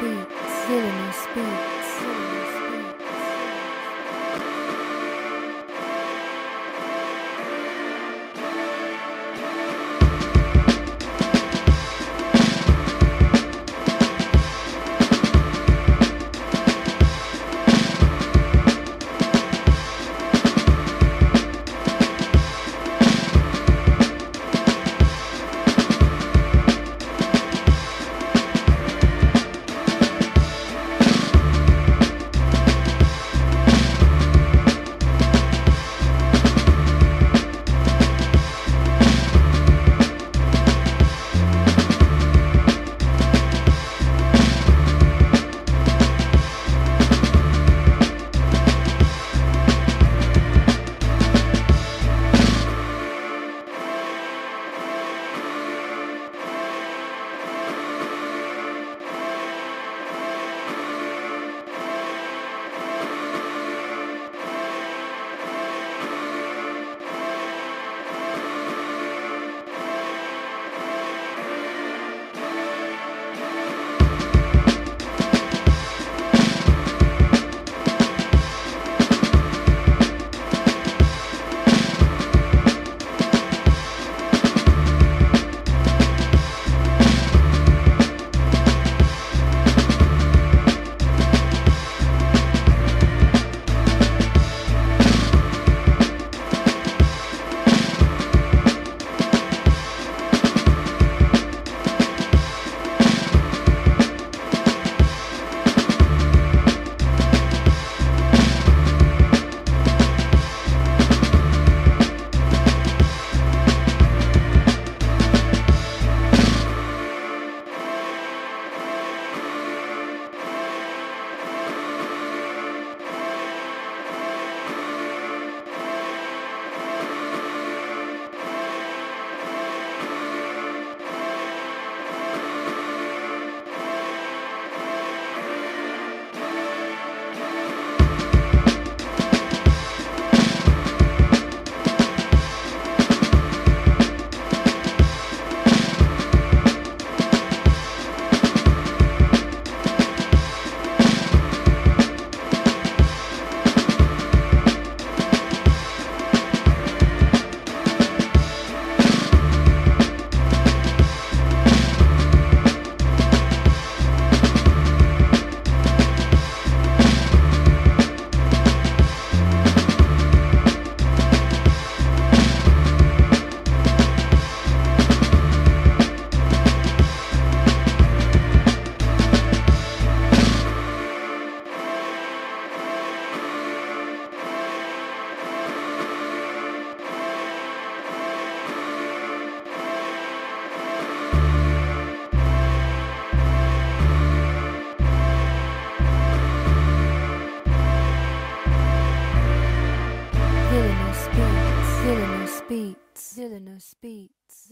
Villainous beats. Villainous beats.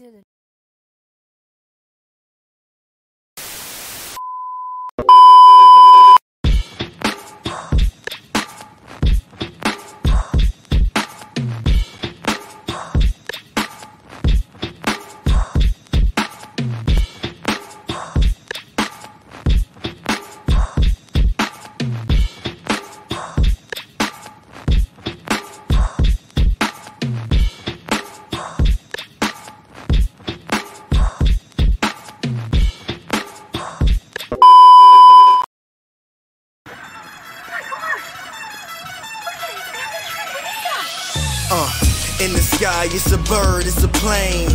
In the sky, it's a bird, it's a plane.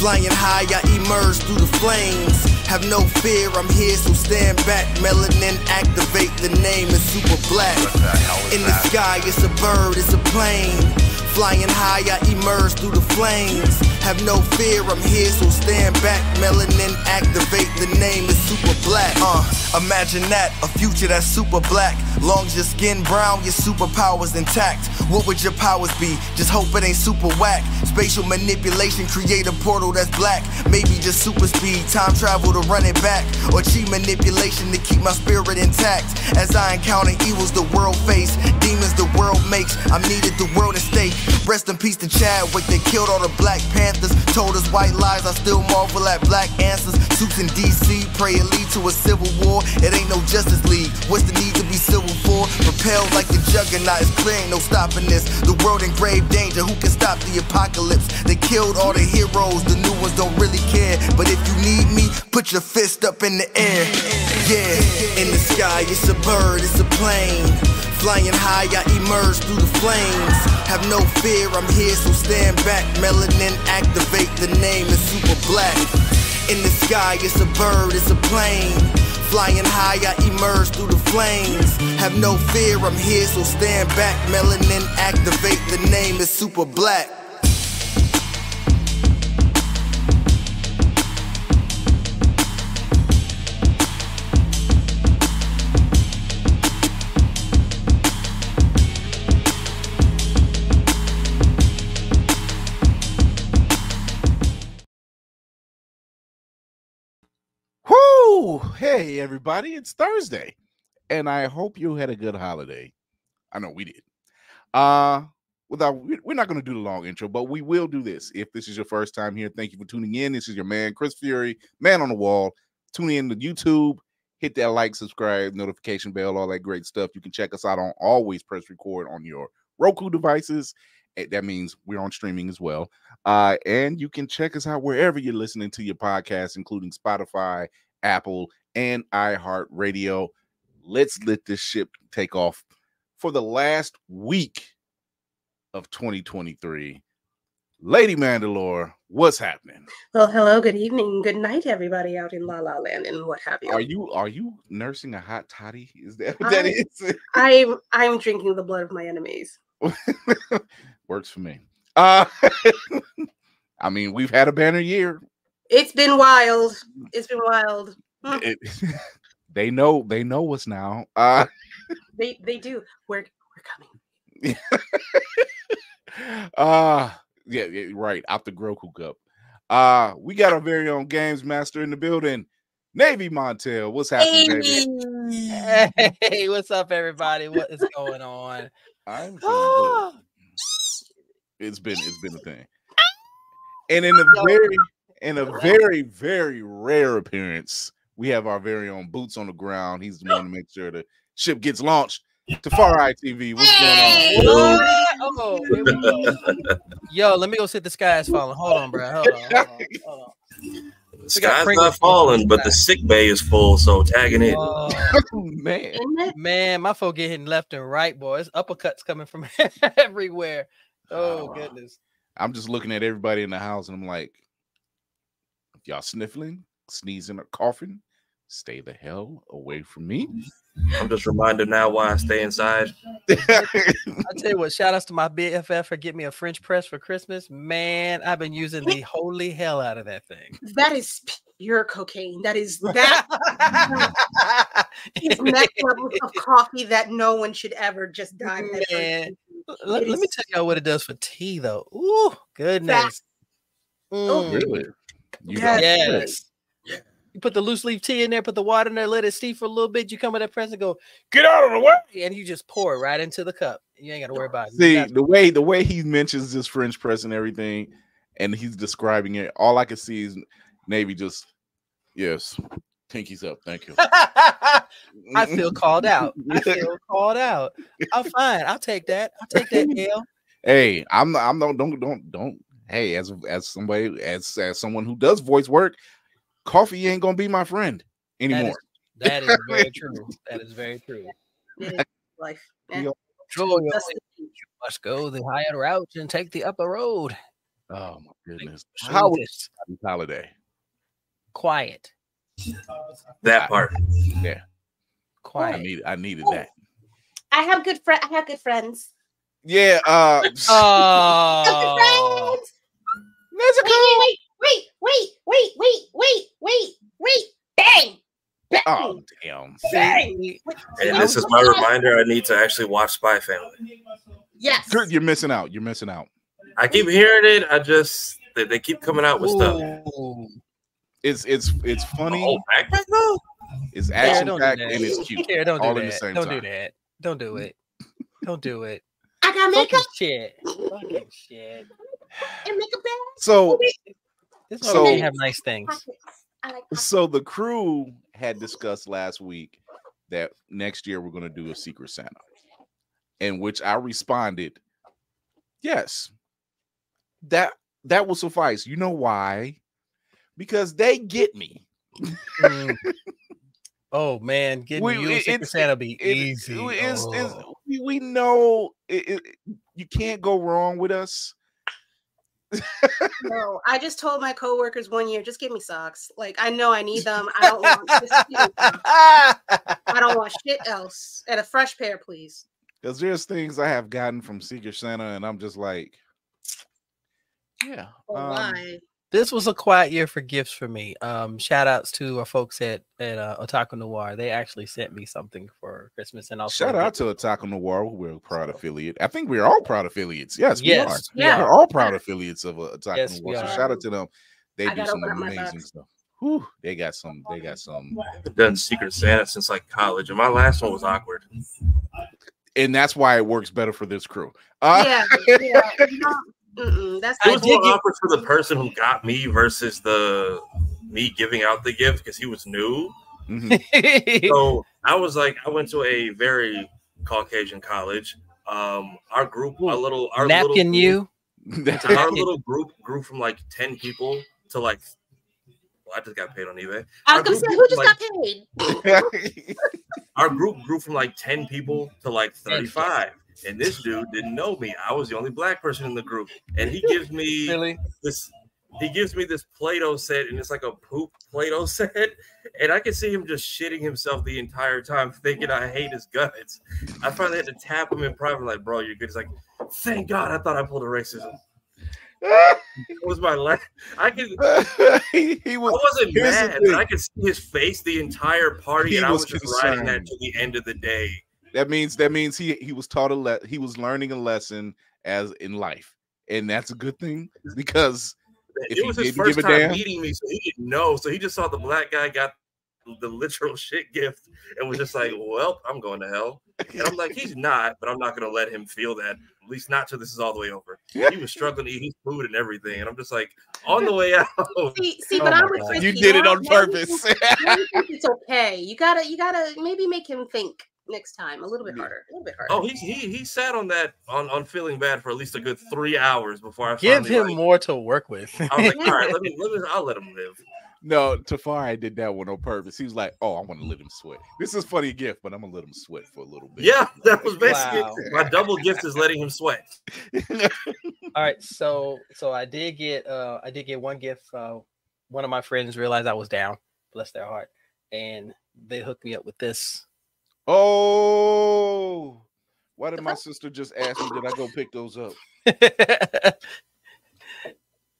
Flying high, I emerge through the flames. Have no fear, I'm here, so stand back. Melanin activate, the name is super black. In the sky, it's a bird, it's a plane. Flying high, I emerge through the flames. Have no fear, I'm here, so stand back. Melanin activate, the name is super black. Imagine that, a future that's super black. Long as your skin brown, your superpowers intact. What would your powers be? Just hope it ain't super whack. Spatial manipulation, create a portal that's black. Maybe just super speed, time travel to run it back. Or cheat manipulation to keep my spirit intact. As I encounter evils the world face, demons the world makes, I'm needed the world at stake. Rest in peace to Chadwick, they killed all the Black Panthers. Told us white lies, I still marvel at black answers. Suits in DC, pray it lead to a civil war. It ain't no Justice League, what's the need to be civil for? Propelled like the juggernaut, it's clear ain't no stopping this. The world in grave danger, who can stop the apocalypse? They killed all the heroes, the new ones don't really care. But if you need me, put your fist up in the air. Yeah, in the sky, it's a bird, it's a plane. Flying high, I emerge through the flames. Have no fear, I'm here, so stand back. Melanin activate, the name is super black. In the sky, it's a bird, it's a plane. Flying high, I emerge through the flames. Have no fear, I'm here, so stand back. Melanin activate, the name is super black. Hey everybody, it's Thursday, and I hope you had a good holiday. I know we did. We're not going to do the long intro, but we will do this. If this is your first time here, thank you for tuning in. This is your man, Chris Fury, man on the wall. Tune in to YouTube, hit that like, subscribe, notification bell, all that great stuff. You can check us out on Always Press Record on your Roku devices. That means we're on streaming as well. And you can check us out wherever you're listening to your podcast, including Spotify, Apple, and iHeartRadio. Let's let this ship take off for the last week of 2023. Lady Mandalore, what's happening? Well, hello, good evening, good night, everybody out in La La Land and what have you. Are you nursing a hot toddy? Is that what that is? I'm drinking the blood of my enemies. Works for me. I mean, we've had a banner year. It's been wild. It's been wild. They know us now. They do. We're coming. Yeah, right. Out the Groku Cup. We got our very own games master in the building. Navy Montel. What's happening, Navy? Hey, what's up, everybody? What is going on? I'm feeling good. It's been a thing. And in a very, very rare appearance, we have our very own boots on the ground. He's the one to make sure the ship gets launched. Tafari TV, what's going on? Oh, here we go. Yo, let me go see if the sky is falling. Hold on, bro. Hold on. The sky's not falling, but the sick bay is full, so tagging in. Oh, man, my folk getting left and right, boys. Uppercuts coming from everywhere. Oh, goodness. I'm just looking at everybody in the house, and I'm like, if y'all sniffling, sneezing, or coughing, stay the hell away from me. I'm just reminded now why I stay inside. I tell you what, shout outs to my BFF for getting me a French press for Christmas. Man, I've been using the holy hell out of that thing. That is pure cocaine. That is that is next level of coffee that no one should ever just dive in. Let me tell y'all what it does for tea, though. Ooh, goodness. Really? Yes. Yeah. You put the loose leaf tea in there, put the water in there, let it steep for a little bit. You come with that press and go, get out of the way, and you just pour it right into the cup. You ain't got to worry about it. See, the way he mentions this French press and everything, and he's describing it, all I can see is Navy just, yes, pinkies up, thank you. I feel called out. I'm fine. I'll take that. Gail. Hey, don't. Hey, as somebody, as someone who does voice work, coffee ain't gonna be my friend anymore. That is very true. That is very true. Life. You must go the higher route and take the upper road. Oh my goodness! How was this holiday? Quiet. That part. Yeah. Quiet. I needed that. I have good friends. Yeah. Oh. Wait. Bang. Oh, damn. Bang. And this is my reminder. I need to actually watch Spy Family. Yes. You're missing out. I keep hearing it. They keep coming out with stuff. It's funny. Oh, backpack though. It's action packed and it's cute. Yeah, don't all do in that. the same Don't time. do that. Don't do it. Don't do it. I got makeup. Shit. Fucking shit. And makeup bag. So we have nice things. So the crew had discussed last week that next year we're going to do a Secret Santa, in which I responded, yes, that will suffice. You know why? Because they get me. Oh man, getting you a Secret Santa be easy. We know you can't go wrong with us. No, I just told my coworkers one year, just give me socks. Like, I know I need them. I don't want I don't want shit else. And a fresh pair, please. Because there's things I have gotten from Secret Santa, and I'm just like, yeah. Why? This was a quiet year for gifts for me. Shout outs to our folks at Otaku Noir. They actually sent me something for Christmas, and also shout out to Otaku Noir. We're a proud affiliate. I think we're all proud affiliates. Yes, we are. Yeah, we're all proud affiliates of Otaku Yes, Noir. So we are. shout out to them. They I do some open up my amazing box. stuff. Whew, they got some. I've done Secret Santa since like college, and my last one was awkward. And that's why it works better for this crew. Yeah. That's It was more awkward for the person who got me versus me giving out the gift because he was new. Mm-hmm. So I went to a very Caucasian college. Our group, our little group grew from like 10 people to like. Well, I just got paid on eBay. I was gonna say, who just got paid? Our group grew from like 10 people to like 35. And this dude didn't know me. I was the only black person in the group. And he gives me this Play-Doh set, and it's like a poop Play-Doh set. And I can see him just shitting himself the entire time, thinking I hate his guts. I finally had to tap him in private, like, bro, you're good. He's like, thank God, I thought I pulled a racism. It was my last. I wasn't mad, but I could see his face the entire party, and I was just riding that to the end of the day. That means he was taught he was learning a lesson as in life, and that's a good thing because it was his first time meeting me, so he didn't know. So he just saw the black guy got the literal shit gift and was just like, "Well, I'm going to hell." And I'm like, "He's not," but I'm not going to let him feel that. At least not till this is all the way over. He was struggling to eat his food and everything, and I'm just like, on the way out. See, but I'm with Chris. You did it on purpose. It's okay. You gotta maybe make him think next time a little bit harder. Oh, he sat on that on feeling bad for at least a good 3 hours before I give him more to work with. I was like, all right, I'll let him live. No, Tafari did that one on purpose. He was like, "Oh, I want to let him sweat. This is a funny gift, but I'm gonna let him sweat for a little bit." Yeah, that was basically my double gift is letting him sweat. All right, so I did get one gift. One of my friends realized I was down, bless their heart, and they hooked me up with this. Oh, why did my sister just ask me? Did I go pick those up?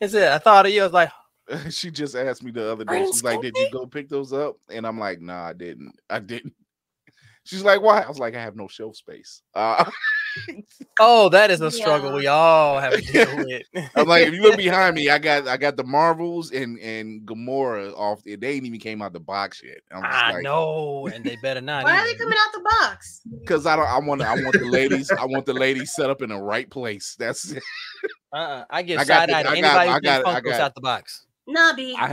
That's it. I thought of you. I was like. She just asked me the other day. She's like, "Did you go pick those up?" And I'm like, "Nah, I didn't. She's like, "Why?" I was like, "I have no shelf space." Oh, that is a struggle we all have to deal with. I'm like, if you look behind me, I got the Marvels and Gamora off. They ain't even came out the box yet. I know, and they better not. Why are they coming out the box? Because I want the ladies. I want the ladies set up in the right place. That's it. I get side eye to anybody who gets Funkos out the box. Nah, B. I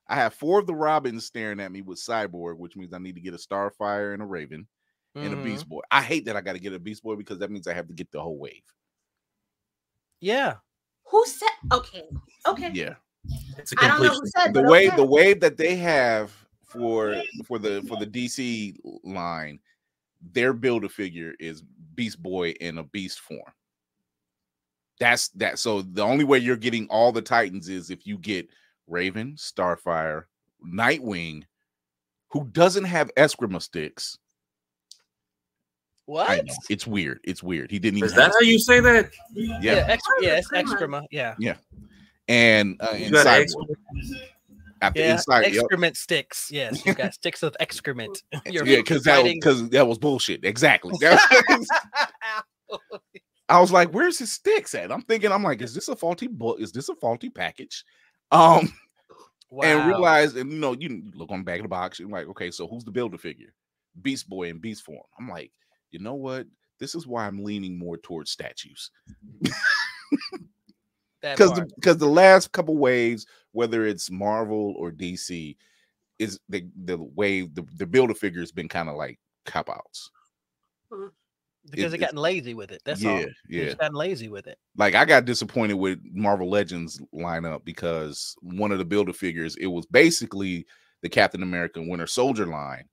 have 4 of the Robins staring at me with Cyborg, which means I need to get a Starfire and a Raven and a Beast Boy. I hate that I got to get a Beast Boy because that means I have to get the whole wave. Yeah. Who said? Okay. Yeah. I don't know who said the wave that they have for the DC line. Their Build-A-Figure is Beast Boy in a Beast form. That's that. So the only way you're getting all the Titans is if you get Raven, Starfire, Nightwing, who doesn't have Eskrima sticks. What? I know. It's weird. He didn't even. Is that how you say that? Yeah. It's Eskrima. Yeah. And inside. Excrement sticks. Yes, you got sticks of excrement. Because that was bullshit. Exactly. I was like, where's his sticks at? I'm like, is this a faulty book? Is this a faulty package? And realize, and you look on the back of the box, you're like, okay, so who's the builder figure? Beast Boy in beast form. I'm like, you know what? This is why I'm leaning more towards statues. Because the last couple waves, whether it's Marvel or DC, is the wave, the builder figure has been kind of like cop outs. Because they gotten lazy with it. That's all. Yeah. Just gotten lazy with it. Like I got disappointed with Marvel Legends lineup because one of the builder figures, it was basically the Captain America Winter Soldier line,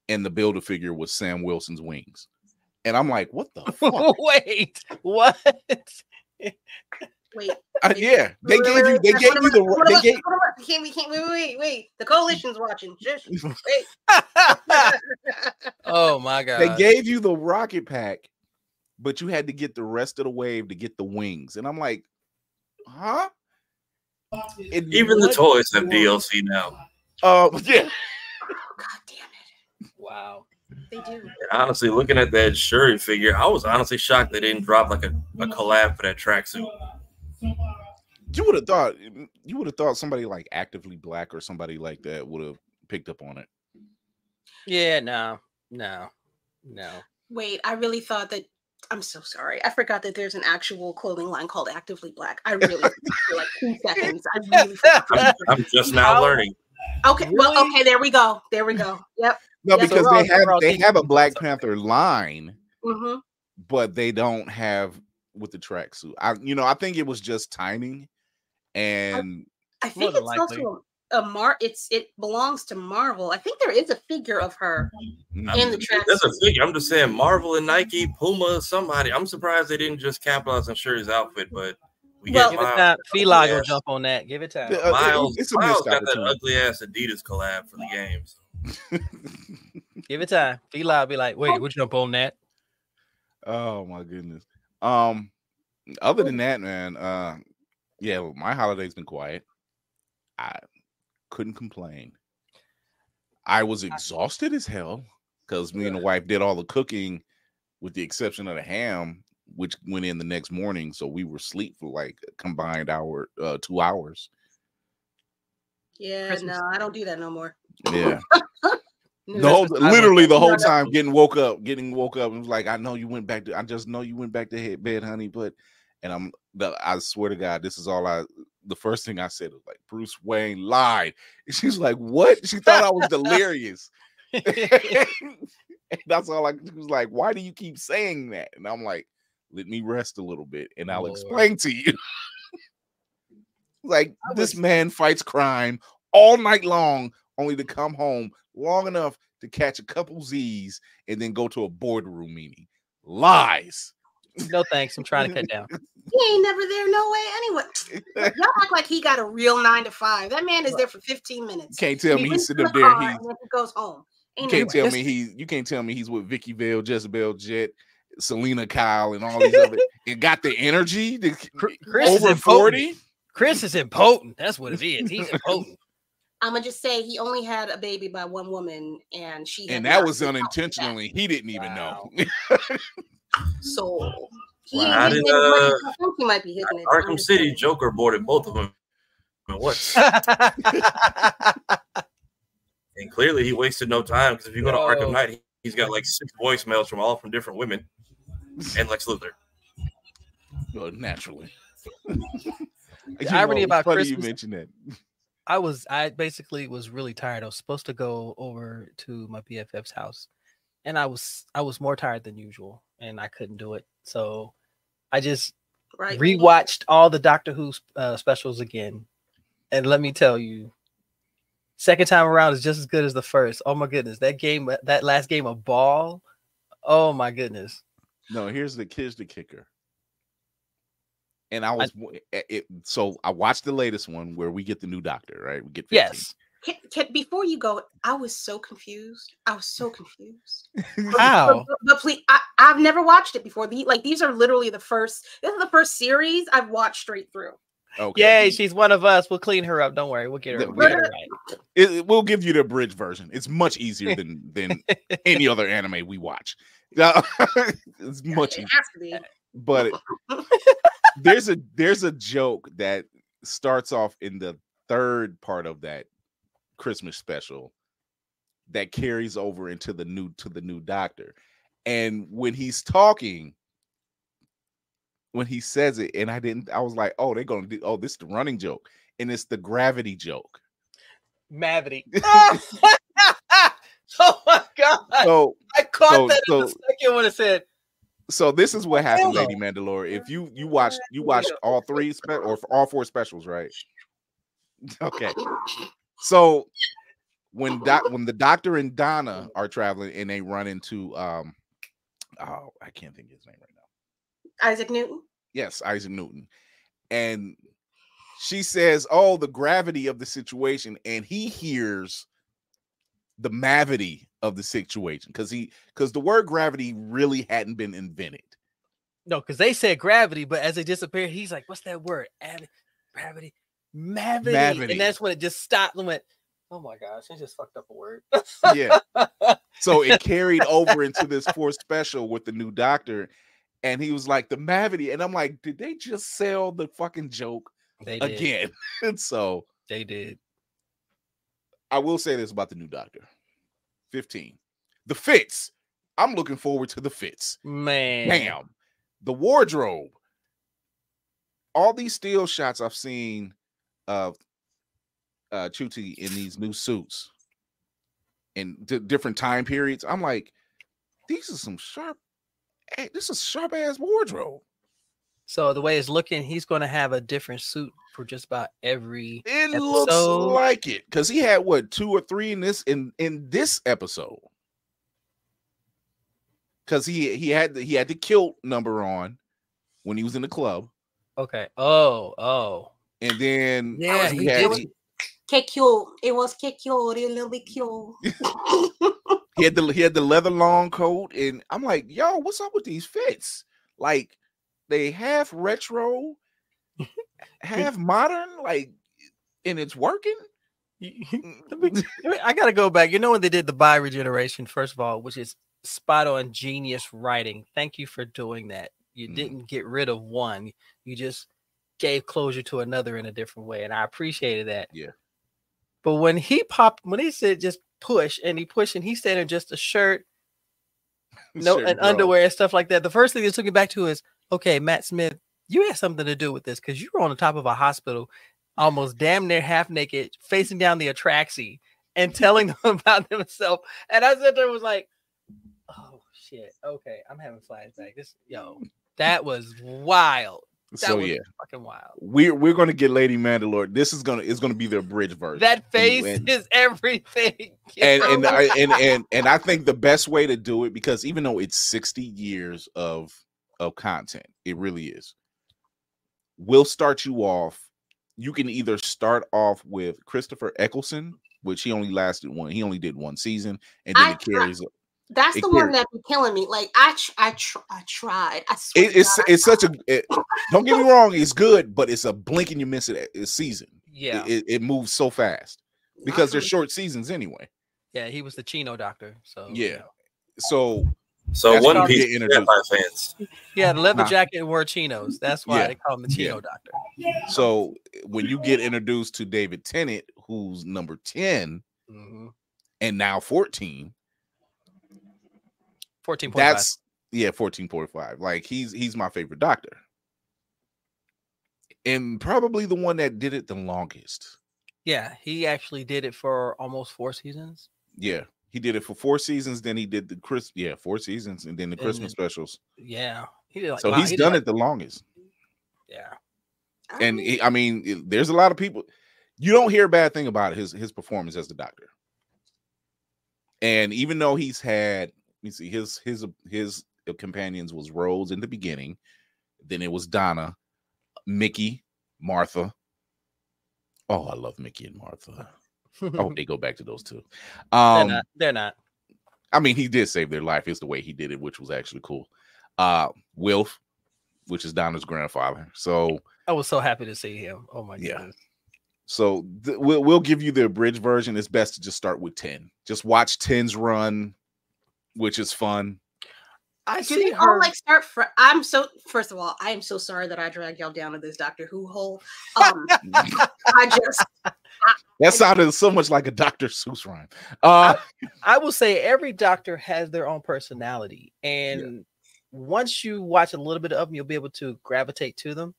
and the builder figure was Sam Wilson's wings. And I'm like, what the fuck? Wait, what? Wait. Yeah, they gave you wait. The coalition's watching. Just wait. Oh my god. They gave you the rocket pack, but you had to get the rest of the wave to get the wings. And I'm like, huh? Even the toys have DLC now. Yeah. Oh, god damn it. Wow. They do. And honestly, looking at that Shuri figure, I was honestly shocked they didn't drop like a collab for that tracksuit. You would have thought somebody like Actively Black or somebody like that would have picked up on it. Yeah, no. Wait, I really thought that. I'm so sorry. I forgot that there's an actual clothing line called Actively Black. I really for like 2 seconds. I really forgot. I'm just now learning. Okay, really? Well, okay, there we go. Yep. No, because they have a Black Panther line, but they don't have with the tracksuit. I think it was just timing, and I think it's also it belongs to Marvel. I think there is a figure of her in the tracksuit. There's a figure. I'm just saying, Marvel and Nike, Puma, somebody. I'm surprised they didn't just capitalize on Shuri's outfit, but we get give it time. Fila will jump on that. Give it time. Miles got that ugly ass Adidas collab for the games. Give it time. Fila will be like, wait, we'll jump on that. Oh my goodness. Other than that, man, my holiday's been quiet. I couldn't complain. I was exhausted as hell because me and the wife did all the cooking with the exception of the ham, which went in the next morning. So we were asleep for like a combined 2 hours. Yeah, no, I don't do that no more. Yeah. Literally the whole time getting woke up and was like, I just know you went back to bed, honey. I swear to God, this is all the first thing I said was like, Bruce Wayne lied. And she's like, what? She thought I was delirious. And that's all she was like, why do you keep saying that? And I'm like, let me rest a little bit and I'll explain to you. Like, this man fights crime all night long only to come home long enough to catch a couple Z's and then go to a boardroom meeting. Lies. No thanks. I'm trying to cut down. He ain't never there, no way. Anyway, y'all act like he got a real 9 to 5. That man is there for 15 minutes. Can't tell me he's sitting up there. He goes home. You can't tell me he's with Vicky Vale, Jezebel Jet, Selena Kyle, and all these other. And got the energy. Chris over 40. Chris is impotent. That's what it is. He's impotent. I'm gonna just say he only had a baby by one woman, and that was unintentionally. He didn't even know. So he might be hitting it. Arkham City Joker boarded both of them. What? And clearly he wasted no time because if you go to Arkham Knight, he's got like 6 voicemails from different women and Lex Luthor. Well, naturally. The irony about Christmas, you mentioned that. I basically was really tired. I was supposed to go over to my BFF's house, and I was more tired than usual, and I couldn't do it. So I just rewatched all the Doctor Who specials again, and let me tell you, second time around is just as good as the first. Oh my goodness, that last game of ball. Oh my goodness. No, here's the kicker. And I watched the latest one where we get the new Doctor, right? We get 15. Yes. Before you go, I was so confused. How? But please, I've never watched it before. These are literally this is the first series I've watched straight through. Okay. Yay, she's one of us. We'll clean her up. Don't worry. We'll get her right. We'll give you the abridged version. It's much easier than any other anime we watch. It's much easier. It has to be. But there's a joke that starts off in the third part of that Christmas special that carries over into the new doctor. And when he's talking, when he says it, and I was like, oh, they're gonna do, oh, this is the running joke, and it's the gravity joke. Mavity. Oh my god! So I caught that in the second when it said. So this is what happened, Lady Mandalore. If you watched all three or all four specials, right? Okay. So when the doctor and Donna are traveling and they run into oh, I can't think of his name right now. Isaac Newton. Yes, Isaac Newton. And she says, oh, the gravity of the situation, and he hears the mavity of the situation because the word gravity really hadn't been invented. No, because they said gravity, but as they disappeared, he's like, what's that word? Gravity, mavity. And that's when it just stopped and went, oh my gosh, I just fucked up a word. Yeah. So it carried over into this fourth special with the new doctor, and he was like, the mavity. And I'm like, did they just sell the fucking joke again? And so they did. I will say this about the new doctor. 15. The fits. I'm looking forward to the fits. Man. Damn. The wardrobe. All these still shots I've seen of Chuti in these new suits in different time periods. I'm like, these are some sharp. Hey, this is sharp ass wardrobe. So the way it's looking, he's going to have a different suit for just about every episode. Looks like it, because he had what 2 or 3 in this episode. Because he had the kilt number on when he was in the club. Okay. Oh. And then yeah, he had cute. It was cute, a little bit cute. he had the leather long coat, and I'm like, yo, what's up with these fits? Like, they half retro, half modern, like, and it's working. I gotta go back. You know when they did the bi regeneration, first of all, which is spot on genius writing. Thank you for doing that. You didn't get rid of one. You just gave closure to another in a different way, and I appreciated that. Yeah. But when he said just push, and he pushed, and he said in just a shirt, and underwear and stuff like that. The first thing that took me back to is, okay, Matt Smith, you had something to do with this because you were on the top of a hospital, almost damn near half naked, facing down the Atraxi and telling them about themselves. And I sat there was like, oh shit, okay, I'm having flashbacks. That was wild. That was fucking wild. We're gonna get Lady Mandalore. This is gonna be their bridge version. That face is everything. And I think the best way to do it, because even though it's 60 years of content, it really is. We'll start you off. You can either start off with Christopher Eccleston, which he only did one season, and then it carries up. That's the one that be killing me. Like I tried. It's such a. Don't get me wrong, it's good, but it's a blink and you miss it season. Yeah, it moves so fast because they're short seasons anyway. Yeah, he was the Chino doctor. So yeah, so One Piece fans. Yeah, the leather jacket and wore chinos. That's why they call him the Chino doctor. So when you get introduced to David Tennant, who's number 10 and now 14. 14.5. That's 14.5. Like he's my favorite doctor. And probably the one that did it the longest. Yeah, he actually did it for almost 4 seasons. Yeah, he did it for 4 seasons. Then he did the 4 seasons, and then the Christmas specials. Yeah, he did. So he's done it the longest. Yeah, and there's a lot of people. You don't hear a bad thing about his performance as the doctor. And even though he's had, you see, his companions was Rose in the beginning, then it was Donna, Mickey, Martha. Oh, I love Mickey and Martha. I hope they go back to those two. They're not. I mean, he did save their life. It's the way he did it, which was actually cool. Wilf, which is Donna's grandfather. So I was so happy to see him. Oh my goodness. So we'll give you the abridged version. It's best to just start with 10. Just watch 10's run, which is fun. I Do see they her. all like start? First of all, I am so sorry that I dragged y'all down to this Doctor Who hole. That sounded so much like a Dr. Seuss rhyme. I will say every doctor has their own personality, and once you watch a little bit of them, you'll be able to gravitate to them.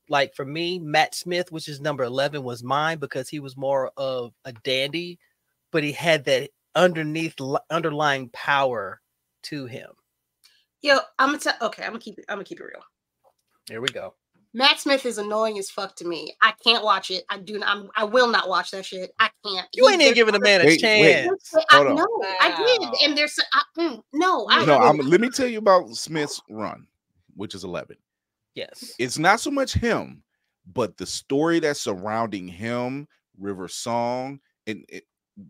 Like for me, Matt Smith, which is number 11, was mine because he was more of a dandy, but he had that underlying power to him. Yo, I'm gonna keep it real. Here we go. Matt Smith is annoying as fuck to me. I can't watch it. I will not watch that shit. I can't. You ain't even giving a man a chance. Hold on. I did, and there's let me tell you about Smith's run, which is 11. Yes, it's not so much him, but the story that's surrounding him, River Song, and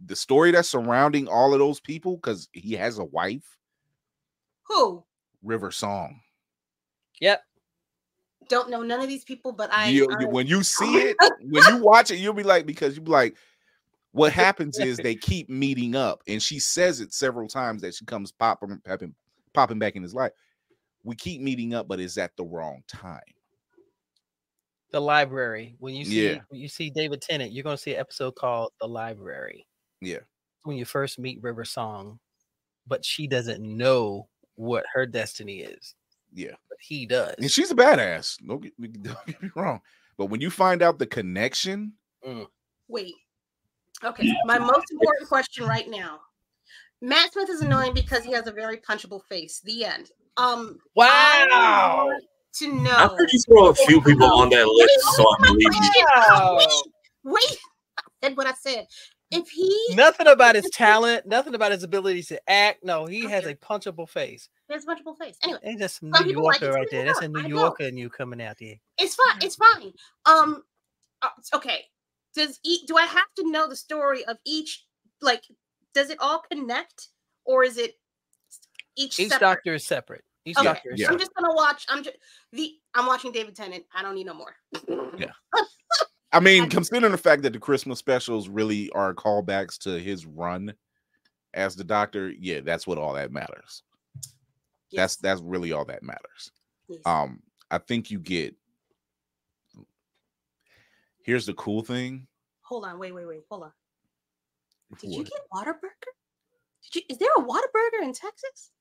the story that's surrounding all of those people, because he has a wife. Who? River Song. Yep. Don't know none of these people, but when you see it, when you watch it, you'll be like, what happens is they keep meeting up, and she says it several times that she comes popping back in his life. We keep meeting up, but it's at the wrong time. The library. When you see David Tennant, you're going to see an episode called The Library. Yeah. When you first meet River Song, but she doesn't know what her destiny is. Yeah. But he does. And she's a badass. Don't get me wrong. But when you find out the connection. Wait. Okay. My most important question right now. Matt Smith is annoying because he has a very punchable face. The end. Wow. I want to know. I heard you throw a few people on that list, so I believe you. Wait. I said what I said. If he nothing about his talent, nothing about his ability to act. No, he has a punchable face. He has a punchable face. Anyway, ain't that some New Yorker right there? That's a New Yorker and you coming out there. It's fine. It's fine. Okay. Do I have to know the story of each? Like, does it all connect, or is it each doctor is separate? Each doctor is separate. I'm just gonna watch. I'm watching David Tennant. I don't need no more. Yeah. I mean, considering the fact that the Christmas specials really are callbacks to his run as the Doctor, yeah, that's what all that matters. Yes. That's really all that matters. Yes. I think you get. Here's the cool thing. Hold on, wait, hold on. Did you get Whataburger? Is there a Whataburger in Texas?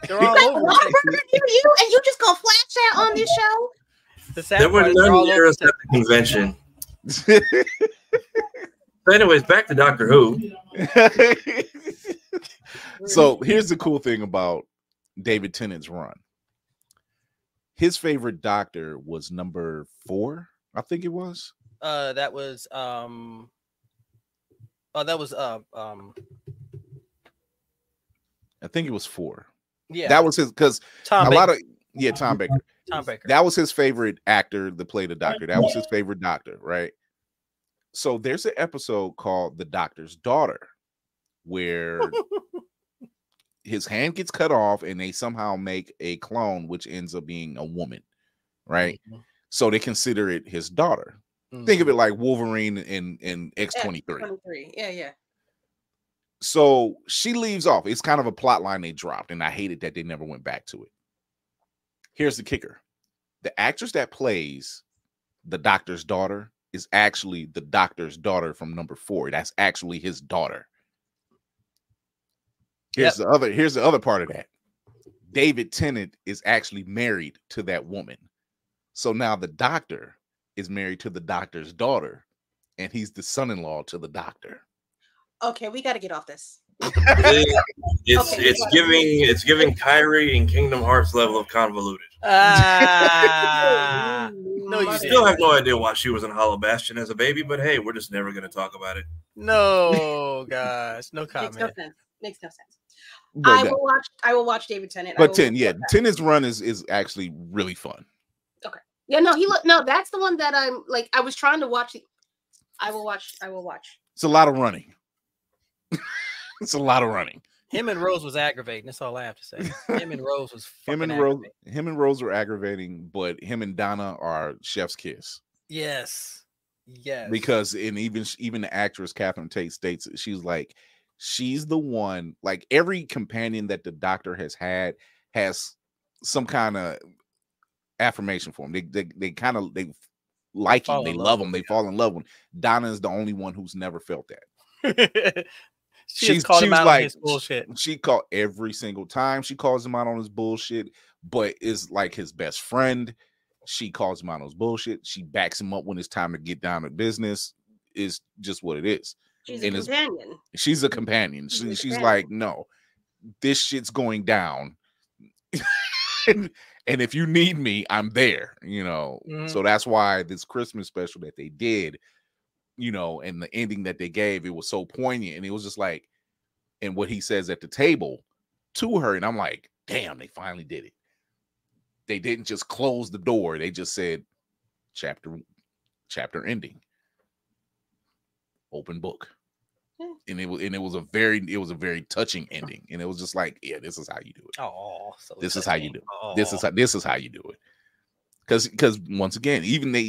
They're all over Whataburger near you, and you just gonna flash that on this show? There were none near us at the convention. So anyways, back to Doctor Who. So here's the cool thing about David Tennant's run. His favorite Doctor was number 4, I think it was. That was I think it was 4. Yeah, that was his, because Tom Baker. Tom Baker. That was his favorite actor to play the Doctor. That was his favorite Doctor, right? So there's an episode called The Doctor's Daughter where his hand gets cut off and they somehow make a clone, which ends up being a woman, right? Mm-hmm. So they consider it his daughter. Mm-hmm. Think of it like Wolverine in X-23. X-23. Yeah. So she leaves off. It's kind of a plot line they dropped, and I hated that they never went back to it. Here's the kicker. The actress that plays the Doctor's daughter is actually the Doctor's daughter from number 4. That's actually his daughter. Here's the other part of that. David Tennant is actually married to that woman. So now the Doctor is married to the Doctor's daughter, and he's the son-in-law to the Doctor. Okay, we got to get off this. It's giving Kyrie and Kingdom Hearts level of convoluted. No, you still have no idea why she was in Hollow Bastion as a baby, but hey, we're just never going to talk about it. No, gosh, no comment. Makes no sense. I will watch David Tennant. But Tennant's run is actually really fun. Okay. Yeah, no, that's the one that I'm like. I was trying to watch. I will watch. It's a lot of running. It's a lot of running. Him and Rose was aggravating. That's all I have to say. Him and Rose was him and Rose were aggravating, but him and Donna are chef's kiss. Yes. Because even the actress Catherine Tate states she's like, She's the one, like every companion that the Doctor has had has some kind of affirmation for him. They kind of they like him, they love him, they fall in love with him. Donna is the only one who's never felt that. She's called him out on his bullshit. She called every single time she calls him out on his bullshit, but is like his best friend. She calls him out on his bullshit. She backs him up when it's time to get down to business. Is just what it is. She's a companion. She's a companion. She's like, no, this shit's going down. And if you need me, I'm there, you know. So that's why this Christmas special that they did, you know, and the ending that they gave, it was so poignant. And it was just like, and what he says at the table to her, and I'm like, damn, they finally did it. They didn't just close the door. They just said chapter ending. Open book. And it was a very touching ending. And it was just like, yeah, this is how you do it. Oh, so this is how you do it. This is how you do it. Because once again,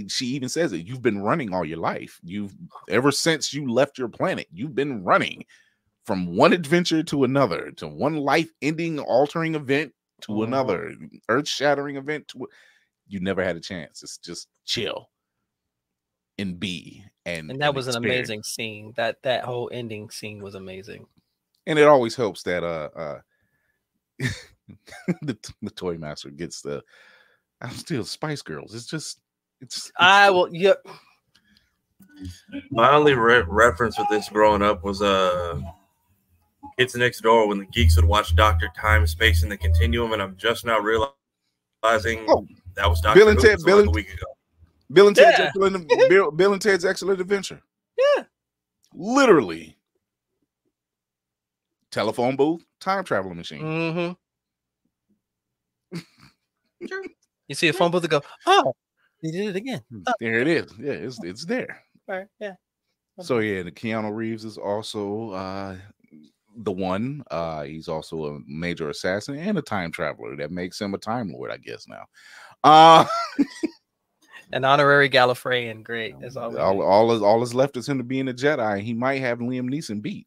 she even says it, you've been running all your life. Ever since you left your planet, you've been running from one adventure to another, to one life-ending, altering event to another, earth-shattering event. You never had a chance. It's just chill and be. And that was an amazing scene. That whole ending scene was amazing. And it always helps that the toy master gets I'm still Spice Girls. Yeah. My only reference with this growing up was Kids Next Door, when the geeks would watch Dr. Time, Space, and the Continuum, and I'm just now realizing that was Dr. Bill and Ted, like a week ago. Bill and Ted's Bill and Ted's Excellent Adventure. Yeah. Literally. Telephone booth, time traveling machine. Mm-hmm. Sure. You see a phone booth and go, oh, he did it again. Oh. There it is. Yeah, it's there. Right. Yeah. So yeah, the Keanu Reeves is also the one. He's also a major assassin and a time traveler. That makes him a time lord, I guess now. An honorary Gallifreyan, great. That's all is left is him to be in a Jedi. He might have Liam Neeson beat.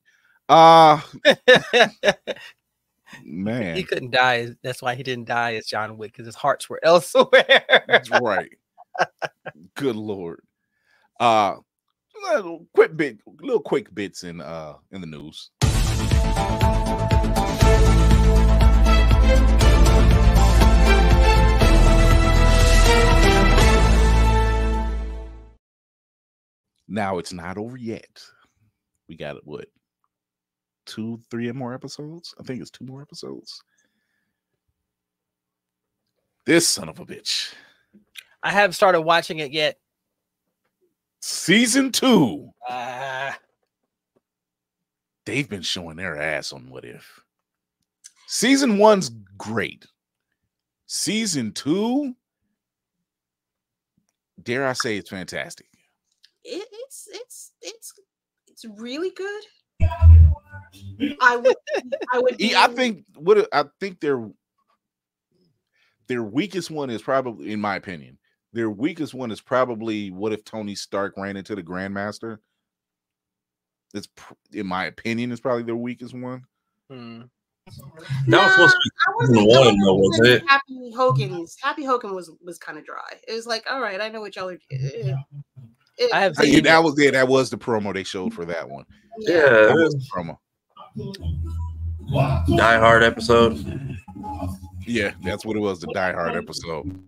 Man, he couldn't die. That's why he didn't die as John Wick, because his hearts were elsewhere. That's right. Good Lord. Little quick bits in the news. Now it's not over yet. We got it. What? 2-3 more episodes? I think it's 2 more episodes. This son of a bitch. I haven't started watching it yet. Season 2. They've been showing their ass on What If. Season 1's great. Season 2, dare I say, it's fantastic. It's really good. I would. I think their weakest one is probably, in my opinion, their weakest one is probably What If Tony Stark ran into the Grandmaster. It's, in my opinion, is probably their weakest one. That was supposed to be one, though, was it? Happy Hogan was kind of dry. It was like, all right, I know what y'all are. That was the promo they showed for that one. Yeah, that was the promo. Die Hard episode. Yeah, that's what it was. The Die Hard episode.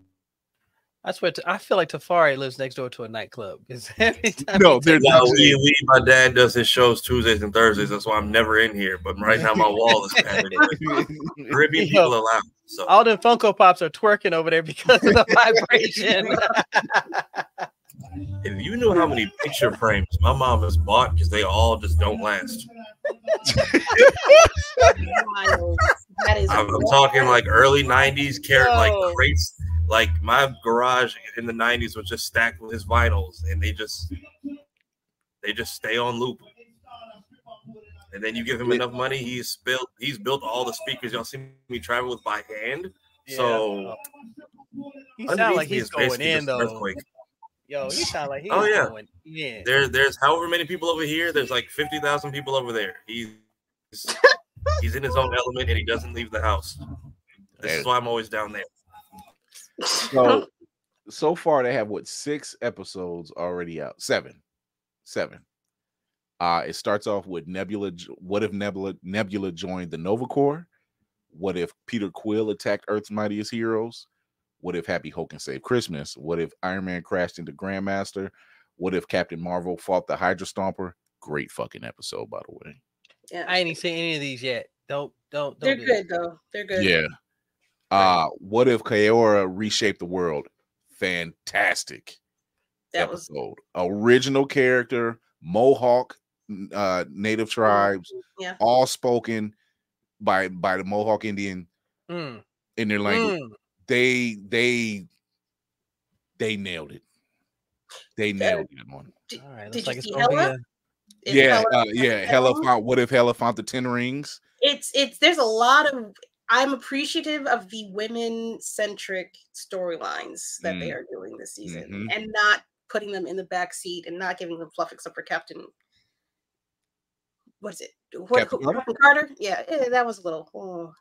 That's what I feel like. Tafari lives next door to a nightclub. My dad does his shows Tuesdays and Thursdays. That's why I'm never in here. But right now my wall is padded. Caribbean people allowed. So all the Funko Pops are twerking over there because of the vibration. If you knew how many picture frames my mom has bought, because they all just don't last. I'm talking like early 90s like crates. Like my garage in the 90s was just stacked with his vinyls, and they just stay on loop. And then you give him enough money, he's built all the speakers y'all see me travel with by hand. Yeah. So he sounds like he's going in though. Earthquake. Yo, he sound like he's going in. There's however many people over here. There's like 50,000 people over there. he's in his own element and he doesn't leave the house. This is why I'm always down there. So far they have 6 episodes already out. 7. It starts off with Nebula. What if Nebula joined the Nova Corps? What if Peter Quill attacked Earth's mightiest heroes? What if Happy Hogan saved Christmas? What if Iron Man crashed into Grandmaster? What if Captain Marvel fought the Hydra Stomper? Great fucking episode, by the way. Yeah, I ain't seen any of these yet. Don't. They're good though. They're good. Yeah. What if Kaora reshaped the world? Fantastic episode. Original character, Mohawk, native tribes, all spoken by the Mohawk Indian in their language. They nailed it. They nailed it one. All right, did like you see Hela? Hela found. What if Hela found the 10 rings? There's a lot of. I'm appreciative of the women-centric storylines that they are doing this season, and not putting them in the back seat and not giving them fluff except for Captain. What is it? Captain Carter? Yeah, that was a little.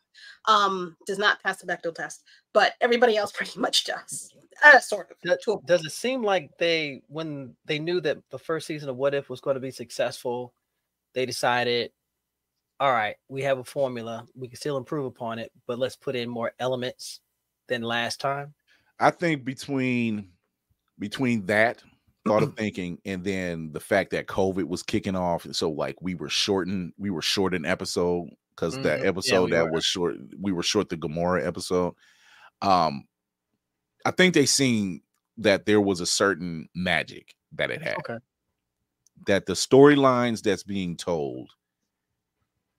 Does not pass the Bechdel test, but everybody else pretty much does. Sort of. Does it seem like when they knew that the first season of What If was going to be successful, they decided, all right, we have a formula. We can still improve upon it, but let's put in more elements than last time? I think between that thought of thinking and then the fact that COVID was kicking off, so like we were short an episode because that episode was short. We were short the Gamora episode. I think they seen that there was a certain magic that it had. Okay. That the storylines that's being told.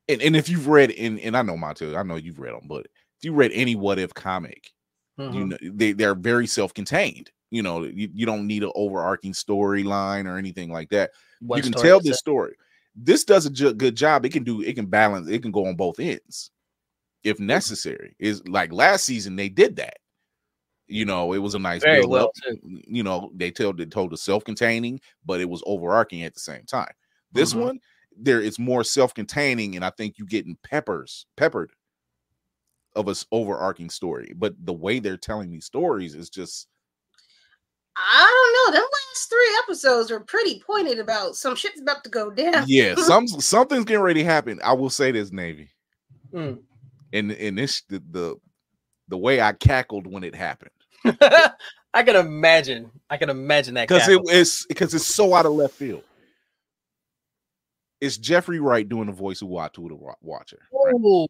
And if you've read and I know Montel, I know you've read them, but if you read any What If comic, you know they're very self-contained. You know, you don't need an overarching storyline or anything like that. You can tell this story. This does a good job. It can balance. It can go on both ends if necessary. Is like last season they did that. You know, it was a nice build up. You know, they told the self-containing, but it was overarching at the same time. This one. It's more self-containing, and I think you getting peppered of an overarching story. But the way they're telling these stories is just, I don't know. Them last 3 episodes are pretty pointed about some shit's about to go down. Yeah, something's getting ready to happen. I will say this, Navy, and this the way I cackled when it happened. I can imagine that because it's so out of left field. It's Jeffrey Wright doing the voice of Uatu the Watcher. Right?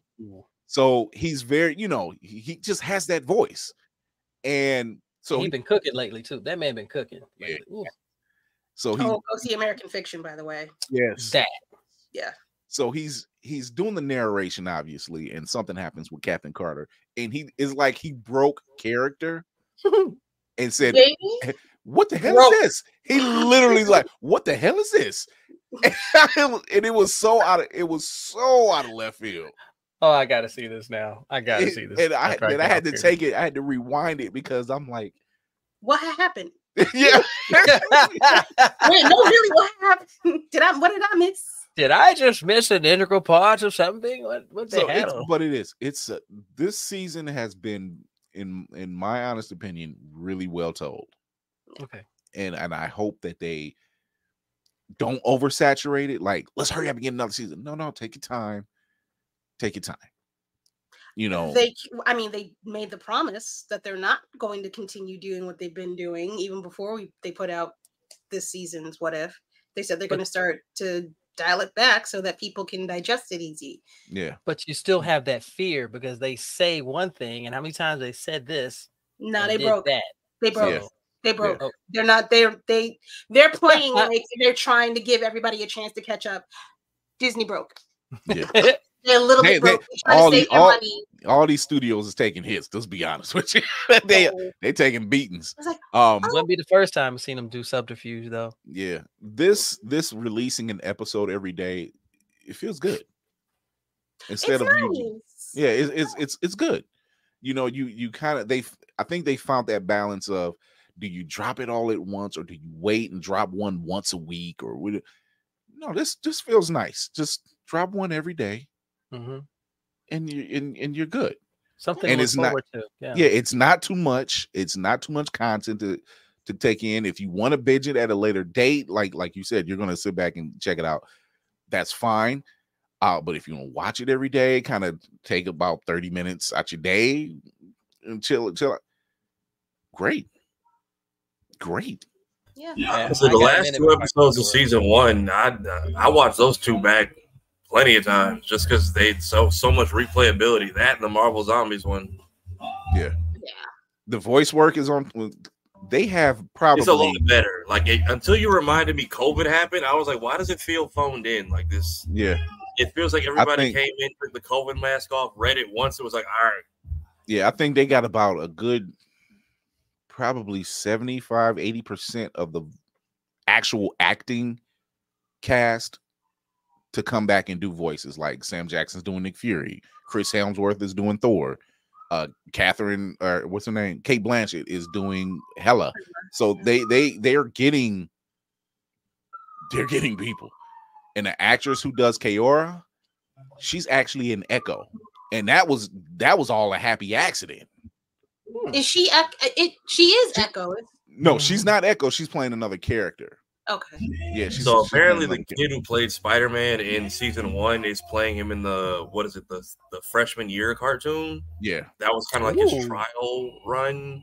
So he's very, he just has that voice. And so he's been cooking lately too. That man been cooking. Yeah. So go see American Fiction, by the way. Yes. Yeah. So he's doing the narration, obviously, and something happens with Captain Carter. And he is like he broke character and said, Baby? What the hell is this? He literally like, what the hell is this? And it was so out of left field. Oh, I gotta see this now. I gotta see this. And I had to take it. I had to rewind it because I'm like, what happened? Yeah. Wait, no, really, what happened? What did I miss? Did I just miss an integral part of something? What the hell? But it is. It's this season has been, in my honest opinion, really well told. Okay. And I hope that they don't oversaturate it. Like, let's hurry up and get another season. No, take your time. Take your time. They made the promise that they're not going to continue doing what they've been doing even before they put out this season's What If. They said they're going to start to dial it back so that people can digest it easy. Yeah. But you still have that fear because they say one thing, and how many times they said this? No, they broke that. They broke. Yeah. They broke. Yeah. They're not. They're playing like they're trying to give everybody a chance to catch up. Disney broke. Yeah. They're a little bit broke. All these studios is taking hits. Let's be honest with you. they taking beatings. Like, wouldn't be the first time I've seen them do subterfuge though. Yeah. This releasing an episode every day, it feels good. Instead of nice. it's good. You kind of I think they found that balance of, do you drop it all at once or do you wait and drop one once a week or no, this feels nice. Just drop one every day and you're good. Something and to it's look not forward to. Yeah, it's not too much. It's not too much content to take in. If you want to binge it at a later date, like you said, you're gonna sit back and check it out. That's fine. But if you want to watch it every day, kind of take about 30 minutes out your day and chill. Great. Yeah. So the last 2 episodes of season 1, I watched those 2 back plenty of times just because they so much replayability. That and the Marvel Zombies one. Yeah. The voice work is on. They have probably it's a lot better. Like until you reminded me COVID happened, I was like, why does it feel phoned in like this? Yeah. It feels like everybody came in, took the COVID mask off, read it once. It was like, all right. Yeah, I think they got about a good probably 75-80% of the actual acting cast to come back and do voices. Like Sam Jackson's doing Nick Fury, Chris Hemsworth is doing Thor, Catherine, or what's her name, Kate Blanchett is doing Hela. So they're getting people. And the actress who does Kaora, she's actually in Echo, and that was all a happy accident. Is she? She is Echo. No, she's not Echo. She's playing another character. Okay. Yeah. So apparently, the kid who played Spider-Man in season 1 is playing him in the freshman year cartoon. Yeah, that was kind of like his trial run,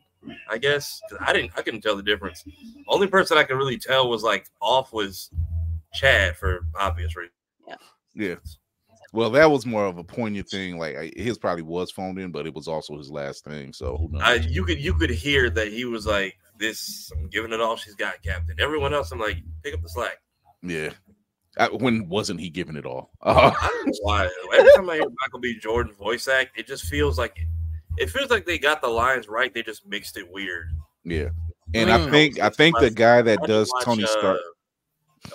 I guess. I couldn't tell the difference. Only person I could really tell was Chad for obvious reasons. Yeah. Well, that was more of a poignant thing. Like his probably was phoned in, but it was also his last thing. So who knows? You could hear that he was like, "This, I'm giving it all she's got, Captain." Everyone else, I'm like, pick up the slack. Yeah. When wasn't he giving it all? I don't know why. Every time I hear Michael B. Jordan's voice act, it just feels like they got the lines right. They just mixed it weird. Yeah. And I think the guy that does Tony Stark.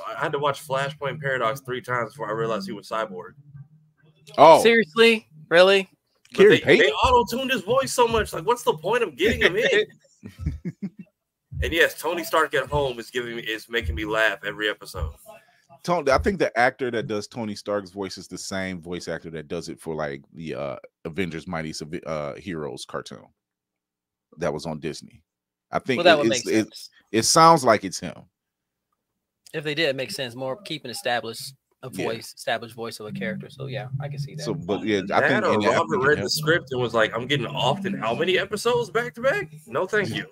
I had to watch Flashpoint Paradox 3 times before I realized he was Cyborg. Oh, seriously? Really? They auto-tuned his voice so much. Like, what's the point of getting him in? And yes, Tony Stark at home is making me laugh every episode. I think the actor that does Tony Stark's voice is the same voice actor that does it for like the Avengers Mightiest Heroes cartoon that was on Disney. I think that would make sense. It sounds like it's him. If they did, it makes sense. More keeping established voice of a character. So yeah, I can see that. So, but yeah, I think Robert read the script and was like, "I'm getting off in how many episodes back to back? No, thank you."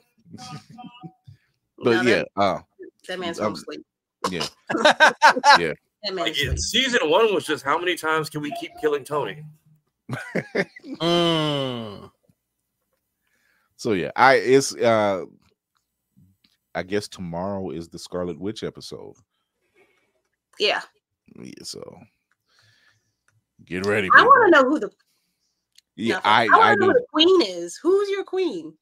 But that man's home sleep. Yeah, yeah. Like season 1 was just how many times can we keep killing Tony? So yeah, I guess tomorrow is the Scarlet Witch episode. Yeah. So get ready. I want to know who the I want to know who the queen is. Who's your queen?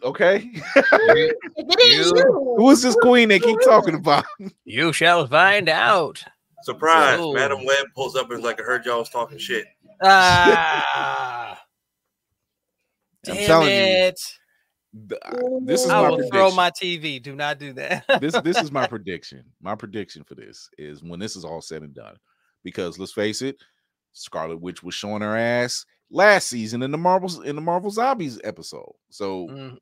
Okay. If it is you, who is this queen they keep talking about? You shall find out. Surprise! Madam Web pulls up and is like, "I heard y'all was talking shit." Damn it! This is I my will prediction. throw my TV. Do not do that. This is my prediction. My prediction for this is when this is all said and done, because let's face it, Scarlet Witch was showing her ass last season in the Marvel Zombies episode. So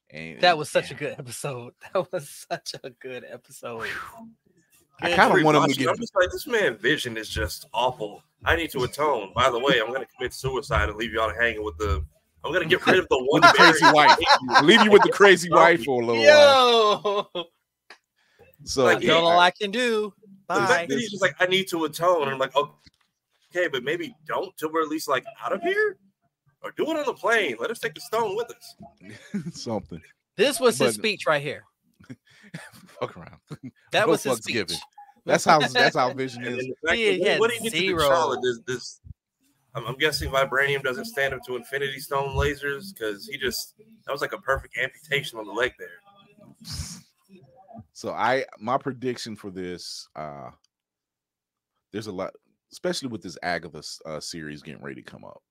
and that was such a good episode. That was such a good episode. I kind of want him to get. I'm just like, this man Vision is just awful. I need to atone. By the way, I'm going to commit suicide and leave y'all hanging with the. I'm going to get rid of the one crazy wife. Leave you with the crazy wife for a little while. So like, all I can do. The fact that he's just like, I need to atone. And I'm like, okay, but maybe don't till we're at least like out of here, or do it on the plane. Let us take the stone with us. Something. This was his speech right here. Fuck around. That was his speech. Given. That's how Vision is. What do you get to Charlotte? I'm guessing vibranium doesn't stand up to Infinity Stone lasers because that was like a perfect amputation on the leg there. So my prediction for this, there's a lot, especially with this Agatha series getting ready to come up.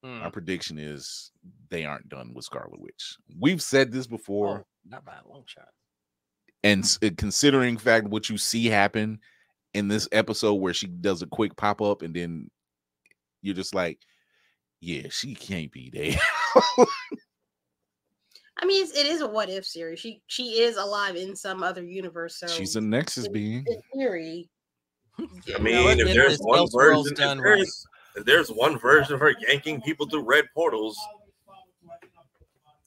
My prediction is they aren't done with Scarlet Witch. We've said this before. Not by a long shot. And considering fact what you see happen in this episode where she does a quick pop up, and then you're just like, yeah, she can't be there. I mean, it is a what if series. She is alive in some other universe, so she's a Nexus being. In theory, I mean, if there's one version, if there's one version of her yanking people through red portals,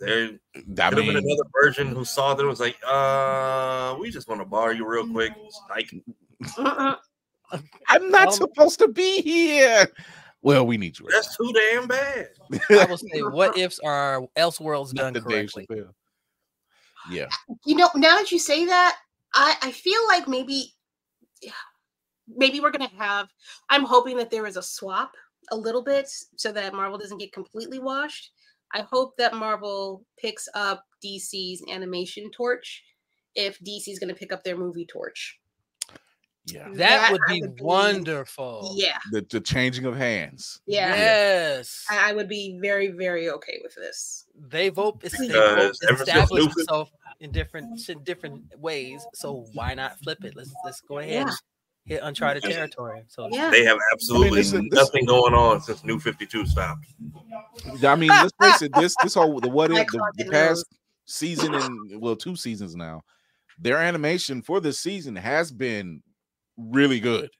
there could have been another version who saw that and was like, we just want to borrow you real quick. Like, I'm not supposed to be here. Well, we need you. Right That's too damn bad. I will say, what ifs are Elseworlds done correctly? Yeah. You know, now that you say that, I feel like maybe we're gonna have. I'm hoping that there is a swap a little bit so that Marvel doesn't get completely washed. I hope that Marvel picks up DC's animation torch if DC's going to pick up their movie torch. Yeah, that would be wonderful. Yeah, the changing of hands. Yeah, yes, I would be very, very okay with this. They've established themselves in different ways, so why not flip it? Let's go ahead. And hit uncharted territory. So they have absolutely nothing going on since New 52 stopped. I mean, let's face it. This whole the what if the past season and 2 seasons now, their animation for this season has been really good.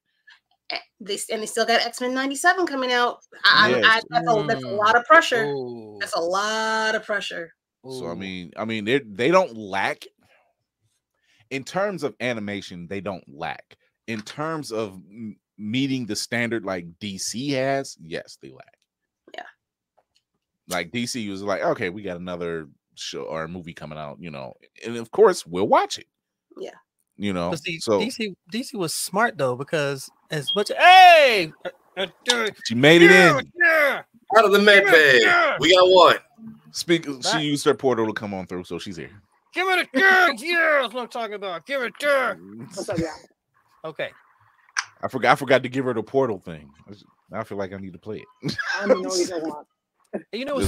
They still got X-Men 97 coming out. That's a lot of pressure. Ooh. That's a lot of pressure. Ooh. So I mean they don't lack in terms of animation. They don't lack. In terms of meeting the standard like DC has, yes, they lack. Yeah. Like DC was like, okay, we got another show or a movie coming out, you know, and of course we'll watch it. Yeah. You know, see, so DC was smart though, because as much she made it in out of the med bay. We got one. She used her portal to come on through, so she's here. Give it a gun. Yeah, that's what I'm talking about. Give it a gun. Okay. I forgot to give her the portal thing. I feel like I need to play it. I don't know what you're talking about. You know what's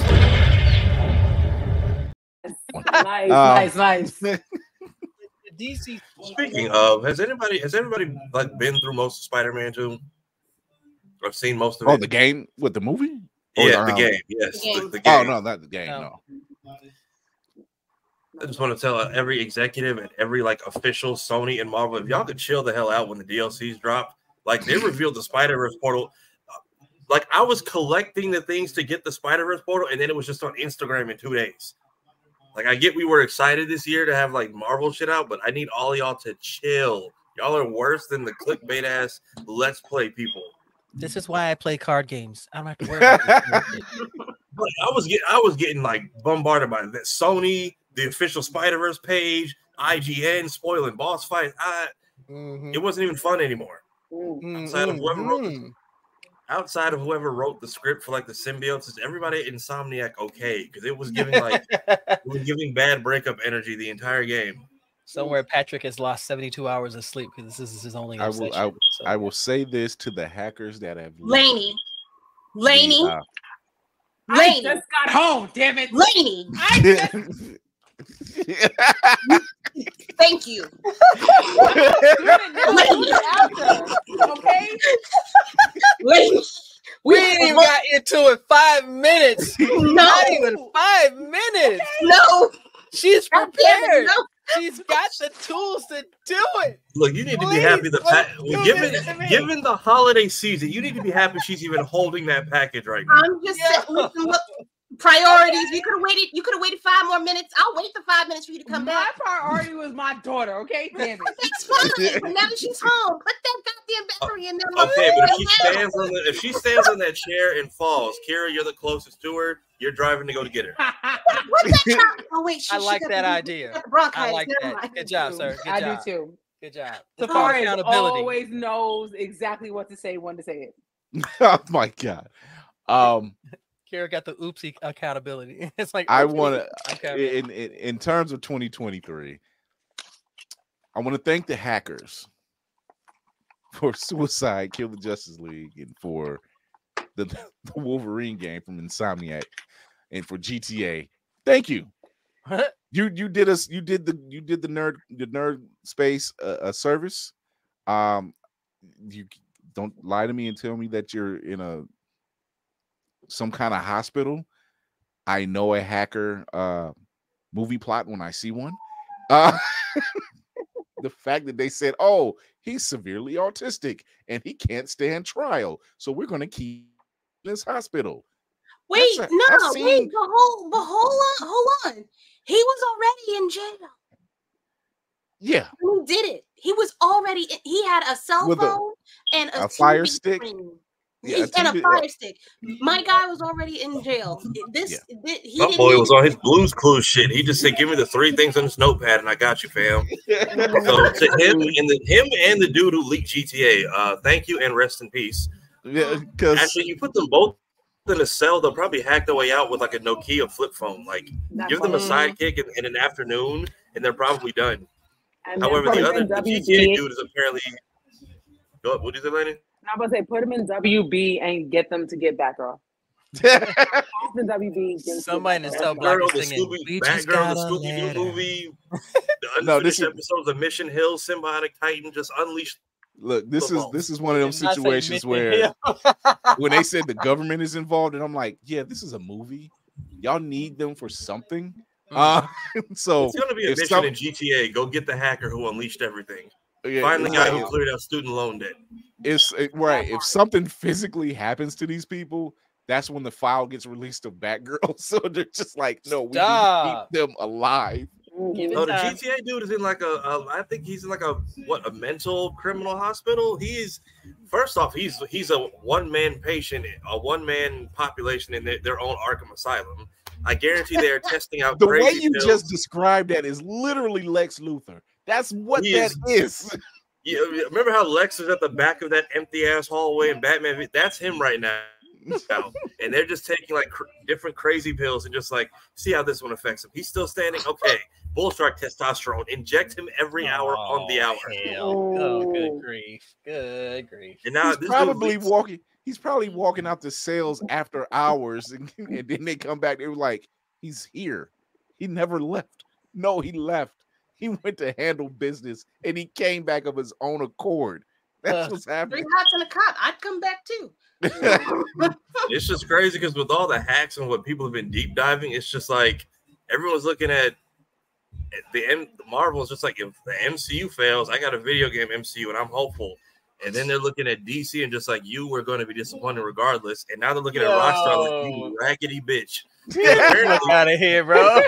nice. DC. Speaking of, has everybody like been through most of Spider-Man 2? I've seen most of it. Oh, the game with the movie? Yeah, the game. Yes, the game. Oh no, not the game. No. I just want to tell every executive and every like official Sony and Marvel, if y'all could chill the hell out when the DLCs drop. Like they revealed the Spider-Verse portal. Like I was collecting the things to get the Spider-Verse portal, and then it was just on Instagram in 2 days. Like I get we were excited this year to have like Marvel shit out, but I need all of y'all to chill. Y'all are worse than the clickbait ass Let's Play people. This is why I play card games. I don't have to worry about this. But I was getting like bombarded by that Sony, the official Spider-Verse page, IGN spoiling boss fights. It wasn't even fun anymore. Outside of whoever wrote the script for like the symbiotes, everybody at Insomniac okay, because it was giving bad breakup energy the entire game. Somewhere Patrick has lost 72 hours of sleep because this is his only obsession. I will say this to the hackers that have Laney. I just got home, damn it. Laney. Thank you. Okay. Laney. We ain't even got into it 5 minutes. Not even 5 minutes. No. She's prepared. She's got the tools to do it. Look, you need to be happy. Given the holiday season, you need to be happy she's even holding that package right now. I'm just saying, look, priorities. You could have waited 5 more minutes. I'll wait the 5 minutes for you to come back. My priority was my daughter. Okay, damn it. It's fine. But now that she's home, put that goddamn battery in there. Okay, but if she stands on that chair and falls, Kira, you're the closest to her. You're driving to go to get her. Oh wait, I like that idea. I like that. Good job, sir. Good job. I do too. Good job. Tafari always knows exactly what to say when to say it. Oh my god. Kara got the oopsie accountability. It's like I want to in terms of 2023. I want to thank the hackers for Suicide, Kill the Justice League, and for the Wolverine game from Insomniac, and for GTA. Thank you. You did the nerd space a service. you don't lie to me and tell me that you're in some kind of hospital. I know a hacker movie plot when I see one. The fact that they said, "Oh, he's severely autistic and he can't stand trial, so we're going to keep in this hospital." Wait, but hold on. He was already in jail. Yeah, who did it? He was already. He had a cell phone and a fire stick. Yeah, and a fire stick. My guy was already in jail. My boy was on his Blues Clues shit. He just said, "Give me the 3 things on this notepad, and I got you, fam." So to him and the dude who leaked GTA, thank you and rest in peace. Yeah, because actually, you put them both in a cell, they'll probably hack their way out with like a Nokia flip phone. Like, give them a sidekick in an afternoon, and they're probably done. And however, the GTA dude is apparently. What did you say, Lenny? I'm about to say, put them in WB and get them to get back off. WB. Somebody in Cell Block is singing. Batgirl, the Scooby-Doo movie. The unfinished episodes of Mission Hill, Symbiotic Titan, just unleashed. Look, this is one of them situations where when they said the government is involved, and I'm like, yeah, this is a movie. Y'all need them for something. So it's gonna be a mission in GTA. Go get the hacker who unleashed everything. Find the guy who cleared out student loan debt. Right. If something physically happens to these people, that's when the file gets released of Batgirl. So they're just like, no, we need to keep them alive. No, the GTA dude is in like I think he's in like a mental criminal hospital. First off, he's a one-man patient, a one-man population in their own Arkham Asylum. I guarantee they're testing out the crazy way you pills. just described that is literally Lex Luthor. That's what that is. Yeah, remember how Lex was at the back of that empty ass hallway in Batman? That's him right now. And they're just taking like different crazy pills and just like see how this one affects him. He's still standing. Okay, bull strike testosterone. Inject him every hour on the hour. Oh, good grief! Good grief! And now he's probably walking. He's probably walking out to sales after hours, and then they come back. They were like, "He's here. He never left. No, he left. He went to handle business, and he came back of his own accord." That's what's happening. 3 hots and a cop. I'd come back too. It's just crazy because with all the hacks and what people have been deep diving, it's just like everyone's looking at the Marvel is just like, if the MCU fails, I got a video game MCU and I'm hopeful. And then they're looking at DC and just like, you were going to be disappointed regardless. And now they're looking at Rockstar like, you raggedy bitch. Apparently, out of here, bro.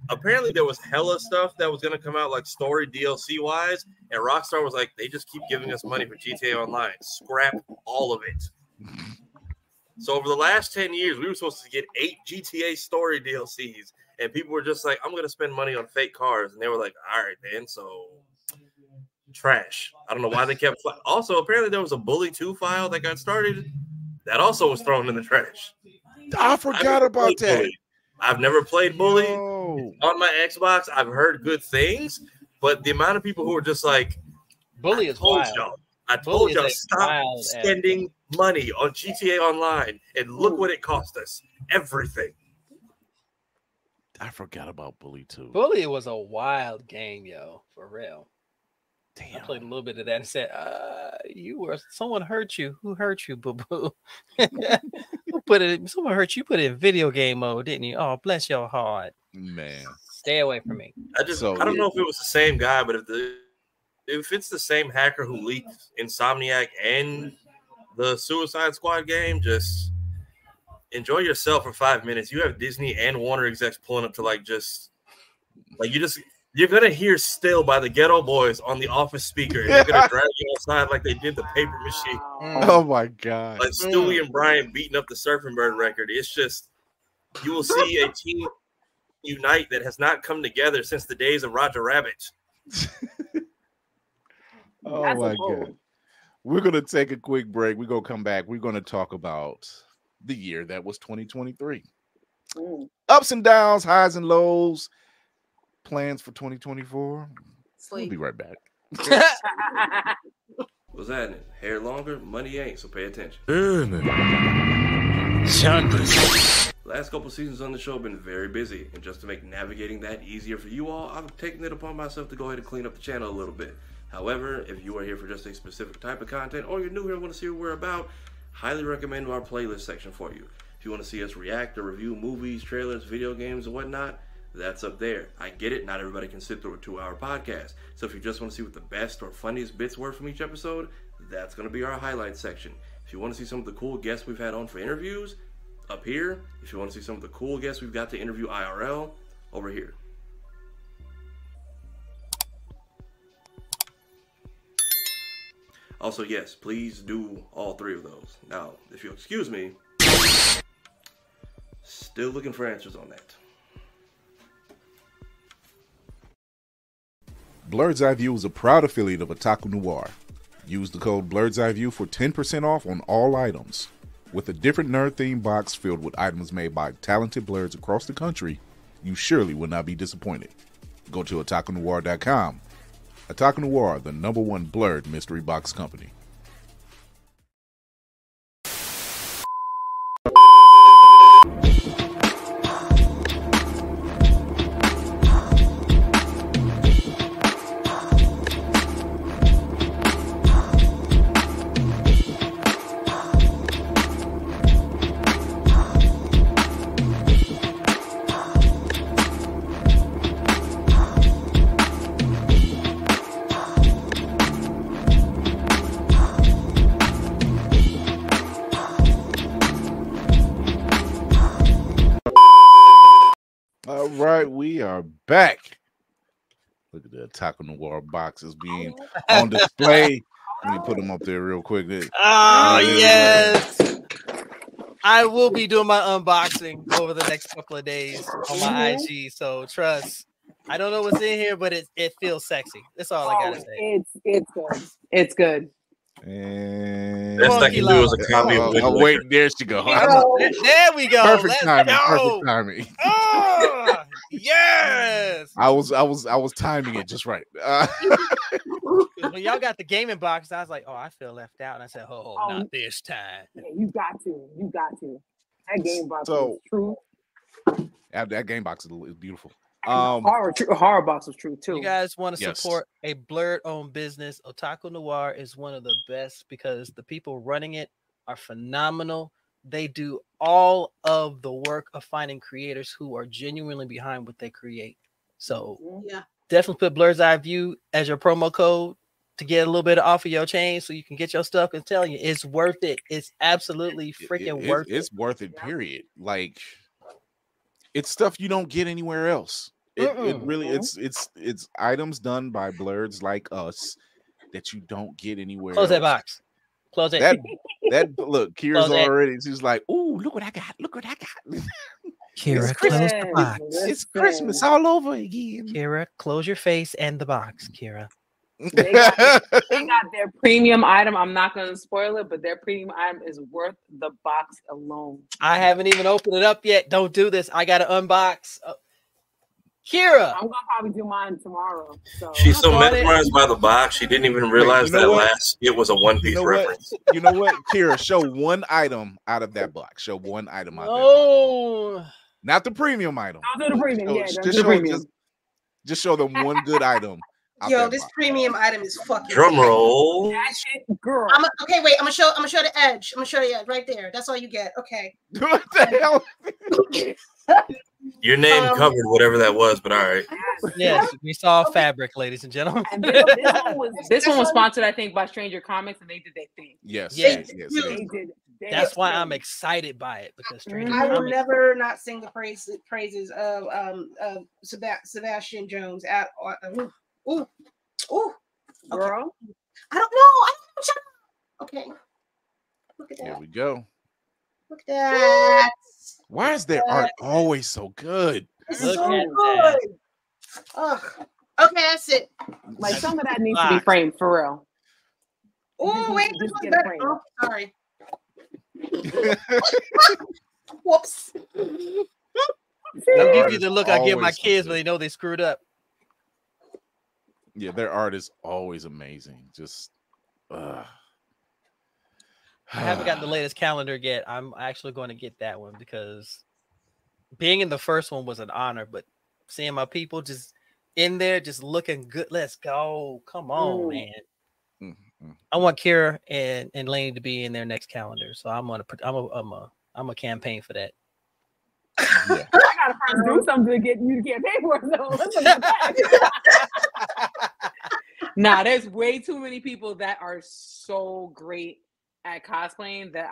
Apparently there was hella stuff that was going to come out like story DLC wise. And Rockstar was like, they just keep giving us money for GTA Online. Scrap all of it. So over the last 10 years, we were supposed to get 8 GTA story DLCs. And people were just like, I'm going to spend money on fake cars. And they were like, all right, man. So trash. I don't know why they kept. Also, apparently there was a Bully 2 file that got started. That also was thrown in the trash. I forgot about that. Bully. I've never played Bully on my Xbox. I've heard good things, but the amount of people who are just like, Bully is wild. I told y'all stop spending money on GTA Online, and look what it cost us. Everything. I forgot about Bully 2. Bully was a wild game, yo, for real. Damn. I played a little bit of that and said, someone hurt you. Who hurt you, boo-boo? Someone hurt you. Put it in video game mode, didn't you? Oh, bless your heart. Man. Stay away from me. I don't know if it was the same guy, but if it's the same hacker who leaked Insomniac and the Suicide Squad game, just enjoy yourself for 5 minutes. You have Disney and Warner execs pulling up to you're going to hear Still by the Ghetto Boys on the office speaker. And they're going to drag you outside like they did the Paper Machine. Oh, my God. Like Stewie and Brian beating up the Surfing Bird record. It's just, you will see a team unite that has not come together since the days of Roger Rabbit. Oh, my God. We're going to take a quick break. We're going to come back. We're going to talk about the year that was 2023. Ups and downs, highs and lows. Plans for 2024. We'll be right back. What's happening? Hair longer, money ain't, so pay attention. Last couple seasons on the show have been very busy, and just to make navigating that easier for you all, I've taken it upon myself to go ahead and clean up the channel a little bit. However, if you are here for just a specific type of content, or you're new here and want to see what we're about, highly recommend our playlist section for you. If you want to see us react or review movies, trailers, video games, and whatnot, that's up there. I get it, not everybody can sit through a 2-hour podcast. So if you just want to see what the best or funniest bits were from each episode, that's going to be our highlights section. If you want to see some of the cool guests we've had on for interviews, up here. If you want to see some of the cool guests we've got to interview IRL, over here. Also, yes, please do all 3 of those. Now, if you'll excuse me, still looking for answers on that. Blurred's Eyeview is a proud affiliate of Otaku Noir. Use the code Blurred's Eyeview for 10% off on all items. With a different nerd-themed box filled with items made by talented blurs across the country, you surely will not be disappointed. Go to otakunoir.com. Otaku Noir, the #1 blurred mystery box company. All right, we are back. Look at the Otaku Noir boxes being on display. Let me put them up there real quick. Oh, yes. I will be doing my unboxing over the next couple of days on my IG. So trust. I don't know what's in here, but it feels sexy. That's all I gotta say. It's good. It's good. And best I can do is a copy of oh, wait, there she go. There we go. Perfect timing. Perfect timing. Oh, yes. I was timing it just right. When y'all got the gaming box, I was like, oh, I feel left out. And I said, oh, not this time. Yeah, you got to. That game box is true. That game box is beautiful. Horror box was true too. You guys want to support a blurred-owned business? Otaku Noir is one of the best because the people running it are phenomenal. They do all of the work of finding creators who are genuinely behind what they create. So definitely put Blurred's Eyeview as your promo code to get a little bit off of your chain so you can get your stuff. And telling you, it's worth it. It's absolutely freaking worth it. It's worth it, period. Like, it's stuff you don't get anywhere else. It really it's items done by blurs like us that you don't get anywhere Close else. That box. Close it. That look, Kira's already. She's like, "Ooh, look what I got! Look what I got!" Kira, close the box. It's Christmas all over again. Kira, close your face and the box. Kira. They got their premium item. I'm not going to spoil it, but their premium item is worth the box alone. I haven't even opened it up yet. Don't do this. I got to unbox. Kira, I'm gonna probably do mine tomorrow. So she's so mesmerized by the box, she didn't even realize that last it was a One Piece reference. You know what, Kira? Show one item out of that box. Show one item out. Oh, not the premium item. I'll do the premium. Just show them one good item. Yo, this premium item is fucking. Drum roll, girl. Okay, wait. I'm gonna show the edge. I'm gonna show you right there. That's all you get. Okay. What the hell? Your name covered whatever that was, but all right. Yes, we saw fabric, ladies and gentlemen. And this one was sponsored, I think, by Stranger Comics, and they did their thing. Yes. They did. That's why I'm excited by it, because Stranger I will Comics. never not sing the praises of Sebastian Jones. Ooh, girl. I don't know. Okay. Look at that. Here we go. Look at that. Why is their art always so good? This is so good. Ugh. Okay, that's it. Like, some of that needs to be framed for real. Oh, wait. Just get it framed. Oh, sorry. Whoops. I'll give you the look I give my kids when they know they screwed up. Yeah, their art is always amazing. Just I haven't gotten the latest calendar yet. I'm actually going to get that one because being in the first one was an honor, but seeing my people just in there just looking good. Let's go. Come on, man. Mm-hmm. I want Kira and Lainey to be in their next calendar. So I'm a campaign for that. Yeah. I gotta first do something to get you to campaign for it. So let's look at that. Nah, there's way too many people that are so great at cosplaying that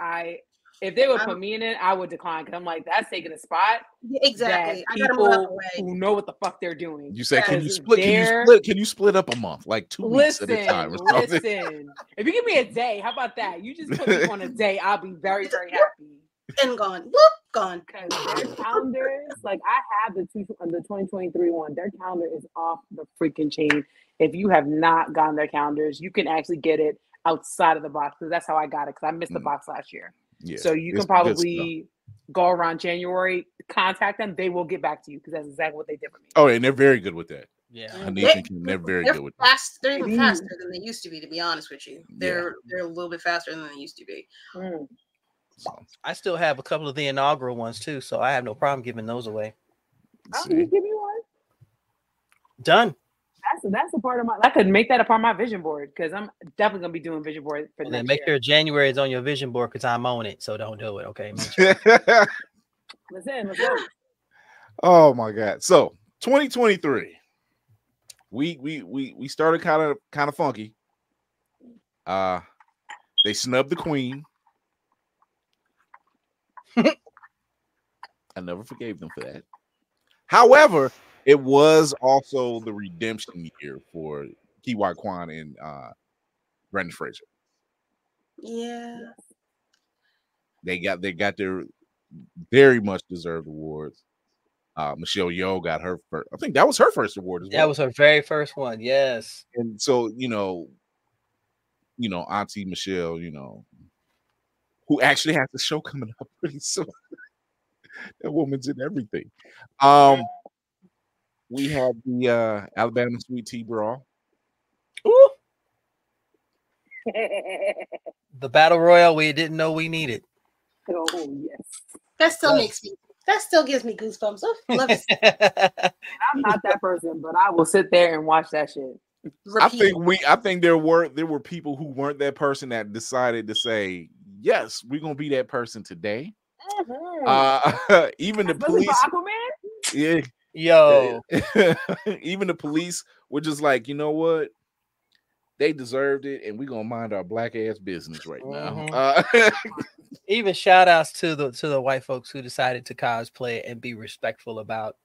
if they would put me in it, I would decline because I'm like, that's taking a spot. Yeah, exactly. That people who know what the fuck they're doing. You say, can you split up a month, like 2 weeks at a time? Listen. If you give me a day, how about that? You just put me on a day, I'll be very, very happy. And gone. Whoop, gone. Because their calendars, like I have the 2023 one, their calendar is off the freaking chain. If you have not gotten their calendars, you can actually get it outside of the box because that's how I got it because I missed the box last year. Yeah, so you can probably go around January, contact them. They will get back to you because that's exactly what they did for me. Oh, and they're very good with that. Yeah, they're very good with that. They're even faster than they used to be. To be honest with you, they're a little bit faster than they used to be. So I still have a couple of the inaugural ones too, so I have no problem giving those away. Oh, you give me one. Done. That's a part of I could make that a part of my vision board because I'm definitely gonna be doing vision board for next year. Make sure January is on your vision board because I'm on it, so don't do it, okay? Let's go. Oh my God! So 2023, we started kind of funky. They snubbed the queen. I never forgave them for that. However, it was also the redemption year for Kiwai Kwan and Brendan Fraser. Yeah. They got their very much deserved awards. Michelle Yeoh got her first. I think that was her first award as well. That was her very first one, yes. And so, Auntie Michelle, who actually has the show coming up pretty soon. That woman's in everything. We had the Alabama Sweet Tea Brawl. Ooh. The battle royal we didn't know we needed. Oh yes. That still gives me goosebumps. I love it. I'm not that person, but I will sit there and watch that shit. I think there were people who weren't that person that decided to say, yes, we're gonna be that person today. Mm-hmm. Even the police. Yeah. Yo. Even the police were just like, you know what? They deserved it, and we're gonna mind our black ass business right now. Even shout outs to the white folks who decided to cosplay and be respectful about.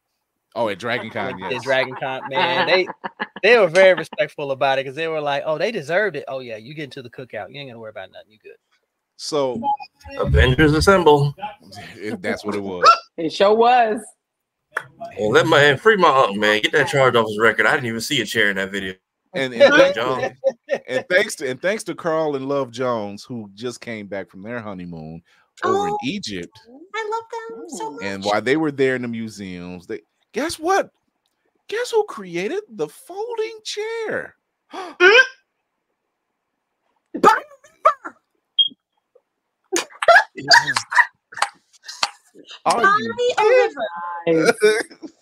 Oh, at Dragon Con, yes. At Dragon Con, man, they were very respectful about it because they were like, oh, they deserved it. Oh yeah, you get into the cookout, you ain't gonna worry about nothing. You good. So, Avengers Assemble. That's what it was. It sure was. Well, let man free my uncle, man. Get that charge off his record. I didn't even see a chair in that video. And thanks to Carl and Love Jones, who just came back from their honeymoon over in Egypt. I love them so much. And while they were there in the museums, guess what? Guess who created the folding chair?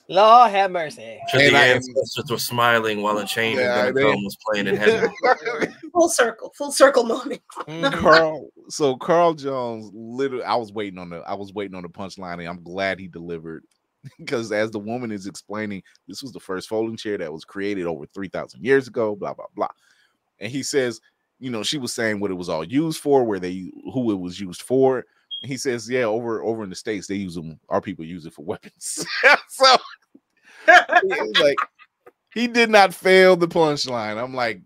Lord have mercy. The ancestors were smiling while a chain was playing in heaven. Full circle moment. Carl Jones, literally, I was waiting on the punchline, and I'm glad he delivered. Because as the woman is explaining, this was the first folding chair that was created over 3,000 years ago, blah, blah, blah. And he says, she was saying what it was all used for, who it was used for. And he says, yeah, over in the States, they use them. Our people use it for weapons. So like, he did not fail the punchline. I'm like,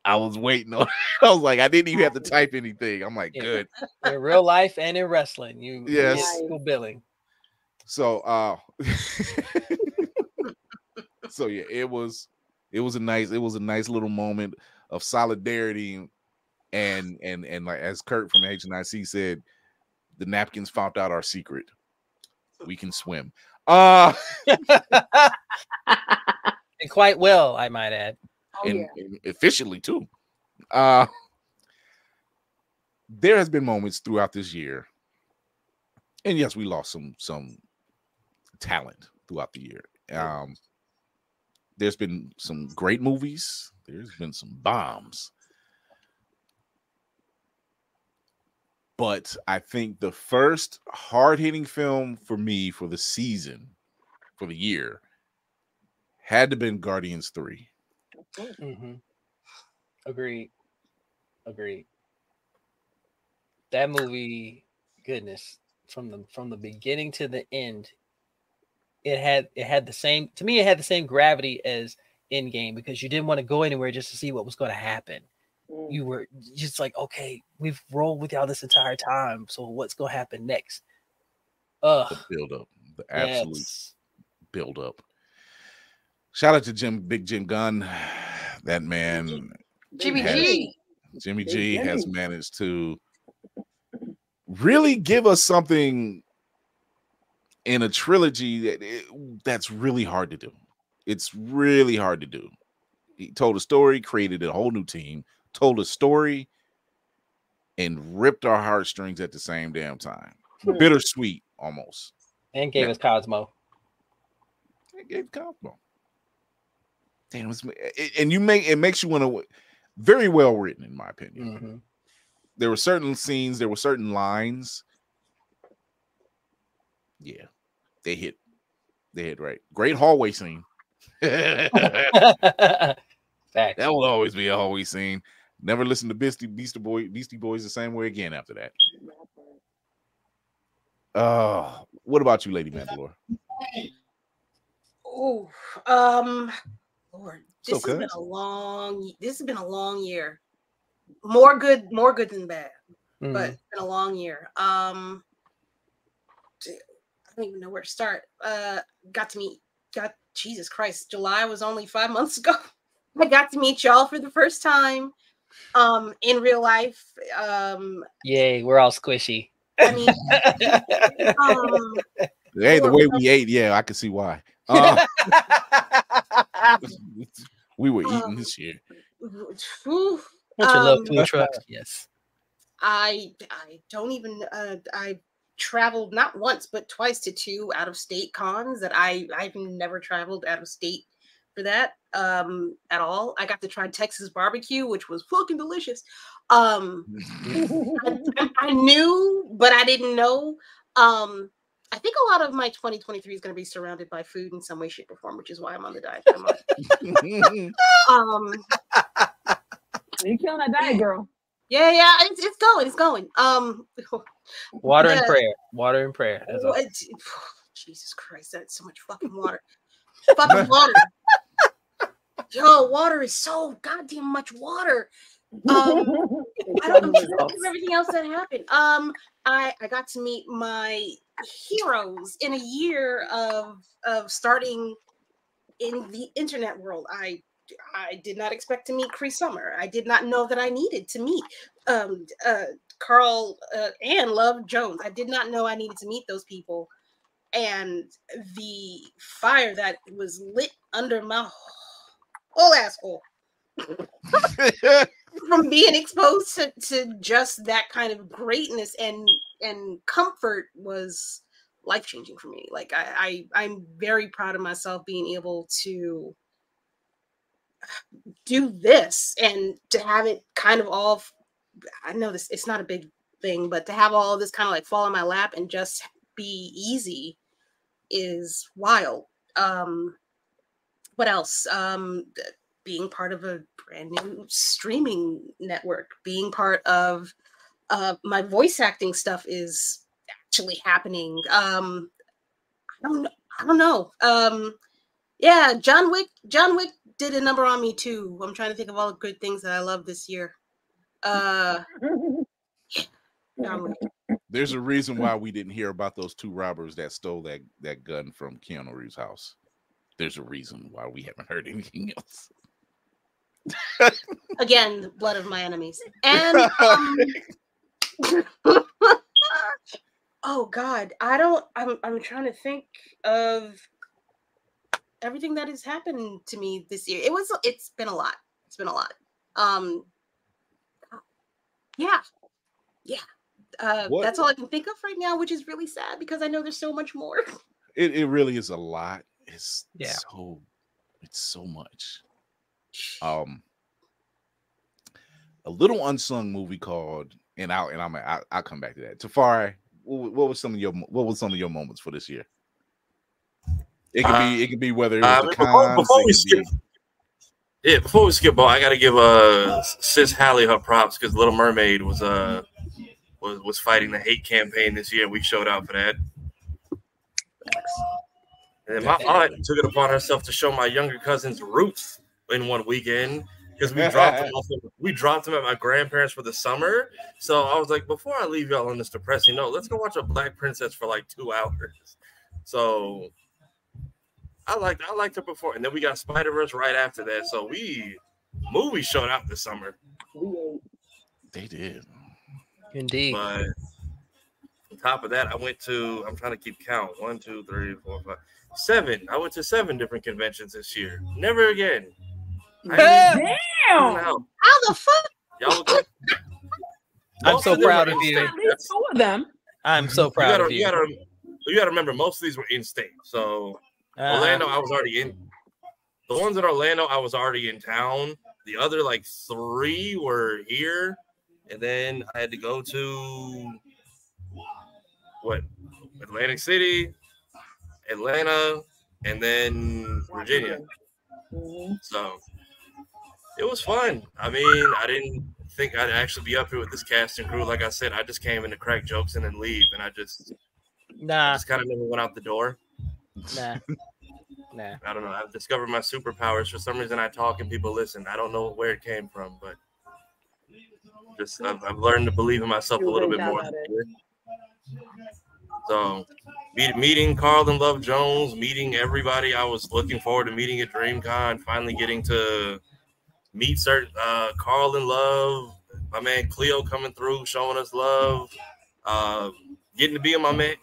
I was waiting on it. I was like, I didn't even have to type anything. I'm like, good. In real life and in wrestling, yes, billing. So so yeah, it was a nice little moment of solidarity, and like as Kurt from H&IC said, the napkins found out our secret. We can swim. And quite well, I might add. And efficiently too. There has been moments throughout this year, and yes, we lost some talent throughout the year. There's been some great movies. There's been some bombs. But I think the first hard-hitting film for me for the season, for the year, had to have been Guardians 3. Mm-hmm. Agreed. That movie, goodness, from the beginning to the end, it had the same, to me, it had the same gravity as Endgame, because you didn't want to go anywhere just to see what was going to happen. You were just like, okay, we've rolled with y'all this entire time, so what's going to happen next? The build up, the absolute build up. Shout out to Big Jim Gunn. That man, Jimmy G has managed to really give us something in a trilogy that's really hard to do. It's really hard to do. He told a story, created a whole new team, told a story, and ripped our heartstrings at the same damn time. Bittersweet, almost. And gave us Cosmo. It gave Cosmo. Damn, it makes you want to. Very well written, in my opinion. Mm-hmm. There were certain scenes, there were certain lines. Yeah, they hit right. Great hallway scene. That will always be a hallway scene. Never listen to Beastie Boys the same way again after that. What about you, Lady Mandalore? Oh, Lord, this has been a long year. More good than bad, but it's been a long year. I don't even know where to start. Jesus Christ, July was only 5 months ago. I got to meet y'all for the first time in real life. Yay, we're all squishy. I mean, hey, the way we ate, yeah, I can see why. We were eating this year. Don't you love food trucks? Yes. I don't even I traveled not once but twice to 2 out-of-state cons that I've never traveled out of state for that at all. I got to try Texas barbecue, which was fucking delicious. I knew, but I didn't know. I think a lot of my 2023 is going to be surrounded by food in some way, shape, or form, which is why I'm on the diet. You killing that diet, girl. Yeah, it's going. Water and prayer. That's all. Jesus Christ, that's so much fucking water. Fucking water. Yo, water is so goddamn much water. I'm trying to think of everything else that happened. I got to meet my heroes in a year of starting in the internet world. I did not expect to meet Cree Summer. I did not know that I needed to meet Carl and Love Jones. I did not know I needed to meet those people. And the fire that was lit under my whole asshole from being exposed to just that kind of greatness and comfort was life-changing for me. Like I'm very proud of myself being able to do this and to have it kind of all, I know this, it's not a big thing, but to have all this kind of like fall in my lap and just be easy is wild. What else? Being part of a brand new streaming network, being part of my voice acting stuff is actually happening. I don't know. Yeah, John Wick did a number on me too. I'm trying to think of all the good things that I love this year. There's a reason why we didn't hear about those 2 robbers that stole that gun from Keanu Reeves' house. There's a reason why we haven't heard anything else. Again, the blood of my enemies. And oh God, I'm trying to think of everything that has happened to me this year. It's been a lot. Yeah. That's all I can think of right now, which is really sad because I know there's so much more. It really is a lot. It's so It's so much. A little unsung movie called, and I'll come back to that. Tafari, what was some of your moments for this year? It could be whether it was the cons. Before we skip, I gotta give Sis Hallie her props because Little Mermaid was fighting the hate campaign this year. We showed out for that. And then my aunt took it upon herself to show my younger cousins Roots in one weekend because we dropped them off. We dropped them at my grandparents for the summer. So I was like, before I leave y'all on this depressing note, let's go watch a Black Princess for like 2 hours. So I liked her before, and then we got Spider-Verse right after that. So movies showed out this summer. They did, indeed. But on top of that, I'm trying to keep count. 1, 2, 3, 4, 5, 7. I went to 7 different conventions this year. Never again. Damn! How the fuck? Y'all okay? I'm so proud of you. At least 2 of them. I'm so proud of you. You gotta remember, most of these were in state. So Orlando, I was already in. The ones in Orlando, I was already in town. The other 3 were here, and then I had to go to Atlantic City, Atlanta, and then Virginia. So it was fun. I mean, I didn't think I'd actually be up here with this cast and crew. Like I said, I just came in to crack jokes and then leave, and I just kind of never went out the door. Nah. I don't know. I've discovered my superpowers. For some reason, I talk and people listen. I don't know where it came from, but just I've learned to believe in myself a little bit more. So, meeting Carl and Love Jones, meeting everybody I was looking forward to meeting at DreamCon, finally getting to meet Carl and Love, my man Cleo coming through, showing us love. Getting to be in my man,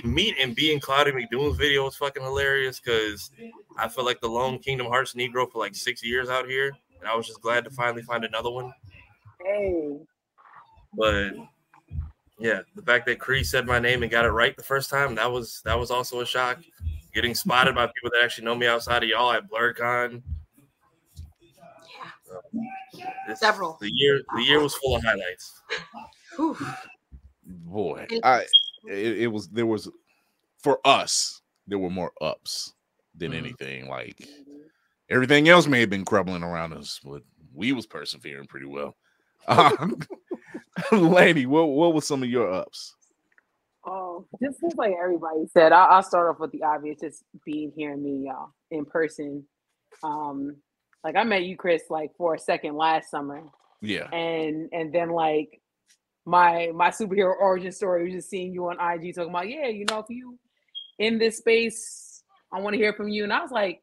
meet and be in Cloudy McDoon's video was fucking hilarious because I feel like the lone Kingdom Hearts Negro for 6 years out here, and I was just glad to finally find another one. Hey. But yeah, the fact that Cree said my name and got it right the first time, that was also a shock. Getting spotted by people that actually know me outside of y'all at BlurCon. Several. The year was full of highlights. Whew. Boy, there was for us, there were more ups than anything. Everything else may have been crumbling around us, but we was persevering pretty well. Lady, what was some of your ups? Oh, just like everybody said, I'll start off with the obvious, just being here and meeting y'all in person. I met you, Chris, for a second last summer. Yeah. And then my superhero origin story was just seeing you on IG talking about, if you in this space, I want to hear from you. And I was like,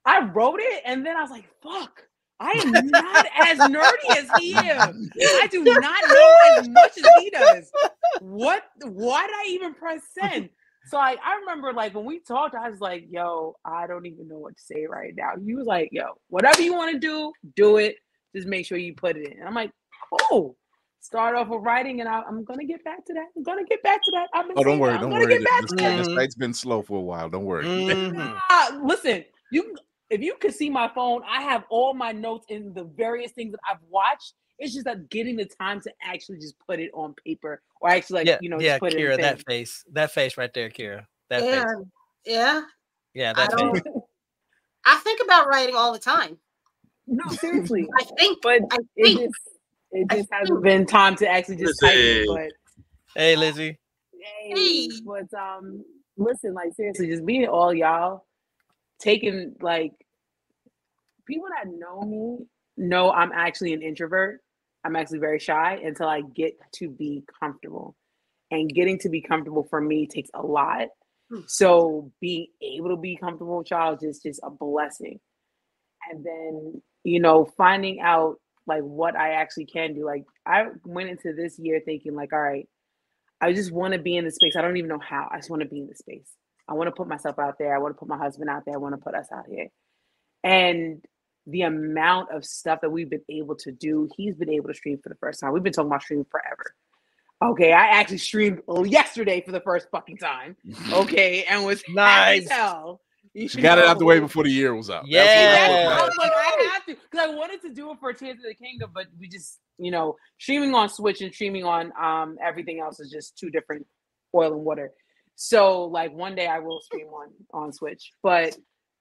I wrote it, and then I was like, fuck, I am not as nerdy as he is. I do not know as much as he does. Why did I even press send? So I remember when we talked, I was like, yo, I don't even know what to say right now. He was like, yo, whatever you want to do it. Just make sure you put it in. And I'm like, oh. Start off with writing, and I'm gonna get back to that. Don't worry. The site's been slow for a while. Don't worry. Listen, if you could see my phone, I have all my notes in the various things that I've watched. It's just that getting the time to actually just put it on paper, or actually just put Kira, it in that face right there, Kira. That face. Yeah. That face. I think about writing all the time. No, seriously. It just hasn't been time to actually just type it. But hey, Lizzie. Hey. But listen, seriously, just being all y'all, taking people that know me know I'm actually an introvert. I'm actually very shy until I get to be comfortable. And getting to be comfortable for me takes a lot. So being able to be comfortable with y'all is just a blessing. And then, finding out what I actually can do. I went into this year thinking all right, I just want to be in the space. I don't even know how. I just want to be in the space. I want to put myself out there. I want to put my husband out there. I want to put us out here. And the amount of stuff that we've been able to do, he's been able to stream for the first time. We've been talking about streaming forever. Okay, I actually streamed yesterday for the first fucking time. Okay, and was nice as hell. She got it out the way before the year was out. Yeah, I was like, I have to, because I wanted to do it for Tears of the Kingdom, but we just, streaming on Switch and streaming on everything else is just two different oil and water. So like one day I will stream on Switch, but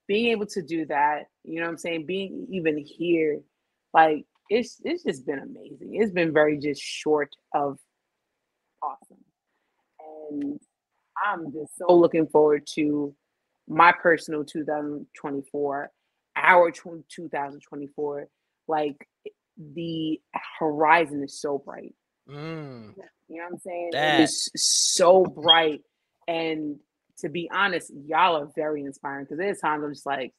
being able to do that, you know what I'm saying, being even here, like it's just been amazing. It's been very just short of awesome, and I'm just so looking forward to my personal 2024, our 2024. Like the horizon is so bright. You know what I'm saying? It is so bright. And to be honest, y'all are very inspiring, because there's times I'm just like,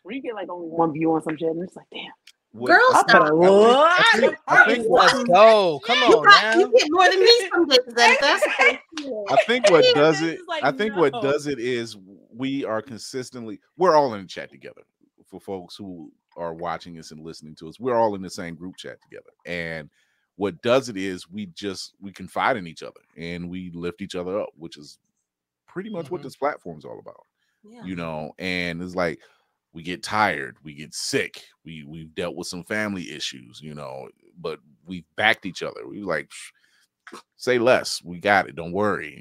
when you get like only one view on some shit, and it's like, damn. Girl, I think let's go. Come on now. You get more than me some days. That's I think what does it. Like, I think what does it is we are consistently. We're all in the chat together. For folks who are watching us and listening to us, we're all in the same group chat together. And what does it is we confide in each other and we lift each other up, which is pretty much what this platform is all about. Yeah. And it's like, we get tired, we get sick, we've dealt with some family issues, but we backed each other. We like, say less, we got it, don't worry,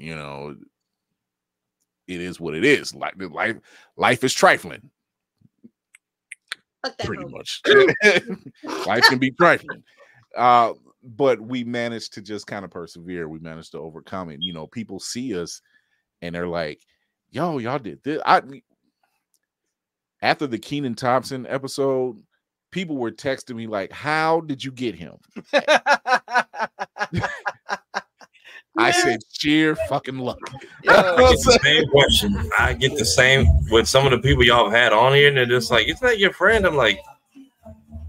it is what it is. Like life is trifling. Pretty much. Life can be trifling. But we managed to just kind of persevere. We managed to overcome it. People see us and they're like, yo, y'all did this. After the Kenan Thompson episode, people were texting me like, how did you get him? I said, sheer fucking luck. I get the same question. I get the same with some of the people y'all have had on here, and they're just like, "Isn't that your friend?" I'm like,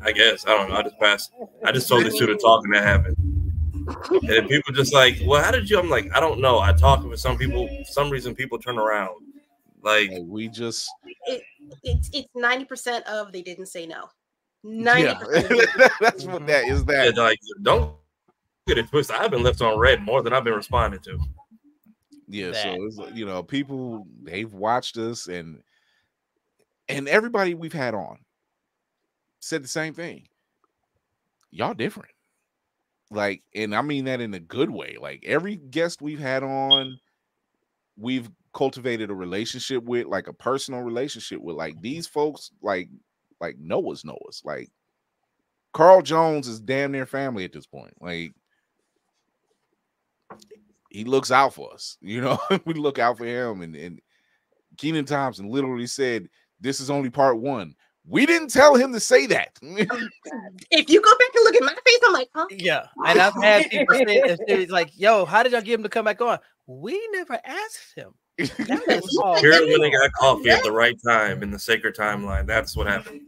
I guess. I don't know. I just passed. I just told this dude to talk, and that happened. And then people just like, well, how did you? I'm like, I don't know. I talked with some people. For some reason, people turn around. Like we just. It's 90% of they didn't say no. 90%. Yeah. That's what that is. That like don't get it twisted. I've been left on red more than I've been responding to. Yeah, so it's people, they've watched us, and everybody we've had on said the same thing. Y'all different. Like, and I mean that in a good way. Like every guest we've had on, we've cultivated a relationship with, like a personal relationship with. Like these folks, like Noah's know us. Like Carl Jones is damn near family at this point. Like he looks out for us, we look out for him. And Kenan Thompson literally said, this is only part one. We didn't tell him to say that. If you go back and look at my face, I'm like, huh? Yeah. And I've had people say, it's like, yo, how did y'all get him to come back on? We never asked him. Spirit winning got coffee at the right time in the sacred timeline. That's what happened.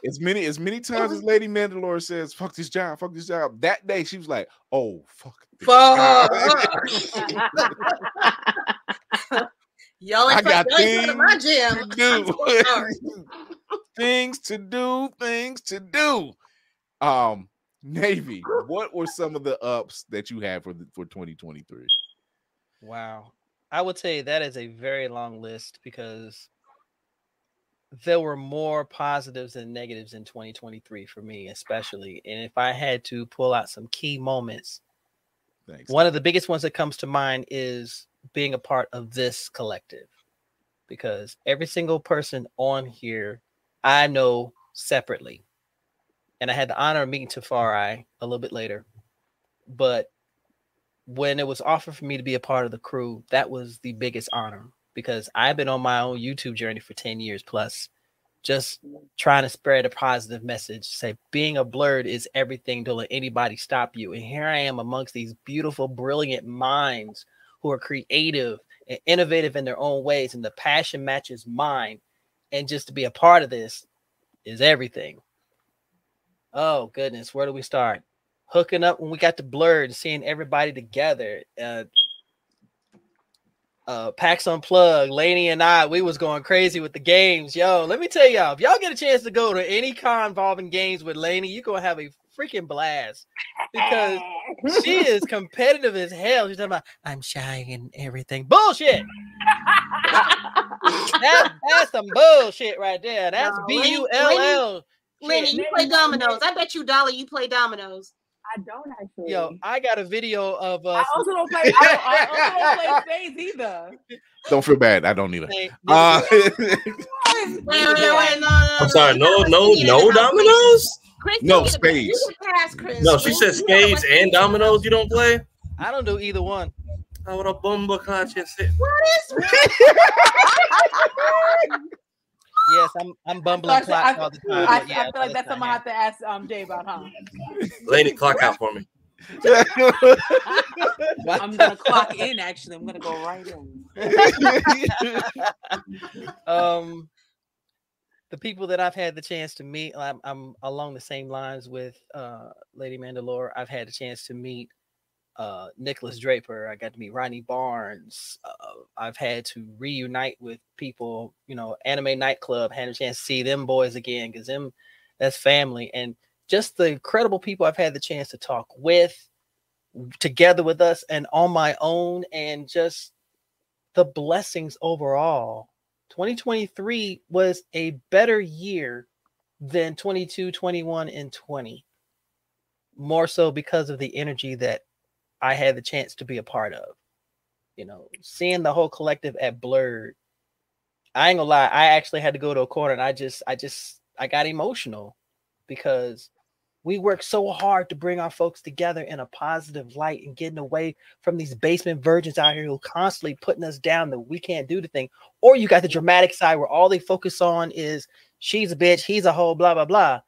As many times as Lady Mandalore says, fuck this job. That day she was like, oh, fuck. Y'all ain't got things to my gym. Things to do. Navy, what were some of the ups that you had for 2023? Wow. I would say that is a very long list, because there were more positives than negatives in 2023 for me, especially. And if I had to pull out some key moments, one of the biggest ones that comes to mind is being a part of this collective, because every single person on here I know separately. And I had the honor of meeting Tafari a little bit later. But when it was offered for me to be a part of the crew, that was the biggest honor, because I've been on my own YouTube journey for 10 years plus, just trying to spread a positive message, say being a blurred is everything, don't let anybody stop you. And here I am amongst these beautiful, brilliant minds who are creative and innovative in their own ways, and the passion matches mine. And just to be a part of this is everything. Oh, goodness. Where do we start? Hooking up when we got the blurred and seeing everybody together. PAX Unplugged, Lainey and I, we was going crazy with the games. Yo, let me tell y'all, if y'all get a chance to go to any con involving games with Lainey, you're going to have a freaking blast because she is competitive as hell. She's talking about I'm shy and everything. Bullshit. That's some bullshit right there. That's BULL. Lenny, you play dominoes. I bet you, Dollar, you play dominoes. I don't actually. Yo, I got a video of I also don't play. I also don't play spades either. Don't feel bad. I don't either. Wait, I'm sorry. No dominoes. Chris, no spades. No, she said spades and dominoes. You don't play. I don't do either one. I would a bomba clutch. What is? Yes, I'm bumbling clocks all the time. I feel like that's something I have to ask Jay about, huh? Lady, clock out for me. I'm gonna clock in. Actually, I'm gonna go right in. The people that I've had the chance to meet, I'm along the same lines with Lady Mandalore. I've had the chance to meet Nicholas Draper. I got to meet Ronnie Barnes. I've had to reunite with people, Anime Nightclub, had a chance to see them boys again because that's family. And just the incredible people I've had the chance to talk with, together with us and on my own, and just the blessings overall. 2023 was a better year than 22, 21, and 20. More so because of the energy that I had the chance to be a part of. Seeing the whole collective at Blurred. I ain't gonna lie, I actually had to go to a corner and I got emotional because we worked so hard to bring our folks together in a positive light and getting away from these basement virgins out here who constantly putting us down that we can't do the thing. Or you got the dramatic side where all they focus on is she's a bitch, he's a hoe, blah, blah, blah.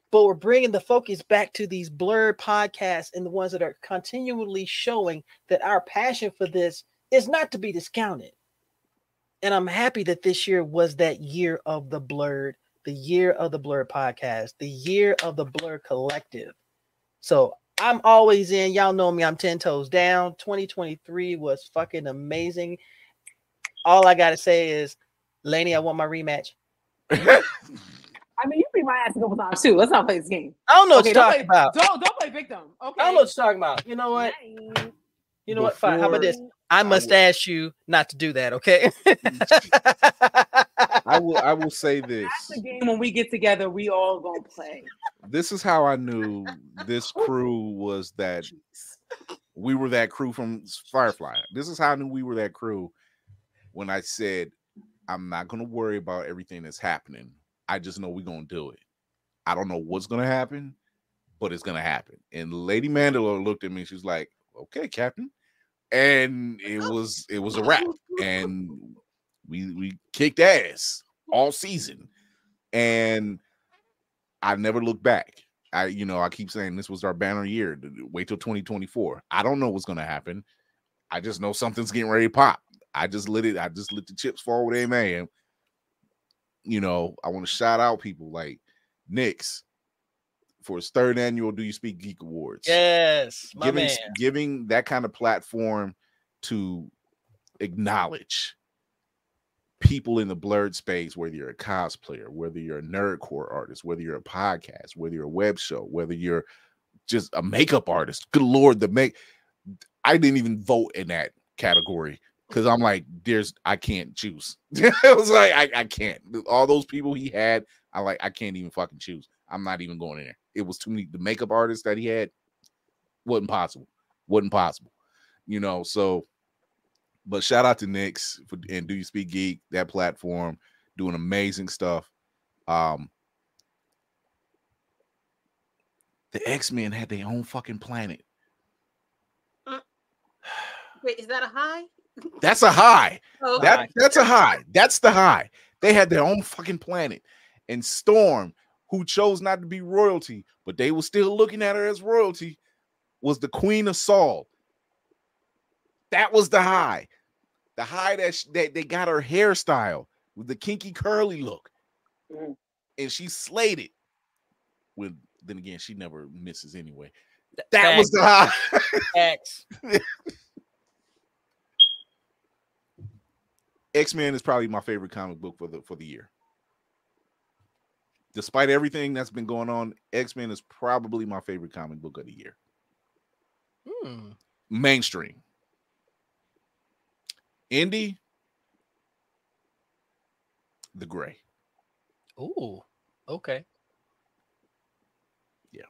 But we're bringing the focus back to these Blurred podcasts and the ones that are continually showing that our passion for this is not to be discounted. And I'm happy that this year was that year of the Blurred, the year of the Blurred podcast, the year of the Blurred collective. So I'm always in. Y'all know me. I'm 10 toes down. 2023 was fucking amazing. All I got to say is, Lainey, I want my rematch. I mean, you beat my ass a couple times too. Let's not play this game. I don't know what you're talking about. Don't play victim. Okay. I don't know what you're talking about. You know what? You know what? Fine. How about this? I must ask you not to do that, okay? I will say this. That's the game when we get together, we all gonna play. This is how I knew this crew was that we were that crew from Firefly. This is how I knew we were that crew when I said, I'm not gonna worry about everything that's happening. I just know we're gonna do it. I don't know what's gonna happen, but it's gonna happen. And Lady Mandalore looked at me, she was like, okay, Captain. And it was a wrap. And we kicked ass all season. And I never looked back. I keep saying this was our banner year. Wait till 2024. I don't know what's gonna happen. I just know something's getting ready to pop. I just lit the chips fall with aim. I want to shout out people like Nick's for his 3rd annual Do You Speak Geek Awards. Yes, giving that kind of platform to acknowledge people in the Blurred space, whether you're a cosplayer, whether you're a nerdcore artist, whether you're a podcast, whether you're a web show, whether you're just a makeup artist. Good Lord, I didn't even vote in that category because I'm like, I can't choose. It was like I can't. All those people he had, I can't even fucking choose. I'm not even going in there. It was too many. The makeup artists that he had wasn't possible. So, but shout out to Nyx and Do You Speak Geek, that platform, doing amazing stuff. The X-Men had their own fucking planet. Wait, is that a high? That's a high. Oh, that's a high. That's the high. They had their own fucking planet. And Storm, who chose not to be royalty, but they were still looking at her as royalty, was the Queen of Saul. That was the high. The high that they got her hairstyle with the kinky curly look. And she slayed it. Then again, she never misses anyway. That was the high. X-Men is probably my favorite comic book for the year. despite everything that's been going on, X-Men is probably my favorite comic book of the year. Mainstream. Indie, The Gray. Ooh, okay. Yeah.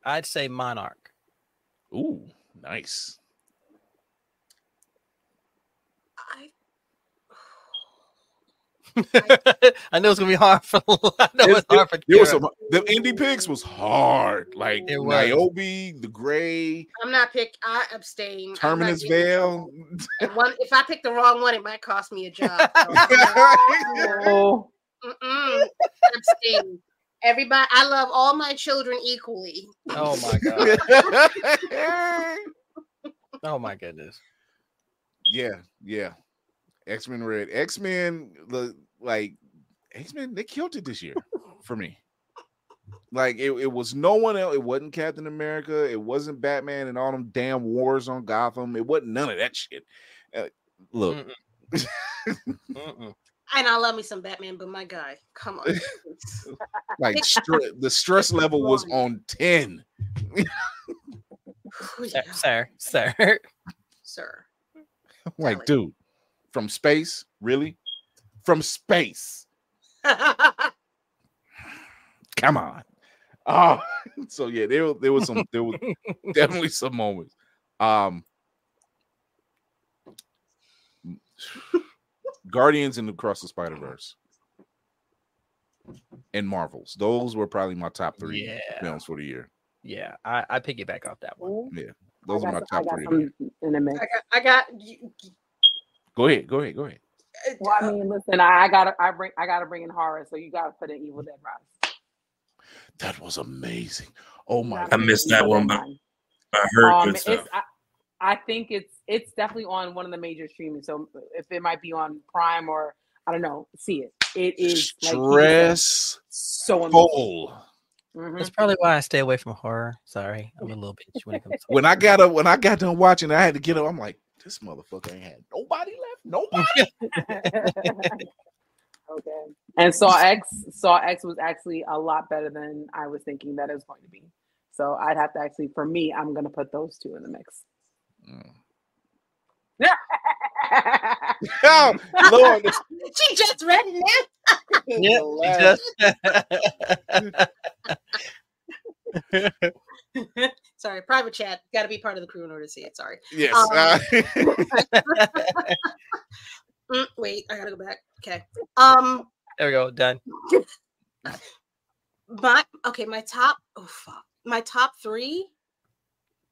I'd say Monarch. Ooh, nice. I know it's gonna be hard for. I know it's hard for. There was some. The indie picks was hard. Like It was. Niobe, The Gray. I'm not pick. I abstain. Terminus Vale. If I pick the wrong one, it might cost me a job. So, abstain. Everybody, I love all my children equally. Oh my god. Oh my goodness. Yeah. X-Men Red. X-Men, X-Men, they killed it this year for me. Like it was no one else. It wasn't Captain America. It wasn't Batman and all them damn wars on Gotham. It wasn't none of that shit. Look. And I love me some Batman, but my guy, come on. Like the stress level was on 10. Sir. Like, dude, from space, really? From space. Come on. Oh, so yeah, there was definitely some moments. Guardians and Across the Spider-Verse and Marvels. Those were probably my top 3 films for the year. Yeah, I piggyback off that one. Yeah, those are my top 3. In a mix. I got. Go ahead. Well, I mean, listen, I gotta bring in horror, so you gotta put in Evil Dead Rise. That was amazing. Oh my! I missed that one, but I heard good stuff. I think it's definitely on one of the major streaming. So if it might be on Prime or I don't know, see it. It is stress so full. That's probably why I stay away from horror. Sorry, I'm a little bitch when it comes to when I got done watching, I had to get up. I'm like, this motherfucker ain't had nobody left. Nobody. Okay. And Saw X was actually a lot better than I was thinking that it was going to be. So I'd have to actually, for me, I'm gonna put those two in the mix. Oh, Lord. She just read it now. Sorry, private chat. Got to be part of the crew in order to see it. Sorry. Yes. Wait, I gotta go back. Okay. There we go. Done. My top. Oh fuck. My top 3.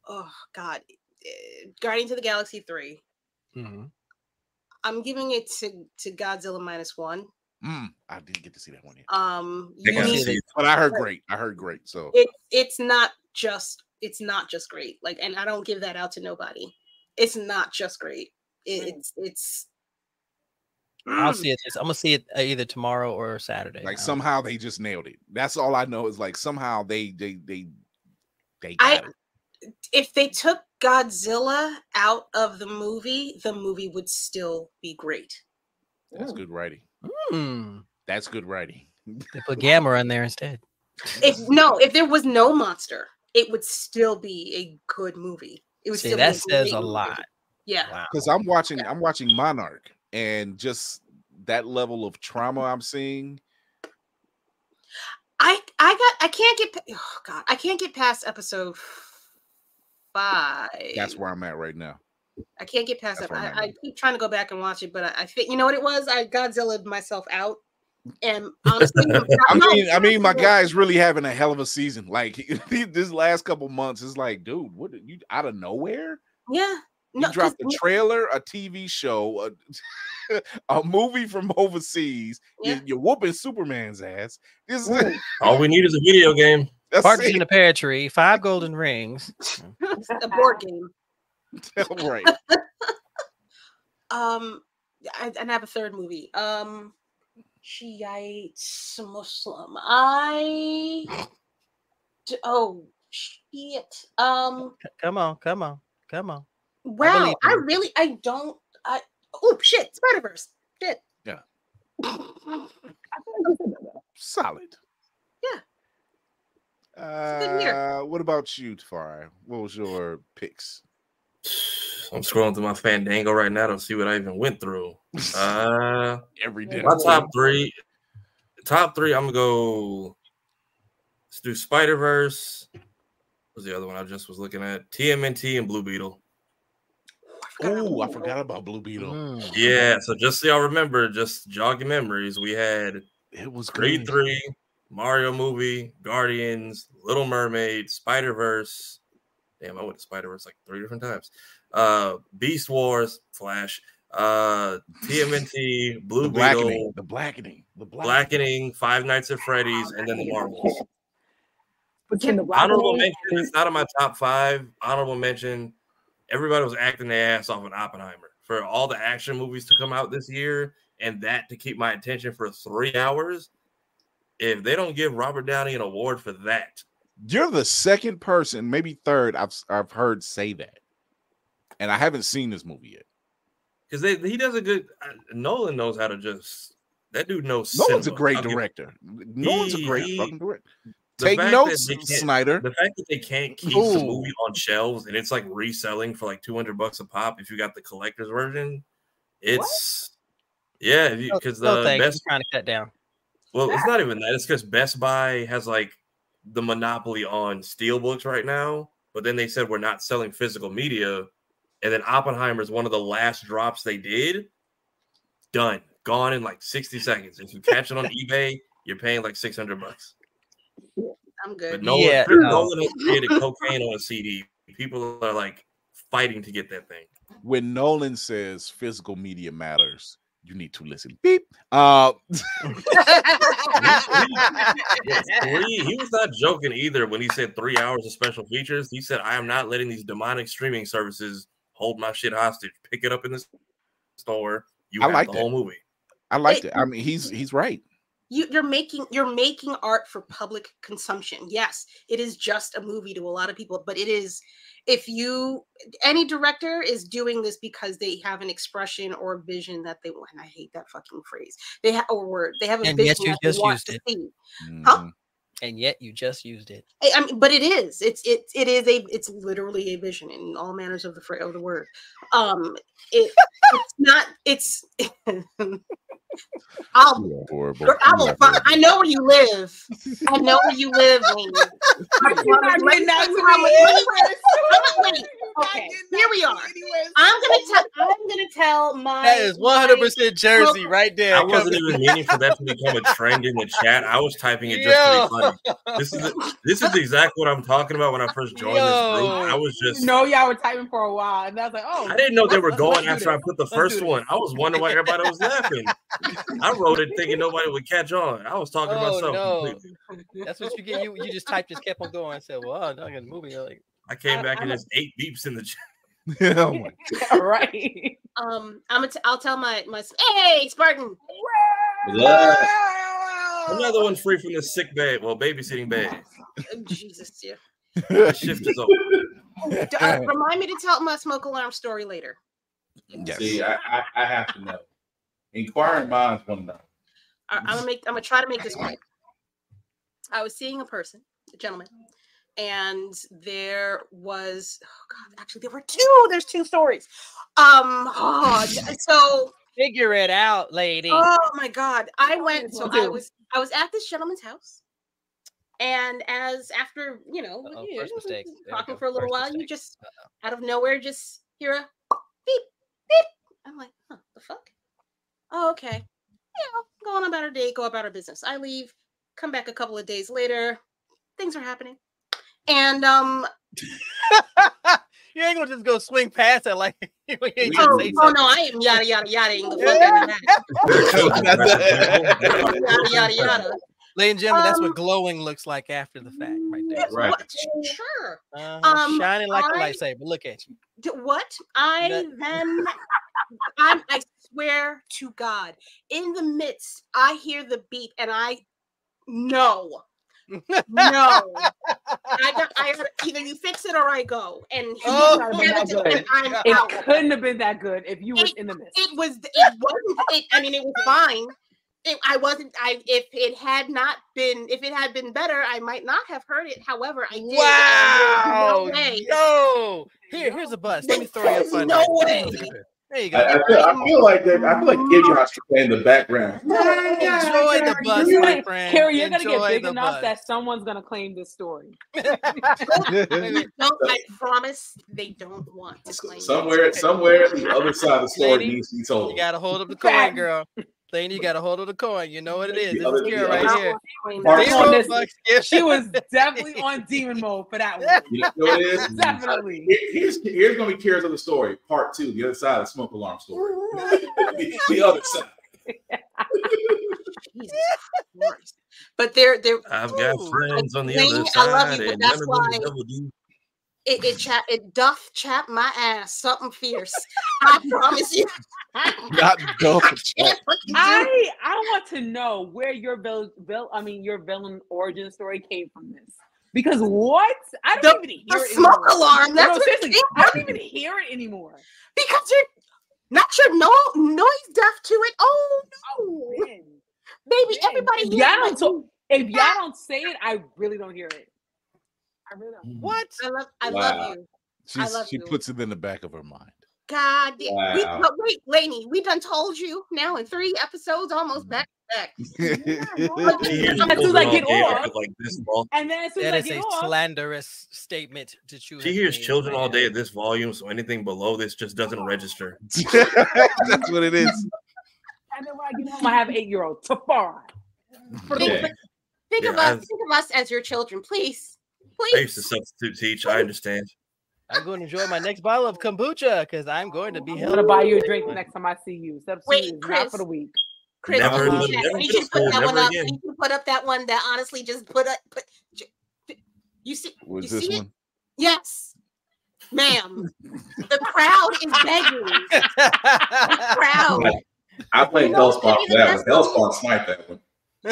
Oh God. Guardians of the Galaxy 3. Mm-hmm. I'm giving it to Godzilla -1. I didn't get to see that one yet. But I heard great. So it's not just great. Like, and I don't give that out to nobody. It's not just great. It's. I'll see it. I'm gonna see it either tomorrow or Saturday. Like somehow they just nailed it. That's all I know is like somehow they got it. If they took Godzilla out of the movie would still be great. That's good writing. That's good writing. They put Gamma in there instead. If there was no monster, it would still be a good movie. It would still that be says a lot. Yeah. Because I'm watching Monarch and just that level of trauma I'm seeing. I can't get past episode 5. That's where I'm at right now. I can't get past that. I keep trying to go back and watch it, but I think you know what it was. I Godzilla'd myself out, and honestly, I mean, my guy's really having a hell of a season. Like this last couple months is like, dude, what you out of nowhere? Yeah, you dropped a trailer, a TV show, a movie from overseas. Yeah. You're whooping Superman's ass. All we need is a video game. Partridge in a Pear Tree, 5 golden rings. A board game. Right. I have a third movie. Shiite Muslim. Oh shit. Come on. Wow. Oh shit. Spider-Verse. Shit. Yeah. Solid. What about you, Tafari? What was your picks? I'm scrolling through my Fandango right now to see what I even went through. Every day. My top three. I'm gonna go. Let's do Spider-Verse. What's the other one I just was looking at? TMNT and Blue Beetle. Oh, I forgot about Blue Beetle. Yeah, so just so y'all remember, just jog your memories. We had Creed 3, Mario movie, Guardians, Little Mermaid, Spider-Verse. Damn, I went to Spider-Verse like 3 different times. Beast Wars, Flash, TMNT, Blue Beetle, the Blackening, Five Nights at Freddy's, and then the Marvels. Honorable mention, it's not in my top 5. Honorable mention, everybody was acting their ass off in Oppenheimer. For all the action movies to come out this year and that to keep my attention for 3 hours, if they don't give Robert Downey an award for that. You're the second person, maybe third, I've heard say that. And I haven't seen this movie yet. Because he does a good... Nolan knows how to just... That dude knows Nolan's cinema. a great director. Nolan's a great fucking director. Take notes, Snyder. The fact that they can't keep the movie on shelves and it's like reselling for like $200 a pop if you got the collector's version, it's because the best trying to cut down. Well, it's not even that. It's because Best Buy has like the monopoly on steelbooks right now, but then they said we're not selling physical media, and then Oppenheimer is one of the last drops they did. Done, gone in like 60 seconds. If you catch it on eBay, you're paying like $600. I'm good. But Nolan has created cocaine on a CD. People are like fighting to get that thing. When Nolan says physical media matters, you need to listen. Beep. He was not joking either when he said 3 hours of special features. He said, I am not letting these demonic streaming services hold my shit hostage. Pick it up in the store. You have the whole movie. I liked it. I mean, he's right. You're making art for public consumption. Yes, it is just a movie to a lot of people, but it is, any director is doing this because they have an expression or a vision that they want. And I hate that fucking phrase. They have a vision that they want to see. Huh? And yet you just used it. I mean, but it is. It's literally a vision in all manners of the word. It's not. It's. I know where you live. I know where you live. Okay, here we are. I'm gonna tell my. That is 100% Jersey right there. I wasn't even meaning for that to become a trend in the chat. I was typing it just to be funny. This is exactly what I'm talking about when I first joined this group. I was just y'all were typing for a while, and I was like, I didn't know they were going after I put the first one. I was wondering why everybody was laughing. I wrote it thinking nobody would catch on. I was talking to myself completely. That's what you get. You just typed, just kept on going. I said, "Well, I'm not gonna move it." Like, I came back and there's 8 beeps in the chat. Oh my God. Right. I'll tell my hey Spartan. Another one free from the sick bay. Well, babysitting bay. Jesus, yeah. The shift is over. Remind me to tell my smoke alarm story later. Yes. See, I have to know. Inquiring minds want to know. I'm gonna try to make this quick. I was seeing a gentleman, and there was actually there were 2. There's 2 stories. So figure it out, lady. Oh my God. I was at this gentleman's house. And after talking for a little while, you just out of nowhere just hear a beep, beep. I'm like, huh, the fuck? Oh, okay. Go on about our day, go about our business. I leave, come back a couple of days later, things are happening. And you ain't gonna just go swing past it like no, I am yada yada yada. The fuck yada yada yada. Ladies and gentlemen, that's what glowing looks like after the fact, right there. Right. Sure. Shining like a lifesaver. Look at you. What? I swear to God, in the midst, I hear the beep, and I know. No, I either you fix it or I go. And it couldn't have been that good if you was in the midst. It wasn't. I mean, it was fine. If it had been better, I might not have heard it. However, I did. Wow. No way. Yo. Here's a bus. Let me throw you a fun. No way. There you go. I feel like Gideon should play in the background. Enjoy the bus, my friend. Carrie, you're gonna Enjoy get big the enough bus. that someone's gonna claim this story. I promise they don't want to claim Somewhere, the other side of the story Lady, needs to be told. You gotta hold up the coin, girl. Lady, you gotta hold up the coin. You know what it is. This is Kira right here. This, she was definitely on demon mode for that one. You know what it is? Definitely. Here's going to be Kira's other story, part 2, the other side of the smoke alarm story. The other side. Jesus Christ. But they're I've got friends on the Lady, other I love side, you, but and that's none why of them ever do. it doth chap my ass something fierce. I promise you. Not dope. I want to know where your villain origin story came from this. Because what? I don't even hear it smoke anymore. alarm. That's what seriously, I don't even hear it anymore. Because you're not your noise deaf to it. Oh no. Man. Baby, everybody if y'all don't say it, I really don't hear it. I really don't. What? I love you. She puts it in the back of her mind. God, wow. wait, Lainey, we done told you now in 3 episodes, almost back to back. As soon as I get off, like this long. and then as soon as That I is get a off, slanderous statement to choose. She hears children all day at this volume, so anything below this just doesn't register. That's what it is. and then when I get home, I have 8-year-old Tafari. Think of us as your children, please. I used to substitute teach. I understand. I'm going to enjoy my next bottle of kombucha because I'm going to be I'm held. gonna buy you a drink next time I see you. Substitute Wait, is Chris. not for the week. Chris, Never you get should a put that school, one never up. again. You should put up that one that honestly just put up. You see? Was you this see one? it? Yes, ma'am. The crowd is begging. The crowd. I played Hellspawn for that one. Hellspawn sniped that one.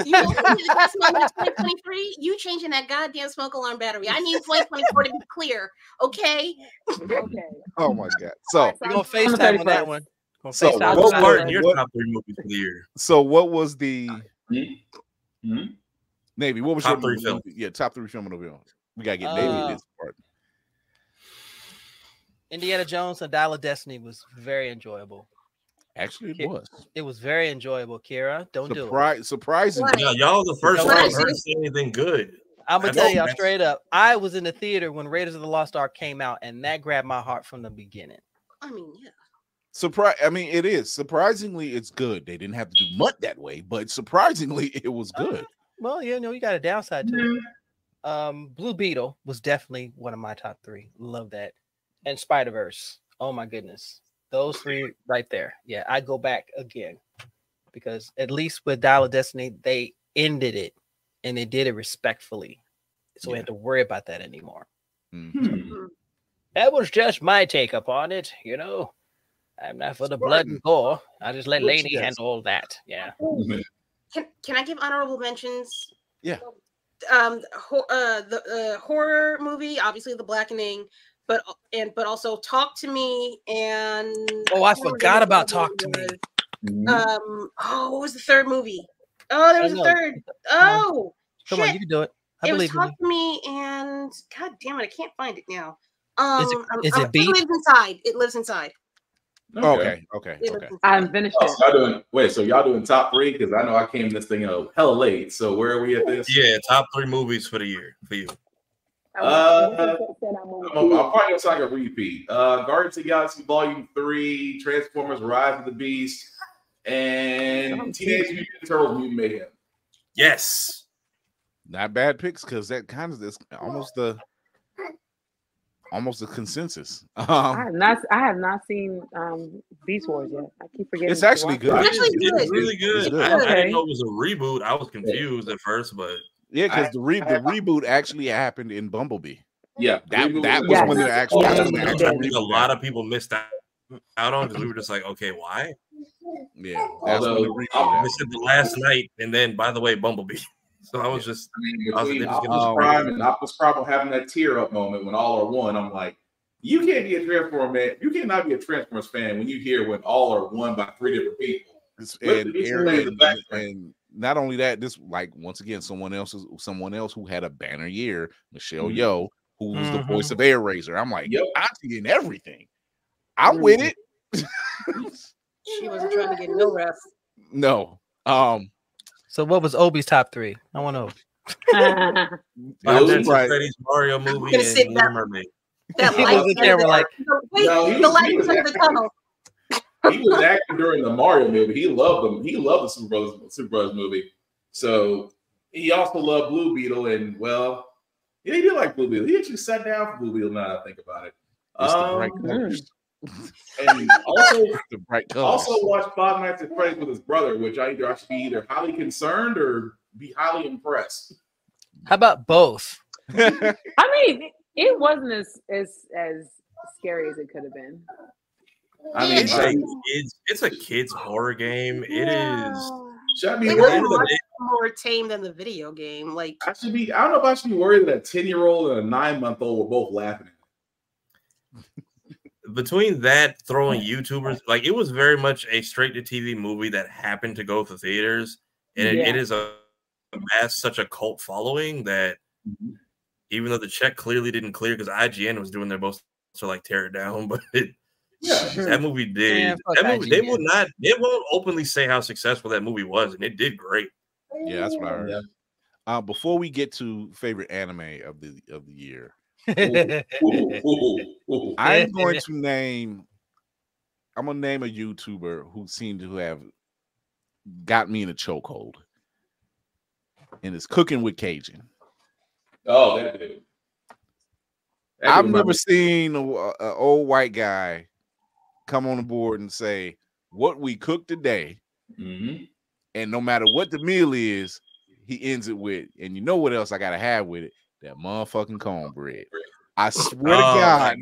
You know the best moment of 2023? You changing that goddamn smoke alarm battery. I need 2024 to be clear, okay? Okay. Oh my God. So We're going to FaceTime on that one. So FaceTime what on What that part in one. your top 3 movies of the year? So what was the Hmm? Navy? What was Top your 3 film? Yeah, top 3 film of the film. We gotta get Navy in this part. Indiana Jones and Dial of Destiny was very enjoyable. Actually, it was. It was very enjoyable, Kira. Don't do it. Surprisingly, Yeah, y'all the first What? one I've heard say anything good. I'm gonna I tell know y'all that's- straight up. I was in the theater when Raiders of the Lost Ark came out, and that grabbed my heart from the beginning. I mean, yeah. it is. Surprisingly, it's good. They didn't have to do much that way, but surprisingly, it was good. Well, you know, you got a downside to it. Blue Beetle was definitely one of my top 3. Love that. And Spider-Verse. Oh my goodness. Those 3 right there. Yeah, I go back again. Because at least with Dial of Destiny, they ended it and they did it respectfully. So we had to worry about that anymore. That was just my take upon it, you know. I'm not for the blood and gore. I just let Lainey handle all that. Yeah. Can I give honorable mentions? Yeah. The horror movie, obviously The Blackening, but also Talk to Me and I forgot about Talk to Me. What was the third movie? Oh, there was a third. Oh, come on, you can do it. I it was believe in Talk you. to Me and God damn it, I can't find it now. Is it Beat? It lives inside. It lives inside. Okay. I'm finished it. So y'all doing top 3? Because I know I came this thing hella late. So where are we at this? Yeah, top 3 movies for the year for you. I'm probably gonna sound like a repeat. Guardians of the Galaxy Volume 3, Transformers: Rise of the Beast, and Teenage Mutant Ninja Turtles: Mutant Mayhem. Yes. Not bad picks because that kind of is almost the consensus. I have not seen Beast Wars yet. I keep forgetting. It's actually good. It's really good. It's good. I didn't know it was a reboot. I was confused at first, but yeah, because the reboot actually happened in Bumblebee. Yeah, that was when the actual. I think a lot of people missed out on because we were just like, okay, why? Yeah, that's when the I missed it the last night, and then by the way, Bumblebee. So I was just, Prime and Optimus Prime having that tear up moment when all are one. I'm like, you can't be a Transformer man. You cannot be a Transformers fan when you hear when all are one by 3 different people. And not only that, this like once again someone else who had a banner year, Michelle Yeoh, who was the voice of Air Razor. I'm like, Auntie in everything. I'm with it. She wasn't trying to get no rest. No. So what was Obi's top 3? I want to know. Freddy's Mario movie and Little Mermaid. That light the tunnel. He was acting during the Mario movie. He loved them. He loved the Super Brothers movie. So he also loved Blue Beetle, and well, he did like Blue Beetle. He actually sat down for Blue Beetle. Now that I think about it. It's the bright colors. And also, the bright colors. Also watched Five Nights at Freddy's with his brother, which I should be either highly concerned or be highly impressed. How about both? I mean, it wasn't as scary as it could have been. I mean, it's a kid's horror game. It is. Should I be it worried was more tame than the video game. Like I don't know if I should be worried that a 10-year-old and a 9-month-old were both laughing at it. Between that, throwing YouTubers, like it was very much a straight-to-TV movie that happened to go to theaters, and it is amassed such a cult following that even though the check clearly didn't clear because IGN was doing their most to like tear it down, but that movie did. They won't openly say how successful that movie was, and it did great. Yeah, that's what I heard. Before we get to favorite anime of the year, I'm going to name a YouTuber who seemed to have got me in a chokehold, and it's Cooking with Cajun. Oh, that dude. I've never seen an old white guy come on the board and say what we cooked today, and no matter what the meal is, he ends it with, and you know what else I gotta have with it? That motherfucking cornbread. I swear to God.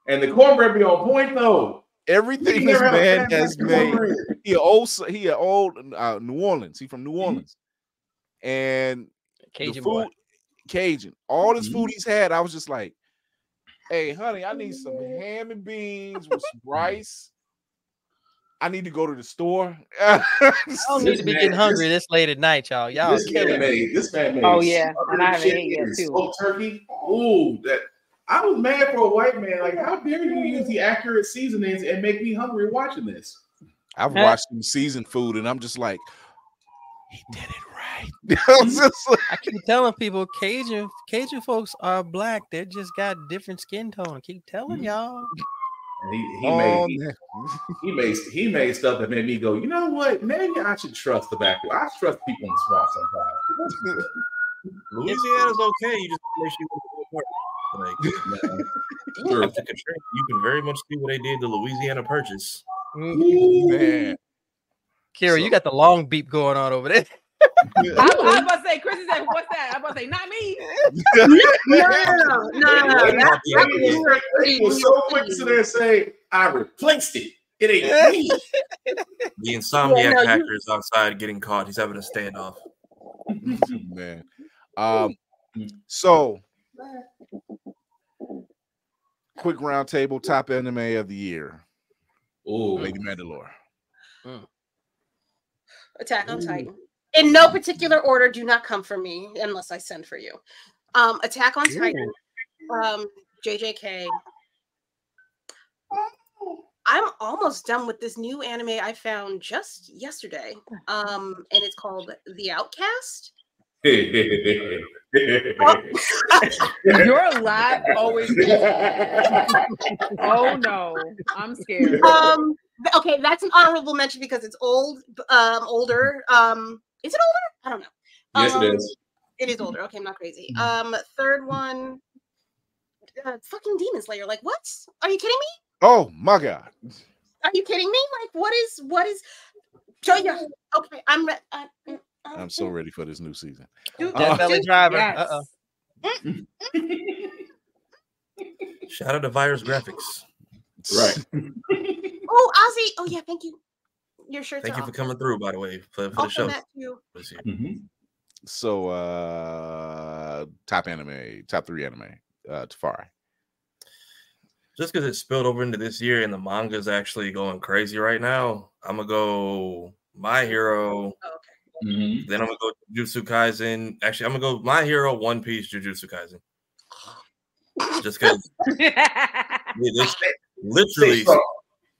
And the cornbread be on point though. Everything this man has made. He old New Orleans. He from New Orleans, and Cajun food. Cajun. All this food he's had, I was just like, hey, honey, I need some ham and beans with some rice. I need to go to the store. I don't need to be getting hungry this late at night, y'all. This man made oh yeah, and I haven't ate yet too. Smoked turkey. Ooh, that I was mad for a white man. Like, how dare you use the accurate seasonings and make me hungry watching this? I've watched some seasoned food, and I'm just like, he did it right. I keep telling people, Cajun folks are black. They just got different skin tone. I keep telling y'all. He made stuff that made me go, you know what? Maybe I should trust the back. I trust people in the swamp sometimes. Louisiana's okay. You just make sure you after Katrina, you can very much see what they did to Louisiana Purchase. Man. Kira, you got the long beep going on over there. I was about to say, Chris said, "What's that?" I was about to say, "Not me." No. He was so quick to there say, "I replaced it. It ain't me." The insomniac hacker is outside getting caught. He's having a standoff. Man. So quick round table, top anime of the year. Lady Mandalore. Attack on Titan. In no particular order, do not come for me unless I send for you. Attack on Titan. JJK. I'm almost done with this new anime I found just yesterday. And it's called The Outcast. Your laugh always. Oh no, I'm scared. Okay, that's an honorable mention because it's older. Is it older? I don't know. Yes, it is. It is older. Okay, I'm not crazy. Third one, fucking Demon Slayer. Like, what? Are you kidding me? Oh my God. Are you kidding me? Like, what is? Okay, I'm so ready for this new season. Death Valley Driver. Yes. Shout out to Virus Graphics. Right. Oh, Ozzy. Oh yeah, thank you. Your shirts. Thank you for coming through, by the way, for the show. So, top 3 anime. Tafari. Just because it spilled over into this year and the manga is actually going crazy right now, I'm gonna go My Hero. Oh, okay. Then I'm gonna go Jujutsu Kaisen. Actually, I'm gonna go My Hero, One Piece, Jujutsu Kaisen. Just because they literally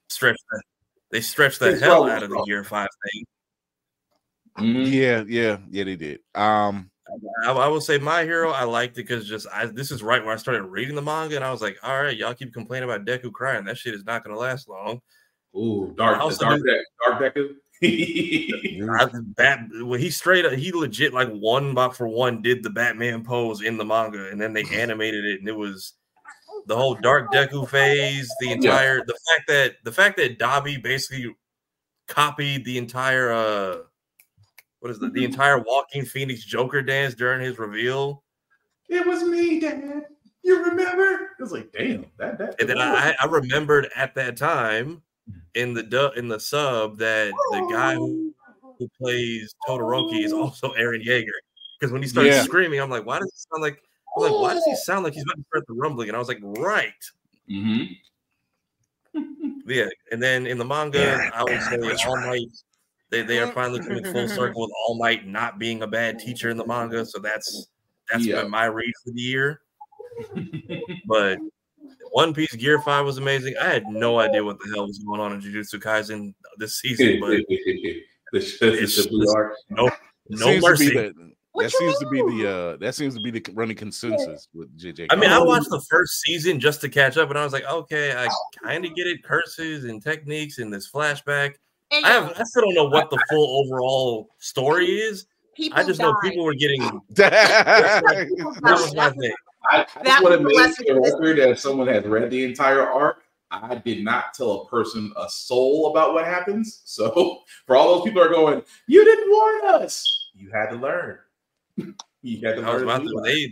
stretched that. They stretched the hell out of the Gear 5 thing. Yeah, they did. I will say My Hero, I liked it because this is right when I started reading the manga, and I was like, all right, y'all keep complaining about Deku crying. That shit is not gonna last long. Ooh, dark Deku. When he legit like 1-for-1 did the Batman pose in the manga, and then they animated it, and it was the whole Dark Deku phase. The fact that Dabi basically copied the entire the entire Walking Phoenix Joker dance during his reveal. It was me, Dad. You remember? It was like, damn, that. And then I remembered at that time in the sub that the guy who plays Todoroki is also Eren Yeager. Because when he started screaming, I'm like, why does he sound like? I'm like, why does he sound like he's about to start the rumbling? And I was like, right. Yeah. And then in the manga, I would say All Might. They are finally coming full circle with All Might not being a bad teacher in the manga. So that's been my read for the year. But One Piece Gear 5 was amazing. I had no idea what the hell was going on in Jujutsu Kaisen this season, but no mercy. That seems to be the running consensus with JJ. I mean, I watched the first season just to catch up, and I was like, okay, I kind of get it, curses and techniques and this flashback. I still don't know what the full overall story is. I just know people were getting. That was my thing. I just want to make sure that someone has read the entire arc. I did not tell a person a soul about what happens. So for all those people who are going, you didn't warn us. You had to learn. You had to learn.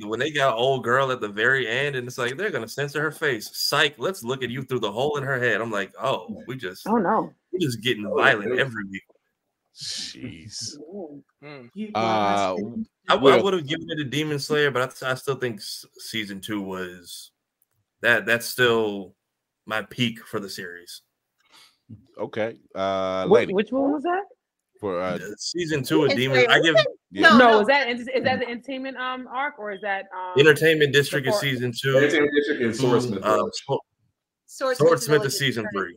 When they got old girl at the very end, and it's like they're gonna censor her face. Psych. Let's look at you through the hole in her head. I'm like, we're just getting violent every week. Jeez. I would have given it a Demon Slayer, but I still think season 2 was that's still my peak for the series. Okay. Which one was that? For season 2 of Demon, I give no. Is that the entertainment arc, or is that Entertainment District is season 2? Entertainment District is Swordsmith is season 3.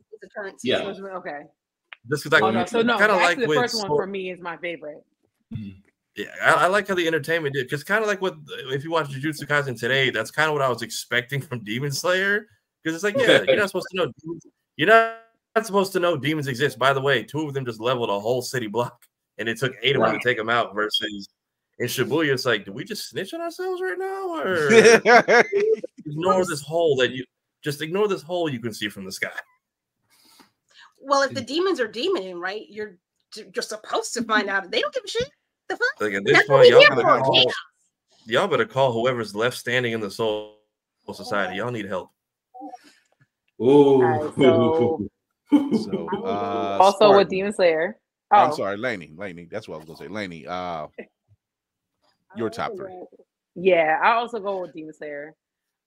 Yeah. Okay. Just because I kind of like the first one for me is my favorite. Yeah, I like how the entertainment did, because kind of like if you watch Jujutsu Kaisen today, that's kind of what I was expecting from Demon Slayer. Because it's like, you're not supposed to know demons. You're not supposed to know demons exist. By the way, 2 of them just leveled a whole city block, and it took 8 of them to take them out. Versus in Shibuya, it's like, do we just snitch on ourselves right now, or ignore this hole you can see from the sky? Well, if the demons are demoning, right, you're supposed to find out. They don't give a shit. The fuck? Like at this point, y'all better call whoever's left standing in the Soul Society. Y'all need help. Ooh. Also with Demon Slayer. I'm sorry, Lainey. That's what I was gonna say. Lainey, your top 3. Yeah, I also go with Demon Slayer.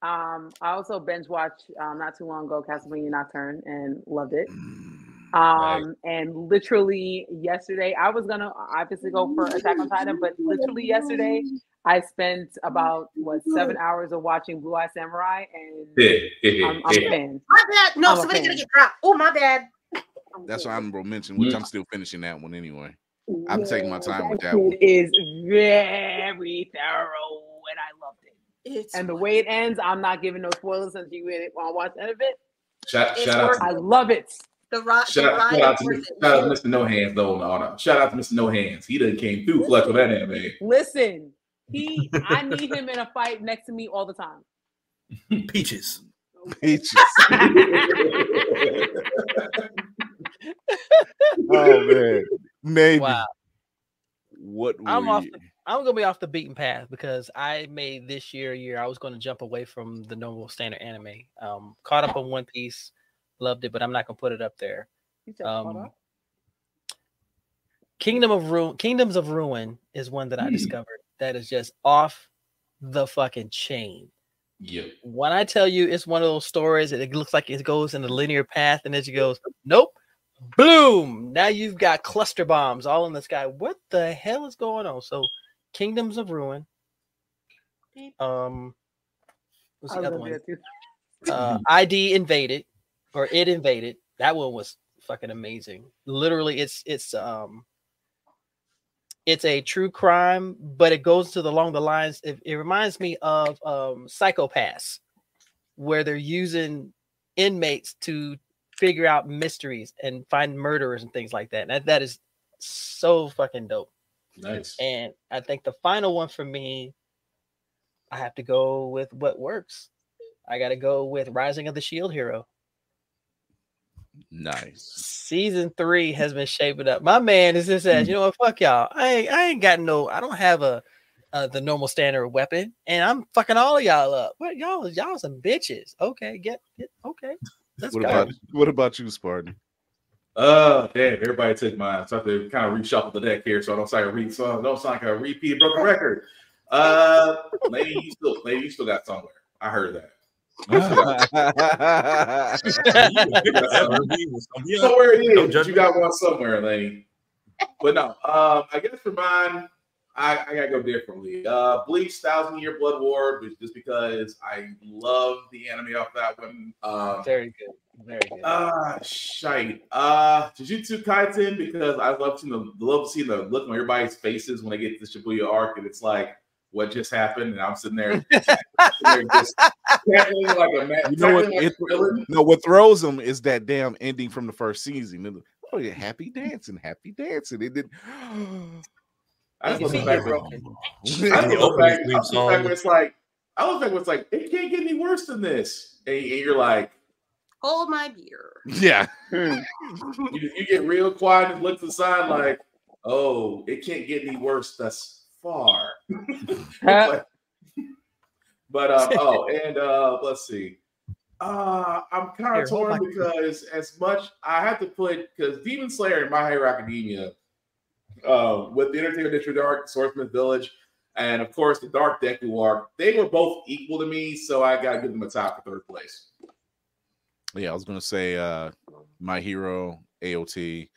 I also binge watched not too long ago Castlevania Nocturne and loved it. And literally yesterday, I was gonna obviously go for Attack on Titan, but literally yesterday, I spent about 7 hours of watching Blue Eye Samurai, and I'm a fan. My bad. No, somebody gonna get dropped. Oh, my bad. That's what honorable mention, which I'm still finishing that one anyway. I'm taking my time with that one. It is very thorough, and I loved it. And the way it ends, I'm not giving no spoilers until you want to watch the end of it. Shout out! I love it. Shout out to Mr. No Hands though. No. Shout out to Mr. No Hands. He done came through clutch with that anime. Listen, I need him in a fight next to me all the time. Peaches. Oh man, Navy. Wow. I'm gonna be off the beaten path because I made this year I was going to jump away from the normal standard anime. Caught up on One Piece, loved it, but I'm not gonna put it up there. Kingdoms of Ruin is one that I discovered that is just off the fucking chain. Yeah. When I tell you it's one of those stories that it looks like it goes in a linear path, and then it goes, nope, Boom! Now you've got cluster bombs all in the sky. What the hell is going on? So, Kingdoms of Ruin. What's the other one? ID Invaded, or It Invaded. That one was fucking amazing. Literally, it's a true crime, but it goes along the lines. It reminds me of Psychopaths, where they're using inmates to figure out mysteries and find murderers and things like that. And that is so fucking dope. Nice. And I think the final one for me, I have to go with what works. I got to go with Rising of the Shield Hero. Nice. Season 3 has been shaping up. My man is just says, you know what, fuck y'all. I ain't got no. I don't have the normal standard weapon, and I'm fucking all of y'all up. What y'all some bitches? Okay, get okay. Let's go. What about you, Spartan? Damn, everybody took mine. So I have to kind of reshuffle the deck here, so I don't sound like a repeat broken record. Lady, you still got somewhere. I heard that. Somewhere it is. But you got one somewhere, lady. But no, I guess for mine, I gotta go differently. Bleach 1,000-Year Blood War, just because I love the anime off that one. Very good. Very good. Shite. Jujutsu Kaisen, because I love seeing the look on everybody's faces when they get to the Shibuya arc, and it's like, what just happened? And I'm sitting there, just like a man. You know what? No, what throws them is that damn ending from the first season. Oh, yeah, happy dancing. It did. I just love the fact where it's like, it can't get any worse than this. And you're like, hold my beer. Yeah. you get real quiet and look to the side like, oh, it can't get any worse thus far. Let's see. I'm kind of torn because as much I have to put, because Demon Slayer and My Hero Academia, with the Entertainment District Arc, Swordsmith Village, and of course the Dark Deku arc, they were both equal to me, so I gotta give them a tie for third place. Yeah, I was gonna say My Hero, AOT.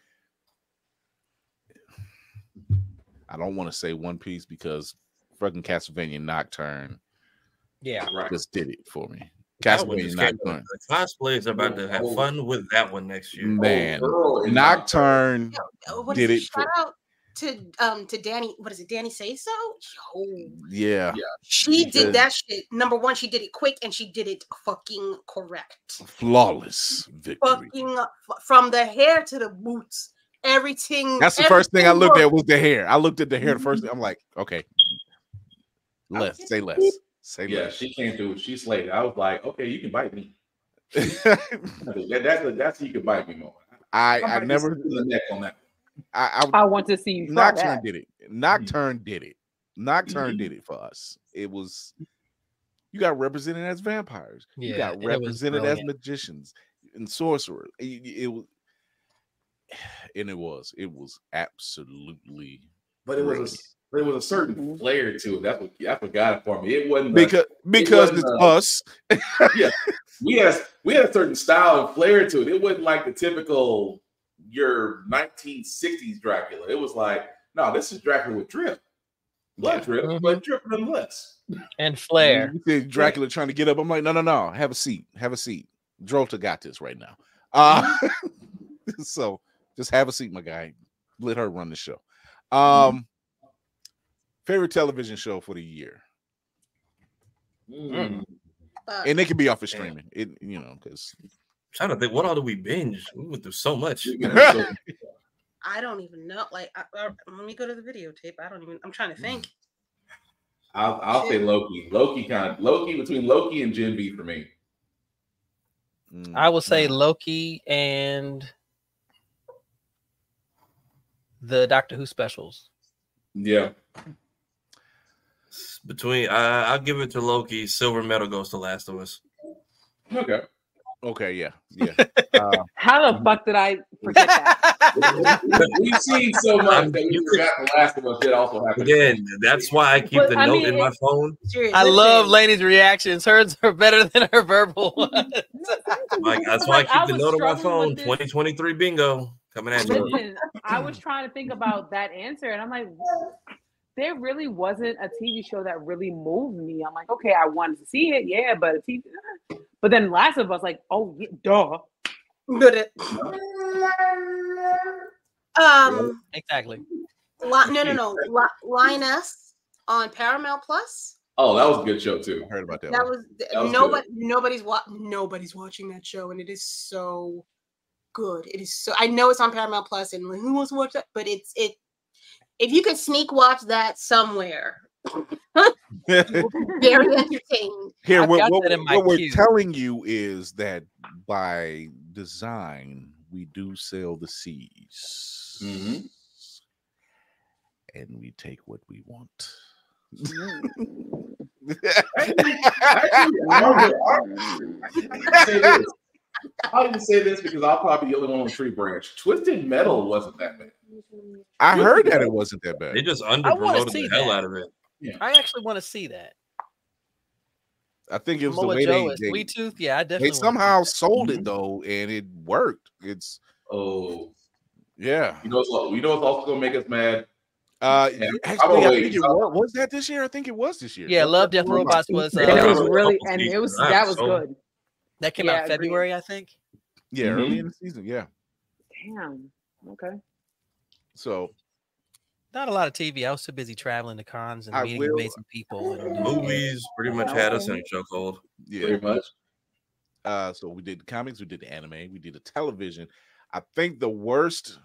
I don't want to say One Piece because fucking Castlevania Nocturne, just did it for me. Castlevania Nocturne. The cosplayers are about to have fun with that one next year. Man, Nocturne did it. Shout out to Danny. What is it? Danny Say So? Yeah. She did that shit. Number one, she did it quick and she did it fucking correct. Flawless victory. Fucking from the hair to the boots. Everything. That's the first thing I looked at was the hair. I looked at the hair the first thing. I'm like, okay, say less. Yeah, she can't do it. She slayed it. I was like, okay, you can bite me. That's you can bite me more. I never the neck on that. I want to see you. Nocturne did it. Nocturne did it. Nocturne did it for us. It was, you got represented as vampires. Yeah, you got represented as magicians and sorcerers. It was absolutely. But it was a certain flair to it. That's what got it for me. It wasn't because it's us. Yeah, we had a certain style and flair to it. It wasn't like the typical your 1960s Dracula. It was like, no, this is Dracula with drip, blood drip, but drip nonetheless, and flair. You said Dracula trying to get up. I'm like, no. Have a seat. Drota got this right now. So just have a seat, my guy. Let her run the show. Favorite television show for the year, and it can be off of streaming. It because I'm trying to think, what all did we binge? We went through so much. I don't even know. Like, let me go to the videotape. I'm trying to think. I'll say Loki. Loki between Loki and Gen V for me. I will say Loki and the Doctor Who specials. Yeah. I'll give it to Loki. Silver medal goes to Last of Us. Okay. Yeah. How the fuck did I Forget that. We've seen so much that we forgot The Last of Us did also happen. Again, that's why I keep the note in my phone. I love Lainey's reactions. Hers are better than her verbal ones. That's why I keep the note on my phone. 2023 bingo coming at you. Listen, I was trying to think about that answer, and I'm like, there really wasn't a TV show that really moved me. I'm like, okay, I wanted to see it, yeah, but a TV. But then Last of Us, like, oh, yeah, duh. But exactly. No. Lioness on Paramount Plus. Oh, that was a good show too. I heard about that. That was nobody's watching that show, and it is so good. It is so. I know it's on Paramount Plus, and who wants to watch that? But it. If you could sneak watch that somewhere, very entertaining. Here, what we're telling you is that by design, we do sail the seas, and we take what we want. I'll even say this because I'll probably be the only one on the tree branch. Twisted Metal wasn't that bad. I heard that it wasn't that bad. They just underpromoted the hell out of it. Yeah. I actually want to see that. I think it was the way they Sweet Tooth. Yeah, I definitely. They somehow sold it though, and it worked. It's yeah. You know what's also gonna make us mad? Actually, I think it was that this year. I think it was this year. Yeah, Love, Death, Robots was. It was really, and it was that was good. That came out in February, I think. Yeah, early in the season. Yeah. Damn. Okay. So, not a lot of TV. I was too busy traveling to cons and meeting amazing people. And movies pretty much had us in a chokehold. Yeah, pretty much. So we did the comics, we did the anime, we did the television. I think the worst.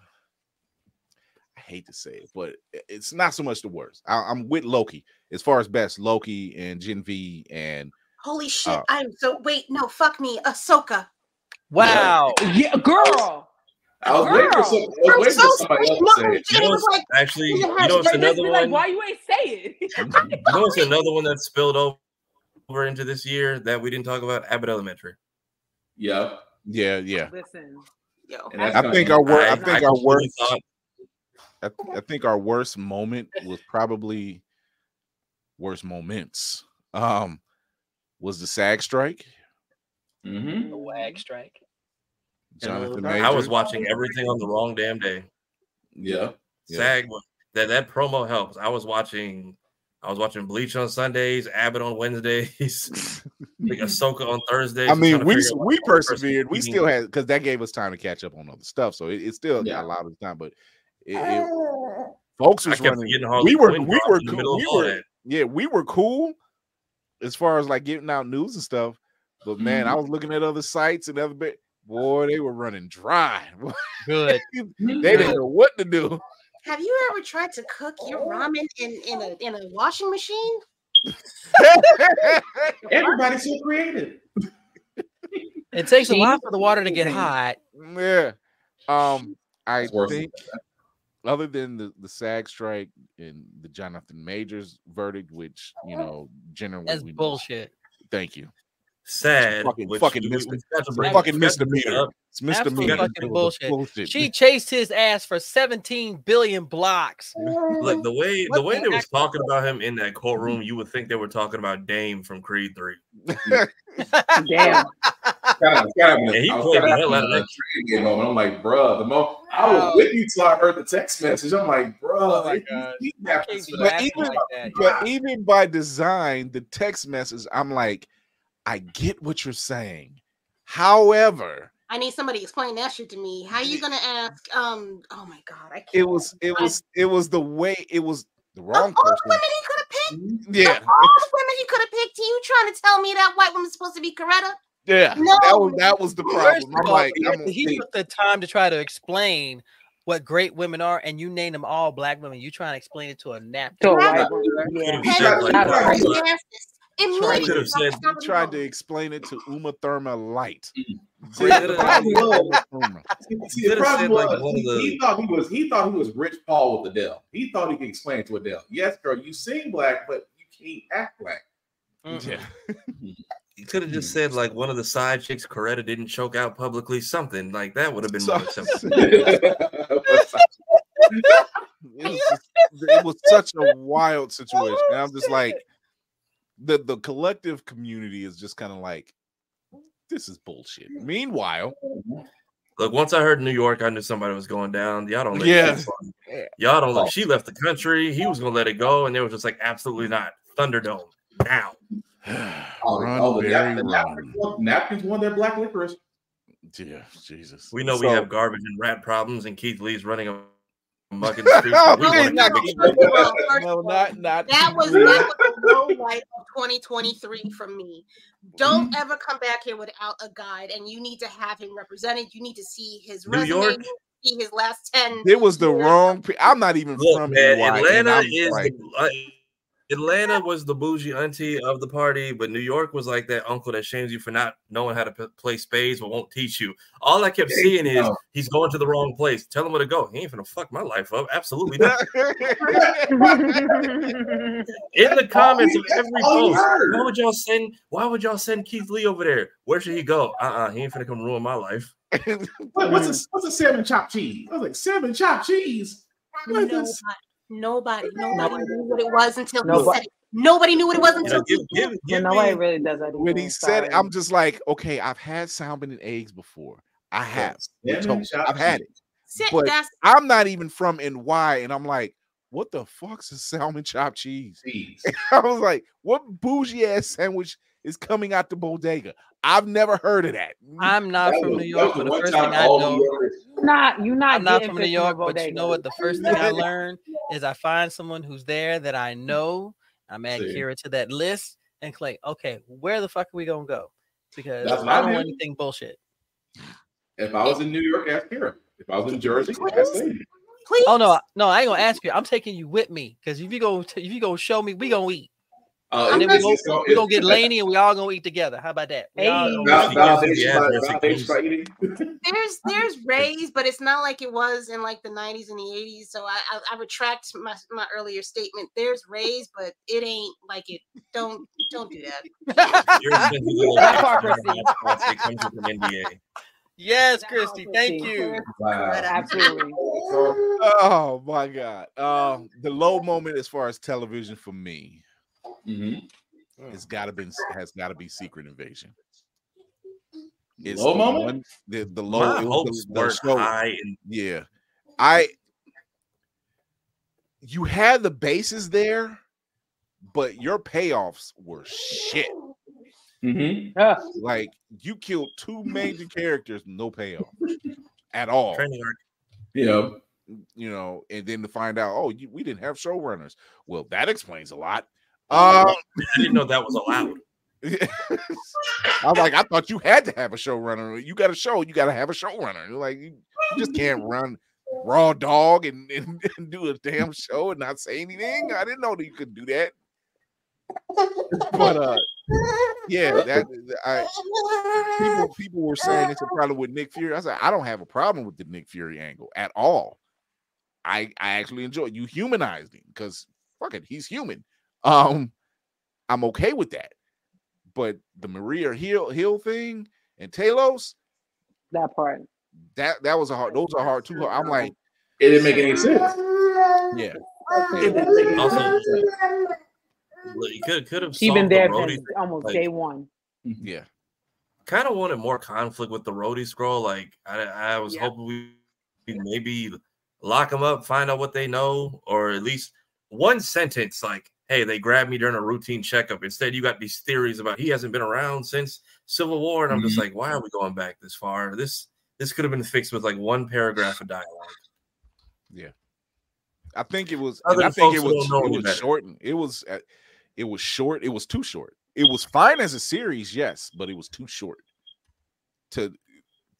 I hate to say it, but it's not so much the worst. I'm with Loki as far as best. Loki and Gen V and. Holy shit! Fuck me, Ahsoka. Wow. Yeah, girl. I was waiting for somebody else to say it. Actually, you know it's another one. Like, why you ain't say it? You know it's another one that spilled over into this year that we didn't talk about. Abbott Elementary. Yeah. Listen, I think our worst moment was probably worst moments. Was the SAG strike. The WAG strike. Jonathan I was watching everything on the wrong damn day. Yeah. SAG that promo helps. I was watching Bleach on Sundays, Abbott on Wednesdays, like Ahsoka on Thursdays. I mean, we persevered. We still had because that gave us time to catch up on other stuff. So it still got a lot of time, but folks was running. We were cool as far as like getting out news and stuff. But man, I was looking at other sites and other bit. Boy, they were running dry. Good. They didn't know what to do. Have you ever tried to cook your ramen in a washing machine? Everybody's so creative. It takes a lot for the water to get hot. Yeah. I think other than the SAG strike and the Jonathan Majors verdict, which generally that's bullshit. Thank you. Sad. Fucking misdemeanor. It's misdemeanor. Fucking bullshit. She chased his ass for 17 billion blocks. Look, the way they was talking about him in that courtroom, you would think they were talking about Dame from Creed 3. Damn. And he played the hell out of that game moment. I'm like, bro, I was with you till I heard the text message. I'm like, bro, but even by design, the text message, I'm like, I get what you're saying. However, I need somebody to explain that shit to me. How are you gonna ask? Oh my god, I can't. It was the way it was the wrong person. All the women he could have picked. Yeah. Of all the women he could have picked. You trying to tell me that white woman's supposed to be Coretta? Yeah. No. That was the problem. I'm like, he took the time to try to explain what great women are, and you name them all black women. You trying to explain it to a napkin. Tried to explain it to Uma Thurman Light. The problem was he thought he was Rich Paul with Adele. He thought he could explain it to Adele. Yes, girl, you sing black, but you can't act black. Yeah. You could have just said like one of the side chicks, Coretta, didn't choke out publicly. Something like that would have been more acceptable. It was such a wild situation. And I'm just like, the collective community is just kind of like, this is bullshit. Meanwhile, look, once I heard New York, I knew somebody was going down. Y'all don't let y'all don't let. She left the country. He was gonna let it go, and they were just like, absolutely not. Thunderdome now. Napkins won their black licorice. Yeah, Jesus. We know we have garbage and rat problems, and Keith Lee's running amok in the streets. Not. That was the low light of 2023 from me. Don't ever come back here without a guide, and you need to have him represented. You need to see his resume. York, see his last 10. It was the wrong. I'm not even from Atlanta. Atlanta was the bougie auntie of the party, but New York was like that uncle that shames you for not knowing how to play spades but won't teach you. All I kept seeing is he's going to the wrong place. Tell him where to go. He ain't finna fuck my life up. Absolutely not. In the comments of every post, why would y'all send Keith Lee over there? Where should he go? He ain't finna come ruin my life. What's a salmon chopped cheese? I was like, salmon chopped cheese. Nobody knew what it was until he said it. Nobody knew what it was until nobody really does that. When he said it, I'm just like, okay, I've had salmon and eggs before. I have. I've had it. But I'm not even from NY, and I'm like, what the fuck's a salmon chopped cheese? I was like, what bougie ass sandwich is coming out the bodega? I've never heard of that. I'm not from New York, but the first thing I know, I'm not from New York, but you know what? The first thing I learned is I find someone who's there that I know. I'm add Kira to that list and claim, okay, where the fuck are we gonna go? Because I don't want anything bullshit. If I was in New York, ask Kira. If I was in Jersey, ask Sadie. Please. Oh no, I ain't gonna ask you. I'm taking you with me because if you go show me, we gonna eat. And then we're gonna get Laney and we all gonna eat together. How about that? There's Ray's, but it's not like it was in like the 90s and the 80s. So I retract my earlier statement. There's Ray's, but it ain't like it. Don't do that. Yes, Christy. Thank you. Wow. Absolutely. Oh my God. The low moment as far as television for me. Has got to be Secret Invasion. It's low moment. The low. The show. You had the bases there, but your payoffs were shit. Like you killed two major characters, no payoff at all. Yeah. You know, and then to find out, we didn't have showrunners. Well, that explains a lot. I didn't know that was allowed. I'm like, I thought you had to have a showrunner. You got a show, you got to have a showrunner. Like, you just can't run raw dog and do a damn show and not say anything. I didn't know that you could do that. But people were saying it's a problem with Nick Fury. I said, I don't have a problem with the Nick Fury angle at all. I actually enjoy it. You humanized him because fuck it, he's human. I'm okay with that, but the Maria Hill thing and Talos, that part, that was a hard. Those are hard too. I'm like, it didn't make any sense. Yeah. Also, you could have even there almost day one. Yeah. Kind of wanted more conflict with the Rhodey scroll. Like I was hoping we maybe lock them up, find out what they know, or at least one sentence like, hey, they grabbed me during a routine checkup. Instead, you got these theories about he hasn't been around since Civil War. And I'm just like, why are we going back this far? This could have been fixed with like one paragraph of dialogue. Yeah. I think it was shortened. It was short. It was too short. It was fine as a series, yes, but it was too short to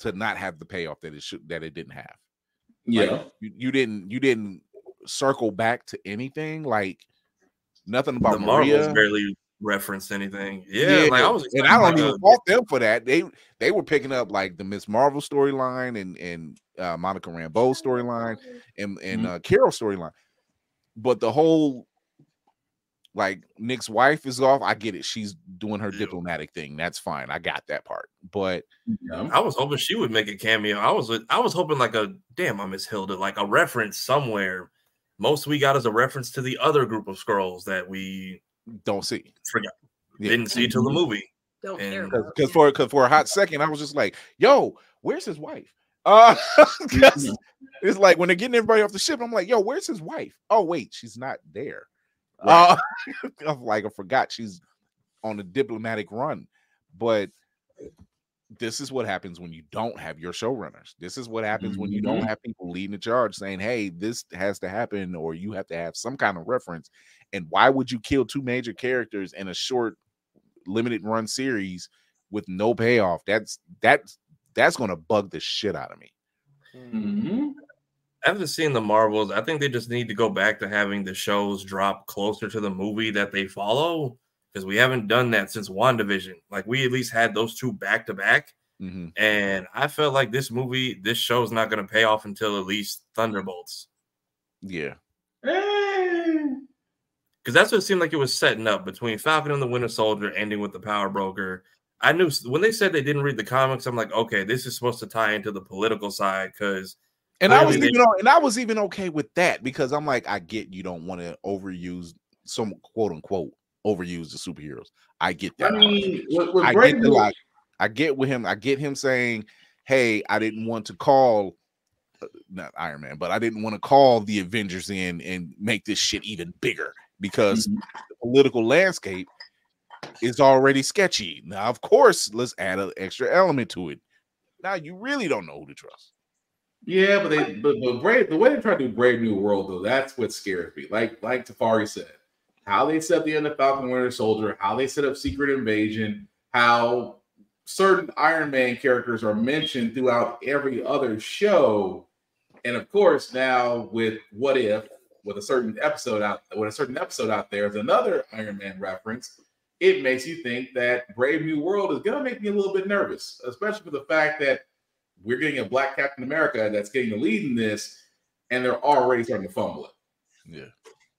not have the payoff that it didn't have. Yeah. Like, you didn't circle back to anything, like nothing about the Maria. Marvels barely referenced anything. Yeah, like I don't even fault them for that. They were picking up like the Miss Marvel storyline and Monica Rambeau storyline and Carol storyline, but the whole Like Nick's wife is off. I get it. She's doing her diplomatic thing. That's fine. I got that part. But I was hoping she would make a cameo. I was hoping like I miss Hilda, like a reference somewhere. Most we got is a reference to the other group of Skrulls that we don't see. Forgot. Yeah. Didn't see till the movie. Don't care. Because for a hot second, I was just like, yo, where's his wife? It's like when they're getting everybody off the ship, I'm like, yo, where's his wife? Oh, wait, she's not there. Right. I'm like, I forgot she's on a diplomatic run. But this is what happens when you don't have your showrunners. This is what happens when you don't have people leading the charge saying, hey, this has to happen, or you have to have some kind of reference. And why would you kill two major characters in a short limited run series with no payoff? That's gonna bug the shit out of me. After seeing the Marvels, I think they just need to go back to having the shows drop closer to the movie that they follow, because we haven't done that since WandaVision. Like, we at least had those two back to back, and I felt like this show is not going to pay off until at least Thunderbolts. Yeah, because that's what it seemed like it was setting up between Falcon and the Winter Soldier, ending with the Power Broker. I knew when they said they didn't read the comics, I'm like, okay, this is supposed to tie into the political side, because. And I was even okay with that, because I'm like, I get you don't want to overuse some quote unquote overuse the superheroes. I get that. I mean, I get with him. I get him saying, hey, I didn't want to call not Iron Man, but I didn't want to call the Avengers in and make this shit even bigger, because the political landscape is already sketchy. Now, of course, let's add an extra element to it. Now you really don't know who to trust. Yeah, but the way they try to do Brave New World, though, that's what scares me. Like Tafari said, how they set up the end of Falcon Winter Soldier, how they set up Secret Invasion, how certain Iron Man characters are mentioned throughout every other show, and of course now with What If, with a certain episode out there is another Iron Man reference. It makes you think that Brave New World is gonna make me a little bit nervous, especially for the fact that we're getting a Black Captain America that's getting the lead in this, and they're already starting to fumble it. Yeah.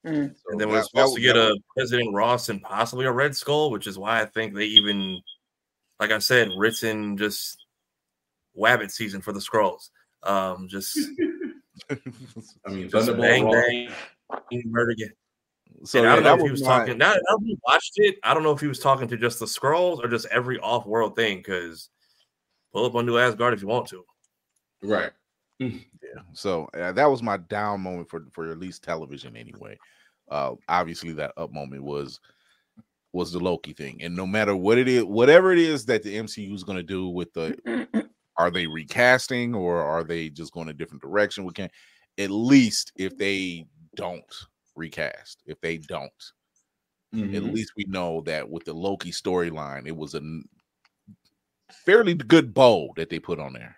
And then we're supposed to get a President Ross and possibly a Red Skull, which is why I think they even, like I said, written just Wabbit season for the Skrulls. Just I mean, just bang, murder again. So I don't know if he was talking. Now that we watched it, I don't know if he was talking to just the Skrulls or just every off-world thing, because pull up on New Asgard if you want to. Right. Yeah. So that was my down moment for at least television anyway. Obviously that up moment was the Loki thing. And no matter what it is, whatever it is that the MCU is going to do with are they recasting or are they just going a different direction? We can't, at least if they don't recast, at least we know that with the Loki storyline, it was a fairly good bow that they put on there.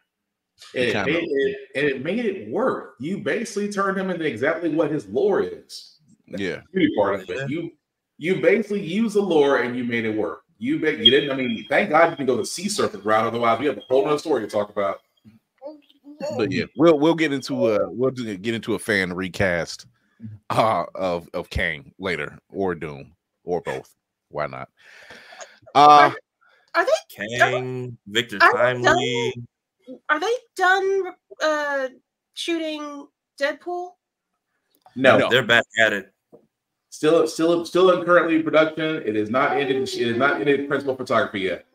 It made it work. You basically turned him into exactly what his lore is. Yeah. Part of it. You basically use the lore and you made it work. You didn't. I mean, thank God you can go the sea serpent route. Otherwise, we have a whole other story to talk about. But yeah, we'll get into a fan recast of Kang later, or Doom, or both. Why not? Are they Kang, Victor Timely? Are they done shooting Deadpool? No, they're back at it. Still in currently production. It is not ended. It is not ended principal photography yet.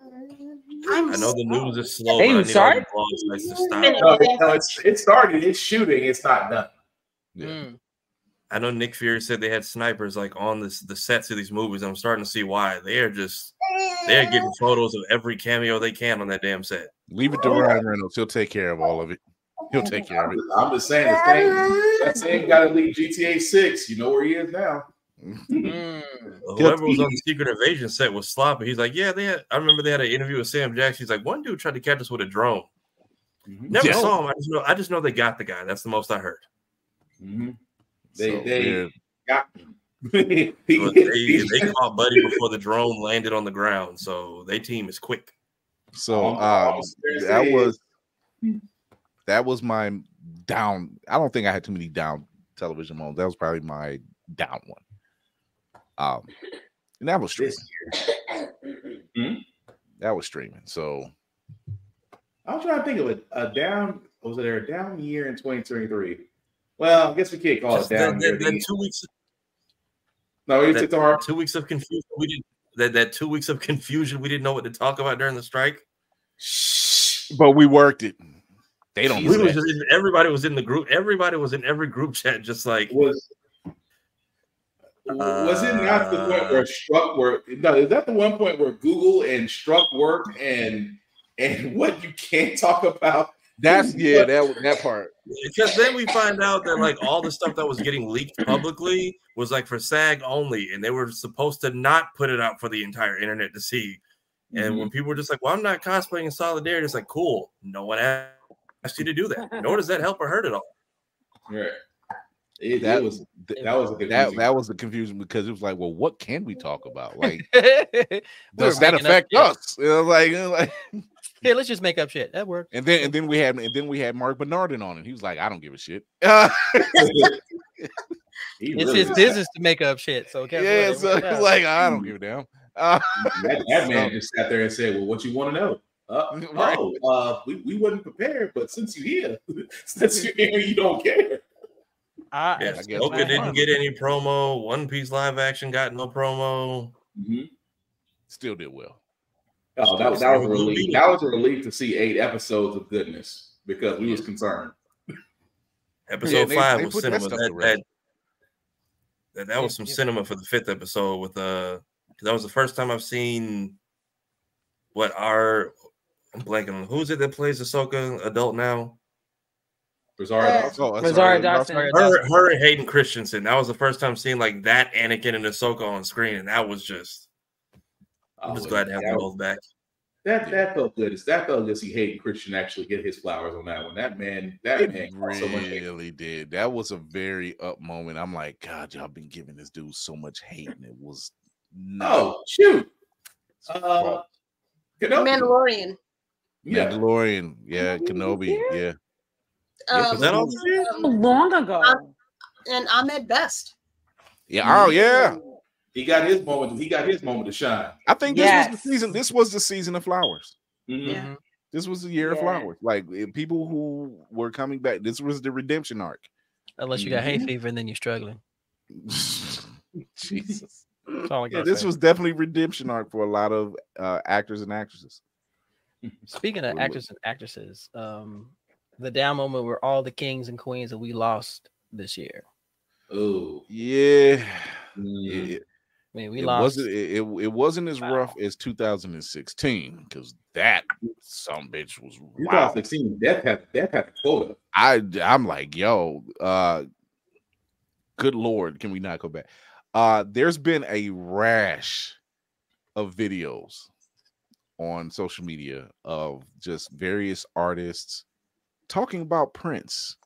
I know the news is slow. Hey, sorry. To stop. No, it's started. It's shooting. It's not done. Yeah. I know Nick Fury said they had snipers like on the sets of these movies. I'm starting to see why. They're getting photos of every cameo they can on that damn set. Leave it to Ryan Reynolds. He'll take care of all of it. He'll take care of it. I'm just saying, that same guy that lead GTA 6. You know where he is now. Whoever was on the Secret Invasion set was sloppy. He's like, yeah, I remember they had an interview with Sam Jackson. He's like, one dude tried to catch us with a drone. Never saw him. I just know they got the guy. That's the most I heard. They got him. They caught Buddy before the drone landed on the ground. So their team is quick. So that was my down. I don't think I had too many down television moments. That was probably my down one. And that was streaming. Hmm? That was streaming. So I was trying to think of a down. Was there a down year in 2023? Well, I guess we can't call it down year. Then 2 weeks. No, it's hard. 2 weeks of confusion. We didn't. That 2 weeks of confusion. We didn't know what to talk about during the strike. But we worked it. They don't. Everybody was in the group. Everybody was in every group chat. Just like was it not the point where Struck work? No, is that the one point where Google and Struck work and what you can't talk about? That's that part. Because then we find out that like all the stuff that was getting leaked publicly was like for SAG only, and they were supposed to not put it out for the entire internet to see. And when people were just like, "Well, I'm not cosplaying in solidarity," it's like, "Cool, no one asked you to do that." Nor does that help or hurt at all. Right. That was the confusion because it was like, well, what can we talk about? Like, does that affect us? You know, like, hey, let's just make up shit. That worked. And then we had Mark Bernardin on it. He was like, I don't give a shit. It's his business to make up shit. So yeah, so like I don't give a damn. That man just sat there and said, "Well, what you want to know?" We wasn't prepared, but since you're here, you don't care. I guess Oka didn't get any promo. One Piece live action got no promo. Still did well. Oh, that was a relief. That was a relief to see 8 episodes of goodness because we was concerned. Episode 5 was cinema. That was some cinema for the 5th episode with because that was the first time I've seen I'm blanking on who's it that plays Ahsoka adult now. Rosario Dawson. Her and Hayden Christensen. That was the first time seeing like that Anakin and Ahsoka on screen, and that was just. I'm just glad to have them both back. That felt good. That felt good to see Hayden Christian actually get his flowers on that one. That man really did. That was a very up moment. I'm like, God, y'all been giving this dude so much hate, and it was shoot. Mandalorian. Mandalorian, Kenobi, yeah. Was that all long ago? And Ahmed Best. Yeah. Oh yeah. He got his moment. He got his moment to shine. I think this was the season. This was the season of flowers. Yeah. This was the year of flowers. Like people who were coming back. This was the redemption arc. Unless you got hay fever and then you're struggling. Jesus. That's all I got. This was definitely redemption arc for a lot of actors and actresses. Speaking of actors and actresses, the down moment where all the kings and queens that we lost this year. Oh yeah. I mean, we lost. It wasn't as rough as 2016 because that some bitch was 2016. Death had a quota. I'm like, yo, good Lord, can we not go back? There's been a rash of videos on social media of just various artists talking about Prince,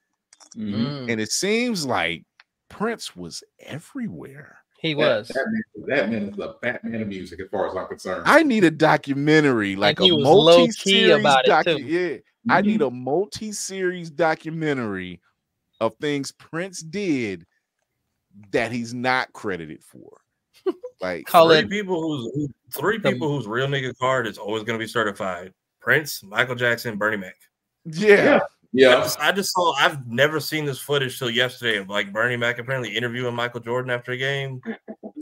and it seems like Prince was everywhere. He was. That man is the Batman of music, as far as I'm concerned. I need a documentary, like a multi-series about it too. Yeah, I need a multi-series documentary of things Prince did that he's not credited for. Like three people whose real nigga card is always going to be certified: Prince, Michael Jackson, Bernie Mac. Yeah. I just saw. I've never seen this footage till yesterday of like Bernie Mac apparently interviewing Michael Jordan after a game,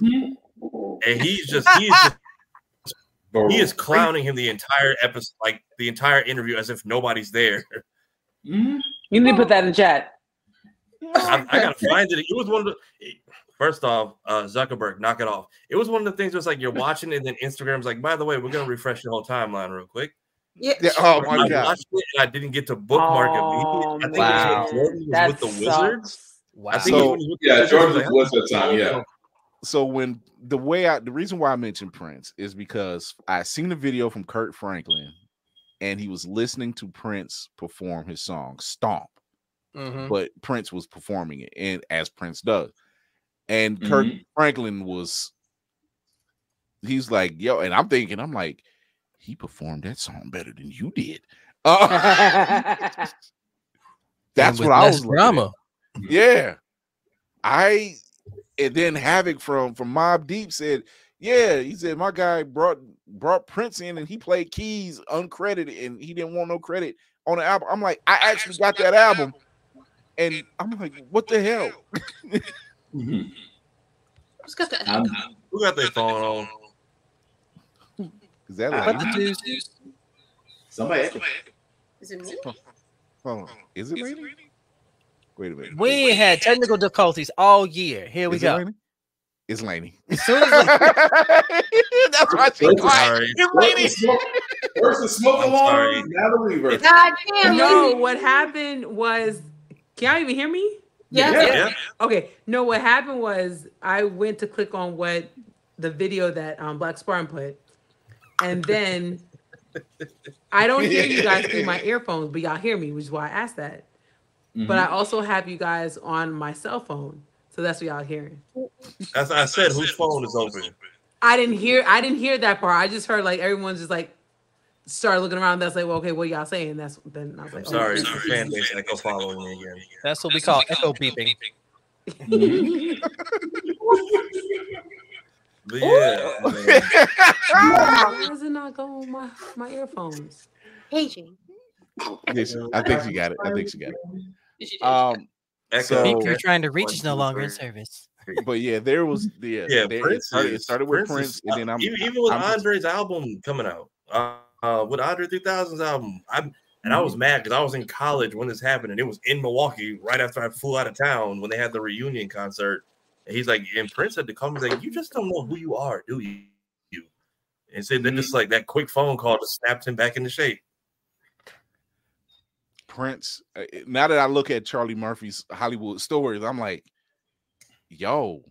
and he is clowning him the entire episode, like the entire interview, as if nobody's there. You need to put that in chat. I gotta find it. It was one of the. First off, Zuckerberg, knock it off. It was one of the things where it's like you're watching, and then Instagram's like, by the way, we're gonna refresh your whole timeline real quick. Yeah. Oh my God! I watched it and I didn't get to bookmark it. I think it was when Jordan was with the Wizards. Wow. I think Jordan was with the time. Yeah. So when the reason why I mentioned Prince is because I seen a video from Kurt Franklin, and he was listening to Prince perform his song "Stomp," but Prince was performing it, and as Prince does, and Kurt Franklin he's like, yo, and I'm like. He performed that song better than you did. That's what I was drama. Yeah. And then Havoc from Mobb Deep said, yeah, he said my guy brought Prince in and he played keys uncredited and he didn't want no credit on the album. I'm like, I actually got that album. And I'm like, what the hell? Who's got that? Who got their phone on? Is that like somebody? Is it me? Hold on. Is it raining? Wait a minute. We had technical difficulties all year. Here we go. It's Laney. As soon as that's why she's quiet. It's Laney. First the smoke alarm, now the reverse. God damn. No, what happened was, can y'all even hear me? Yeah. Okay. No, what happened was I went to click on what the video that Black Spartan put, and then I don't hear you guys through my earphones, but y'all hear me, which is why I asked that. But I also have you guys on my cell phone, so that's what y'all hearing. As I said, whose phone is open? I didn't hear that part. I just heard like everyone's just like started looking around. That's like, well, okay, what y'all saying? Then I was like, sorry, it's the fan base echo following me again. That's what we call echo beeping. But yeah, why does it not go on my earphones? Paging. I think she got it. echo. Beep you're trying to reach is no longer in service. But yeah, there was Prince it started with Prince, and then even with Andre's album coming out, with Andre 3000's album, I was mad because I was in college when this happened, and it was in Milwaukee right after I flew out of town when they had the reunion concert. And he's like, and Prince had to come and like, you just don't know who you are, do you? And said then just like that quick phone call just snapped him back into shape. Prince. Now that I look at Charlie Murphy's Hollywood stories, I'm like, yo,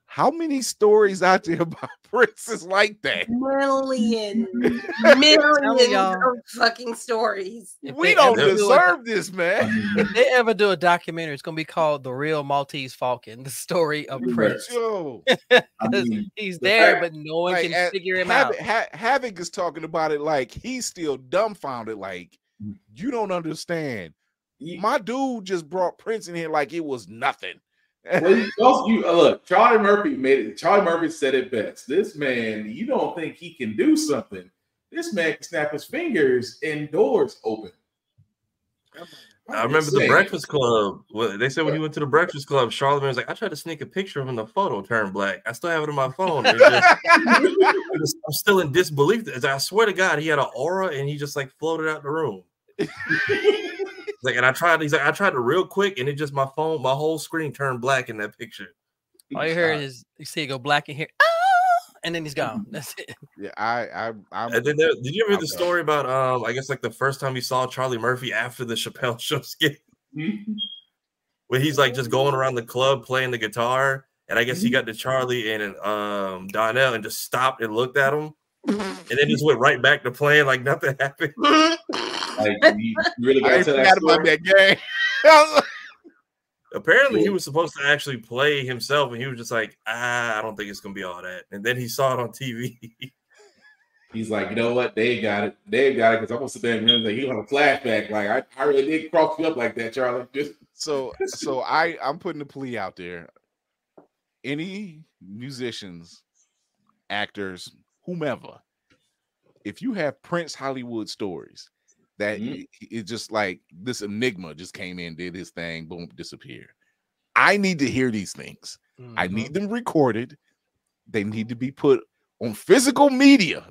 how many stories out there about Prince like that? Millions of fucking stories. We don't deserve this, man. If they ever do a documentary, it's gonna be called The Real Maltese Falcon, the story of Prince. He's there, but no one can figure him out. Havoc is talking about it like he's still dumbfounded, like, you don't understand. My dude just brought Prince in here like it was nothing. Well, look, Charlie Murphy made it. Charlie Murphy said it best. This man, you don't think he can do something. This man can snap his fingers and doors open. I remember the Breakfast Club. They said when he went to the Breakfast Club, Charlamagne was like, I tried to sneak a picture of him, the photo turned black. I still have it on my phone. I'm still in disbelief. I swear to God, he had an aura and he just like floated out the room. Like, and I tried it real quick, and it just my whole screen turned black in that picture. All you heard is you see it go black in here, and then he's gone. That's it. Yeah, I'm. And then did you ever hear the story about I guess like the first time you saw Charlie Murphy after the Chappelle Show skit, where he's like just going around the club playing the guitar, and I guess he got to Charlie and Donnell and just stopped and looked at him, and then just went right back to playing like nothing happened. Like, you really got to that about that game. Apparently, he was supposed to actually play himself, and he was just like, I don't think it's gonna be all that. And then he saw it on TV. He's like, you know what? They got it. Because I'm gonna sit there and remember that he had a flashback. Like, I really did cross you up like that, Charlie. So I'm putting the plea out there. Any musicians, actors, whomever, if you have Prince Hollywood stories that it's just like this enigma just came in, did his thing, boom, disappeared. I need to hear these things. I need them recorded. They need to be put on physical media.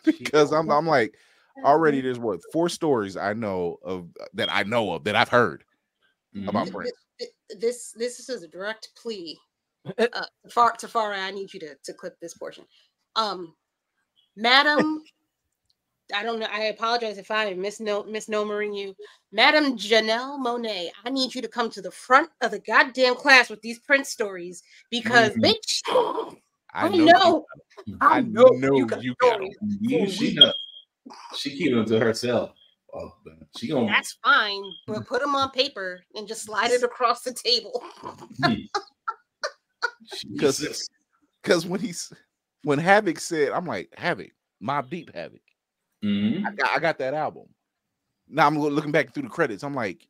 Because I'm like, already there's 4 stories I know of that I've heard about Prince. This is a direct plea. Tafara, I need you to clip this portion. Madam, I don't know. I apologize if I am misnomering you. Madam Janelle Monáe, I need you to come to the front of the goddamn class with these Prince stories because, bitch, I know you got them. She keeping them to herself. That's fine, but put them on paper and just slide it across the table. Because when Havoc said, I'm like, Havoc, Mobb Deep Havoc. I got that album. Now I'm looking back through the credits. I'm like,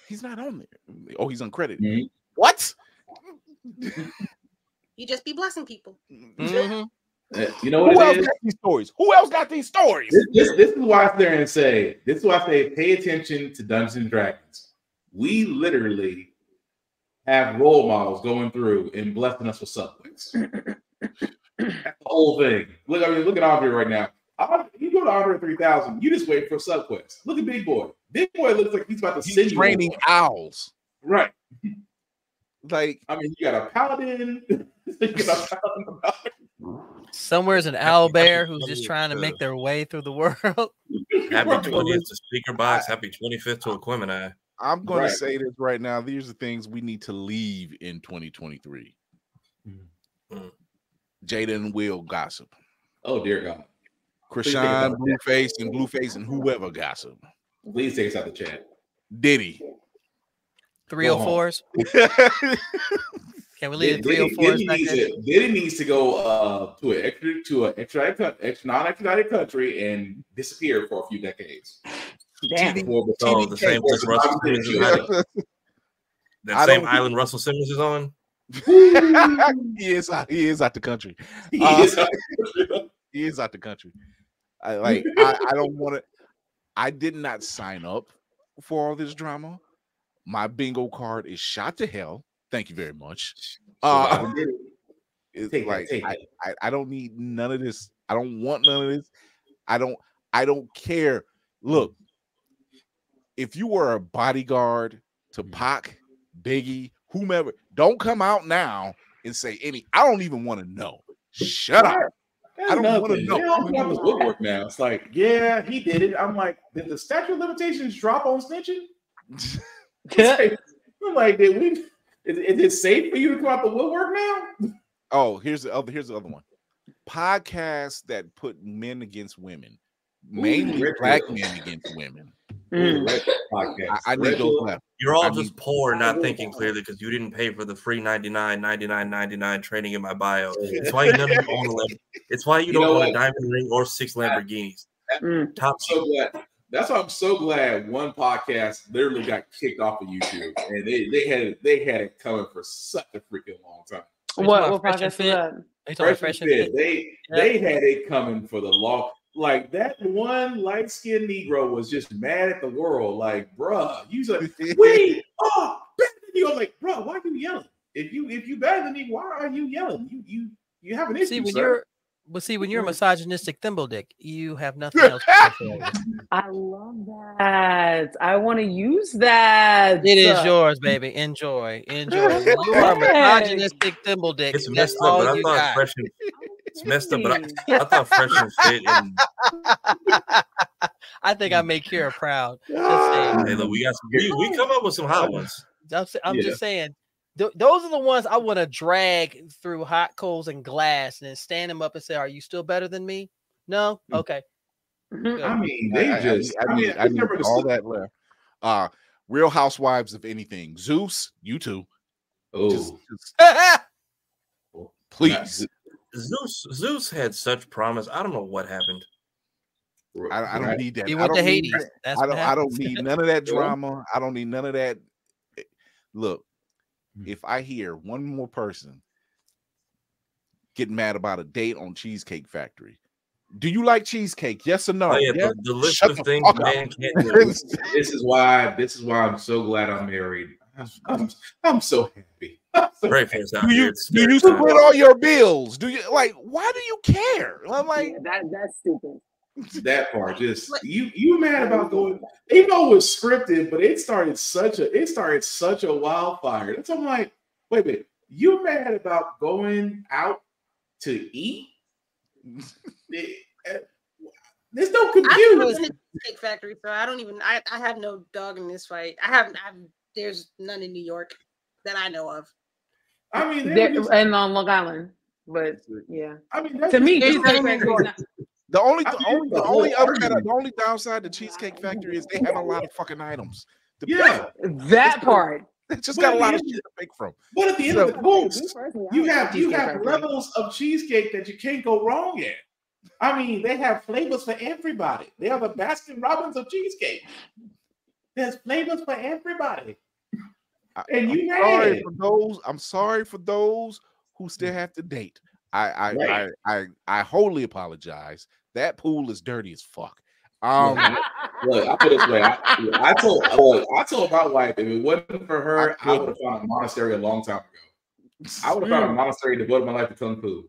He's not on there. Oh, he's uncredited. Mm-hmm. What? You just be blessing people. Mm-hmm. You know what Who it else is? got these stories? Who else got these stories? This is why I sit there and say, this is why I say pay attention to Dungeons and Dragons. We literally have role models going through and blessing us with subways. That's the whole thing. Look at Andre right now. You go to Andre 3000, you just wait for a subquest. Look at Big Boy. Big Boy looks like he's about to send you training owls. Right. Like, I mean, you got a paladin. Somewhere's an owl bear who's just trying to make their way through the world. Happy 20th to Speaker Box. Happy 25th to Equimini. I'm going to say this right now. These are things we need to leave in 2023. Mm-hmm. Jada and Will gossip. Oh, dear God. Krishan, Blueface, and whoever gossip. Please take us out the chat. Diddy. 304s. Can we leave the 304s? Diddy needs to go to an non-extradited country and disappear for a few decades. Damn. The same place Russell Simmons is on. That same island Russell Simmons is on. He is out the country. He is out the country. I don't want to. I did not sign up for all this drama. My bingo card is shot to hell. Thank you very much. It's like I don't need none of this. I don't want none of this. I don't care. Look, if you were a bodyguard to Pac, Biggie, whomever, don't come out now and say any. I don't even want to know. Shut up. I don't want to know. Yeah, this woodwork now. It's like, yeah, he did it. I'm like, did the statute of limitations drop on snitching? I'm like, is it safe for you to come out the woodwork now? Oh, here's the other one. Podcasts that put men against women, mainly black men against women. I need those left. You're all just poor, not thinking clearly because you didn't pay for the free $99.99 training in my bio. It's why none of you own a Lamborghini. It's why you don't own a diamond ring or 6 Lamborghinis. Top so glad. That's why I'm so glad one podcast literally got kicked off of YouTube, and they had it coming for such a freaking long time. What podcast is that? Fresh and Fit. They had it coming for the long. Like that one light-skinned Negro was just mad at the world. Like, bruh, he's like, wait, better than you. I'm like, bruh, why are you yelling? If you better than me, why are you yelling? You have an issue. See, when you're a misogynistic thimble dick, you have nothing else to say. I love that. I want to use that. It is yours, baby. Enjoy. You are a misogynistic thimble dick. It's messed up, but I thought Fresh and it's messed up, but I thought Fresh and Fit. And I think I make Kira proud. Hey, look, we come up with some hot ones. I'm just saying. Those are the ones I want to drag through hot coals and glass and then stand them up and say, "Are you still better than me?" No, okay. I mean, I need all that left. Real Housewives of anything. Zeus, you too. Oh, please. Zeus had such promise. I don't know what happened. I don't need that. He went to Hades. I don't need none of that drama. I don't need none of that. Look. If I hear one more person get mad about a date on Cheesecake Factory, do you like cheesecake? Yes or no? Oh, yeah, yeah? the list of things man can't do. This is why I'm so glad I'm married. I'm so happy. Great fans out do here. you split all your bills? Do you why do you care? I'm like that's stupid. That part, just you mad about going, even though it was scripted, but it started such a wildfire. That's I'm like, wait a minute, you mad about going out to eat? There's no computer. I was in the Cheesecake Factory, so I don't even. I have no dog in this fight. There's none in New York that I know of. I mean, and on Long Island, but yeah. I mean, to me, Cheesecake Factory is not. The only downside to Cheesecake Factory is they have a lot of fucking items. That part. They just got a lot of shit to pick from. But at the end of the course, you have levels of cheesecake that you can't go wrong at. I mean, they have flavors for everybody. They are the Baskin Robbins of cheesecake. There's flavors for everybody. I'm sorry for those who still have to date. I wholly apologize. That pool is dirty as fuck. Look, I put it this way. I told my wife if it wasn't for her, I would have found a monastery a long time ago. I would have found a monastery devoted my life to kung fu.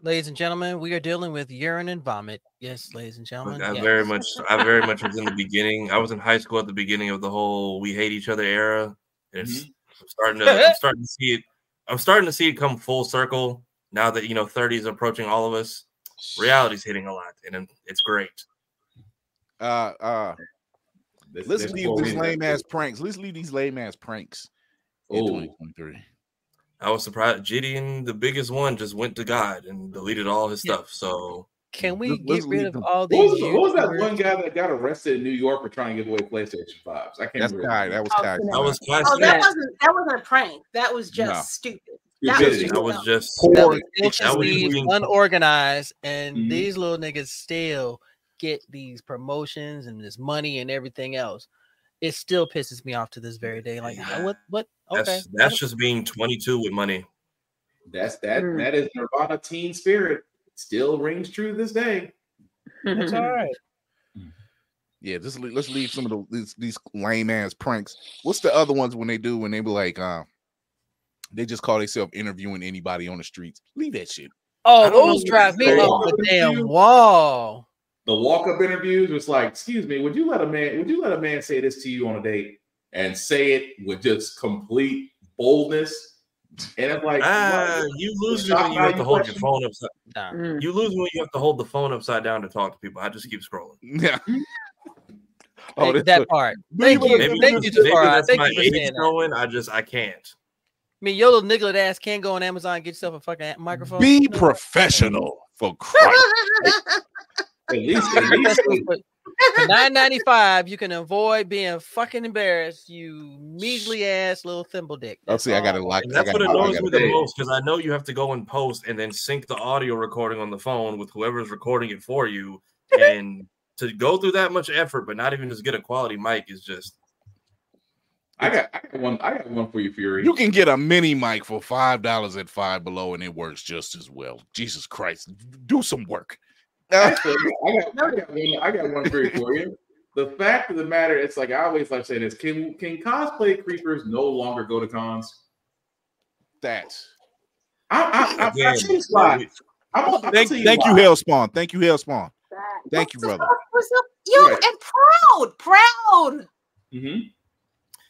Ladies and gentlemen, we are dealing with urine and vomit. Yes, ladies and gentlemen. I very much was in the beginning. I was in high school at the beginning of the whole "we hate each other" era. It's I'm starting to see it. I'm starting to see it come full circle now that 30 is approaching all of us. Reality's hitting a lot, and it's great. Let's leave these lame ass pranks. Let's leave these lame ass pranks in 2023. I was surprised. Gideon, the biggest one, just went to God and deleted all his stuff. So can we get rid of all these? What was that one guy that got arrested in New York for trying to give away PlayStation 5s? I can't remember. That was Kai. That wasn't a prank. That was just stupid. That was just unorganized, and these little niggas still get these promotions and this money and everything else. It still pisses me off to this very day. Like, what? Okay, that's just being 22 with money. That is Nirvana teen spirit. Still rings true to this day. That's all right. Yeah, let's leave some of these lame ass pranks. What's the other ones when they be like, they just call themselves interviewing anybody on the streets? Leave that shit. Oh, those drive me off the damn wall. The walk-up interviews was like, excuse me, would you let a man say this to you on a date and say it with just complete boldness? And it's like, you lose me when you have to hold your phone upside down. You lose me when you have to hold the phone upside down to talk to people. I just keep scrolling. Yeah. That part. Thank you. Thank you, Jafar. Thank you for saying that. I can't. I mean, your little nigglet ass can't go on Amazon and get yourself a fucking microphone. Be professional, for Christ's sake. At least for $9.95, you can avoid being fucking embarrassed. You measly ass little thimble dick. I got to like. That's what annoys me the most, because I know you have to go and post and then sync the audio recording on the phone with whoever's recording it for you, and to go through that much effort, but not even just get a quality mic is just. I got one for you, Fury. You can get a mini mic for $5 at Five Below, and it works just as well. Jesus Christ, do some work. Actually, I got one for you. The fact of the matter, it's like I always like saying this: can cosplay creepers no longer go to cons? Thank Thank you, Hellspawn. Thank you, Hellspawn. Thank you, brother. And proud. Mm-hmm.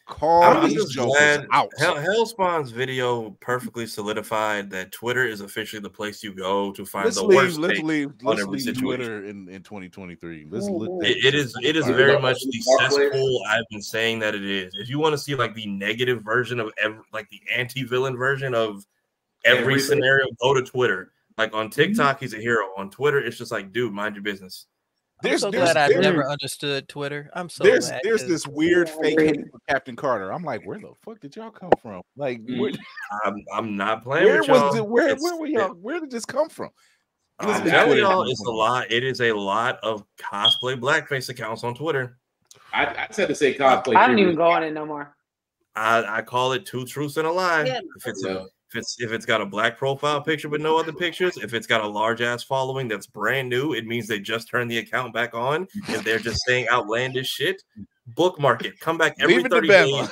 Call these jokers out. Hellspawn's video perfectly solidified that Twitter is officially the place you go to find the worst. Let's leave Twitter in 2023. It is very much the cesspool I've been saying that it is. If you want to see like the negative version of the anti-villain version of every scenario, go to Twitter. Like on TikTok, he's a hero. On Twitter, it's just like, dude, mind your business. I'm so glad I've never understood Twitter. I'm so glad. There's this weird fake hate for Captain Carter. I'm like, where the fuck did y'all come from? Like, I'm not playing with y'all. Where were y'all? Where did this come from? I'm telling y'all, it's a lot. It is a lot of cosplay blackface accounts on Twitter. I said to say cosplay. I don't even go on it no more. I call it two truths and a lie. Yeah. If it's got a black profile picture but no other pictures, if it's got a large ass following that's brand new, it means they just turned the account back on. If they're just saying outlandish shit, bookmark it. Come back every 30 days.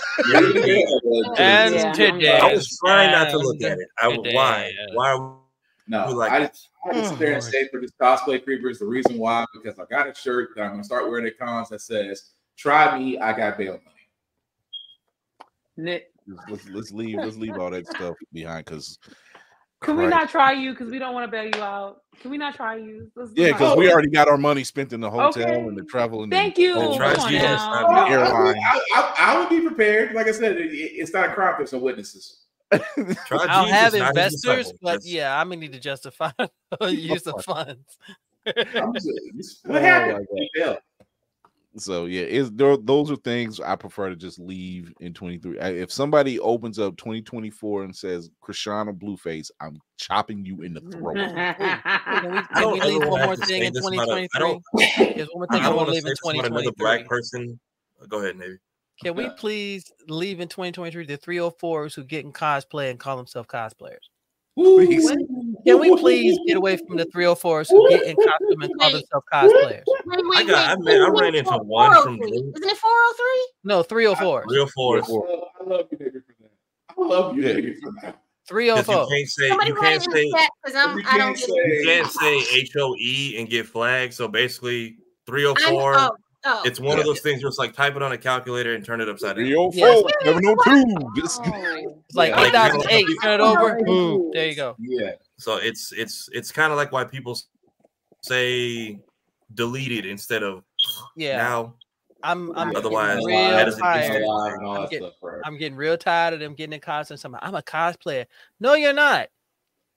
And today, I was trying not to look at it. Why? No, I just sit there and say for this cosplay creepers, the reason why, because I got a shirt that I'm gonna start wearing at cons that says, "Try me, I got bail money." Let's leave all that stuff behind, because can we not try you, because we don't want to bail you out? Can we not try you? Because we already got our money spent in the hotel and the travel and thank you. Airline. I would be prepared. Like I said, it's not a crime for some witnesses. I'll have investors, but yeah, I'm gonna need to justify use of funds. What happened? So yeah, those are things I prefer to just leave in 23. If somebody opens up 2024 and says Krishana Blueface, I'm chopping you in the throat. Can we leave one more thing in 2023? There's one more thing I want to leave in 2023. Another black person. Go ahead, Navy. Can we please leave in 2023 the 304s who get in cosplay and call themselves cosplayers? Please. Can we please get away from the 304s who get in costume and call themselves cosplayers? I ran into one from. Isn't it 403? No, 304s. 304s. I love you, nigga, for that. I love you, nigga, for that. 304. You can't say HOE and get flagged. So basically, 304. It's one of those things where it's like type it on a calculator and turn it upside down. 304, 702. It's like 8008. Turn it over. Boom. There you go. Yeah. So it's kind of like why people say deleted instead of now. I'm otherwise real tired. I'm getting real tired of them getting in costumes. I'm a cosplayer. No, you're not.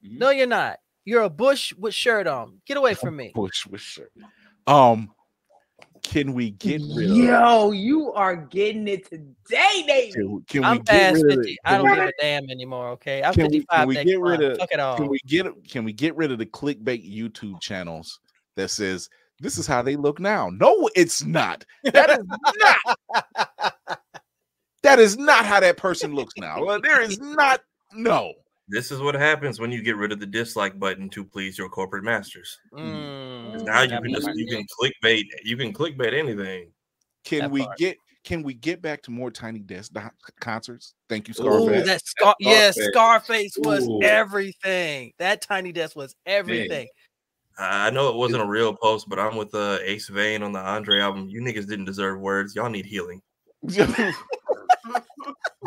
No, you're not. You're a bush with shirt on. Get away from me. Bush with shirt. Can we get rid of? Yo, you are getting it today, David. I'm past 50. I don't give a damn anymore. Okay, I'm 55. Can we get rid of? Fuck it all. Can we get rid of the clickbait YouTube channels that says this is how they look now? No, it's not. That is not. That is not how that person looks now. Well, there is not. No. This is what happens when you get rid of the dislike button to please your corporate masters. Now you can clickbait. You can clickbait anything. Can we get back to more Tiny Desk concerts? Thank you, Scarface. Scarface was everything. That Tiny Desk was everything. I know it wasn't a real post, but I'm with Ace Vane on the Andre album. You niggas didn't deserve words. Y'all need healing.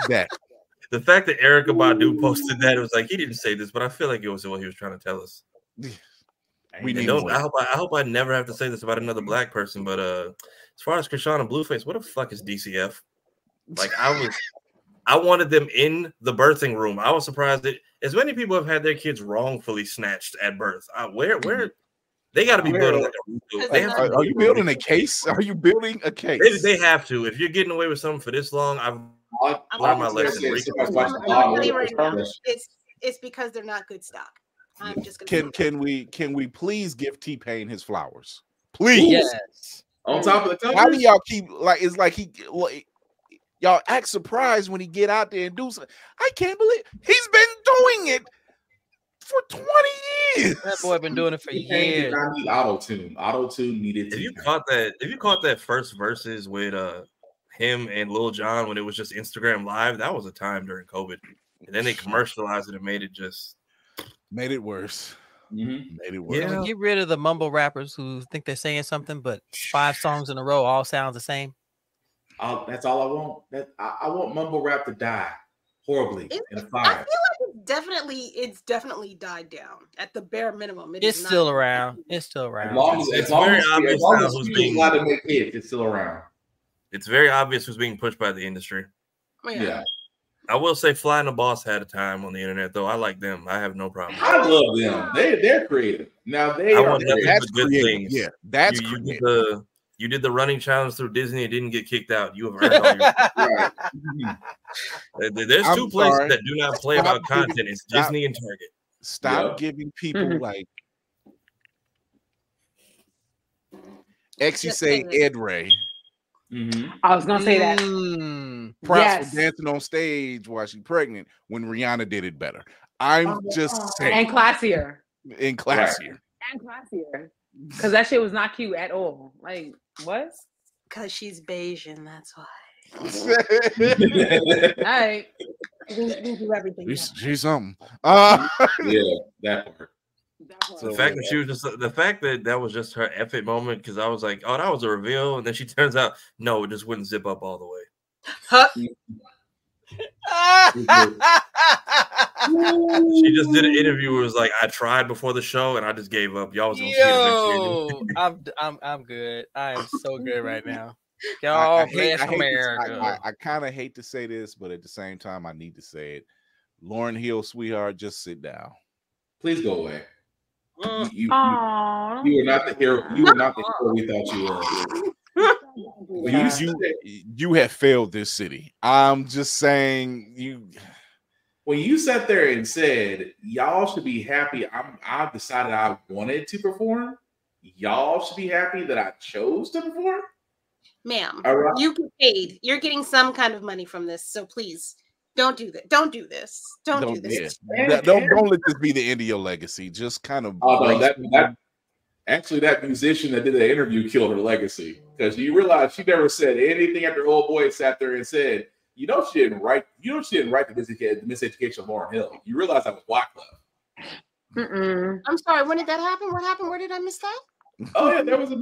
That. The fact that Erykah Badu posted that, it was like he didn't say this, but I feel like it was what he was trying to tell us. I hope I never have to say this about another black person, but as far as Krishan and Blueface, what the fuck is DCF? Like I wanted them in the birthing room. I was surprised that as many people have had their kids wrongfully snatched at birth. Where they got to be building like are you building a case? Are you building a case? They have to. If you're getting away with something for this long, I've learned my lesson. It's because they're not good stock. I'm just gonna can we please give T-Pain his flowers? Please. Yes. On top of the cover. How do y'all keep it's like y'all act surprised when he get out there and do something? I can't believe he's been doing it for 20 years. That boy been doing it for years. I need auto-tune. Auto-tune needed. If you caught that first verses with him and Lil Jon when it was just Instagram Live, that was a time during COVID. And then they commercialized it and made it worse. Made it worse. Yeah. Get rid of the mumble rappers who think they're saying something, but 5 songs in a row all sounds the same. That's all I want. I want mumble rap to die horribly in a fire. I feel like it's definitely died down at the bare minimum. It's still around. It's still around. As long as who's being allowed to make hits, it's still around. It's very obvious who's being pushed by the industry. Yeah. I will say Fly and the Boss had a time on the internet, though. I like them. I have no problem. I love them. They're creative. Now that's good things. Yeah, that's you did the running challenge through Disney and didn't get kicked out. You have earned all your right. There's two places that do not play about content. It's Disney and Target. Stop giving people like Exy say Ed Ray. I was gonna say that. Props for dancing on stage while she's pregnant when Rihanna did it better. I'm just saying. And classier. And classier. And classier. Because that shit was not cute at all. Like, what? Because she's Bayesian, that's why. All right. We'll do everything. She's something. Yeah, that part. The fact that she was the fact that was just her epic moment, because I was like, oh, that was a reveal, and then she turns out, no, it just wouldn't zip up all the way. She just did an interview where it was like, I tried before the show and I just gave up. Y'all was gonna see it eventually. I'm good. I am so good right now. Y'all bless America. I kind of hate to say this, but at the same time, I need to say it. Lauryn Hill, sweetheart, just sit down. Please go away. You are not the hero. You are not the hero we thought you were. You have failed this city. I'm just saying you. When you sat there and said y'all should be happy, I decided I wanted to perform. Y'all should be happy that I chose to perform. ma'am, you get paid. You're getting some kind of money from this, so please don't do that. Don't do this. Don't do this. Don't let this be the end of your legacy. Just kind of. Actually, that musician that did the interview killed her legacy, because you realize she never said anything after old boy sat there and said, she didn't write the Miseducation of Lauryn Hill. You realize that was Wyclef. I'm sorry. When did that happen? What happened? Where did I miss that? Oh yeah, there was a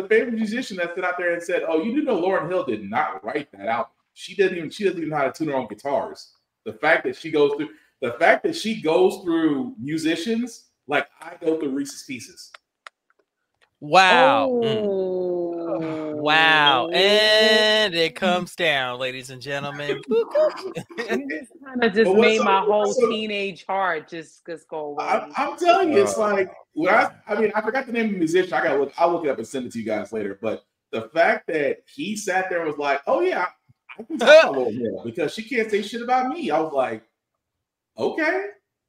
famous musician that stood out there and said, "Oh, you do know Lauryn Hill did not write that album. She doesn't even know how to tune her own guitars. The fact that she goes through musicians like I go through Reese's Pieces." Wow. Wow. And it comes down, ladies and gentlemen. You just made my whole teenage heart just go away. I'm telling you, it's like, I forgot the name of the musician. I'll look it up and send it to you guys later. But the fact that he sat there and was like, oh yeah, I can talk about Lauryn Hill because she can't say shit about me. I was like, okay.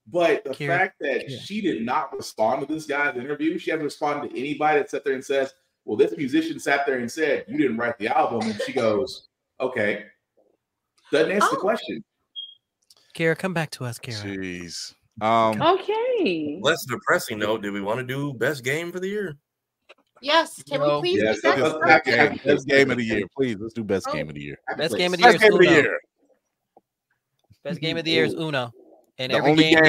But the fact that she did not respond to this guy's interview, she hasn't responded to anybody that sat there and says, well, this musician sat there and said, you didn't write the album. And she goes, okay. Doesn't answer the question. Kara, come back to us, Kara. Jeez. Okay. Less depressing note, do we want to do best game for the year? Yes. Can we please do best game of the year? Please, let's do best game of the year. Best game of the year is Uno. Best game of the year is Uno. And the only game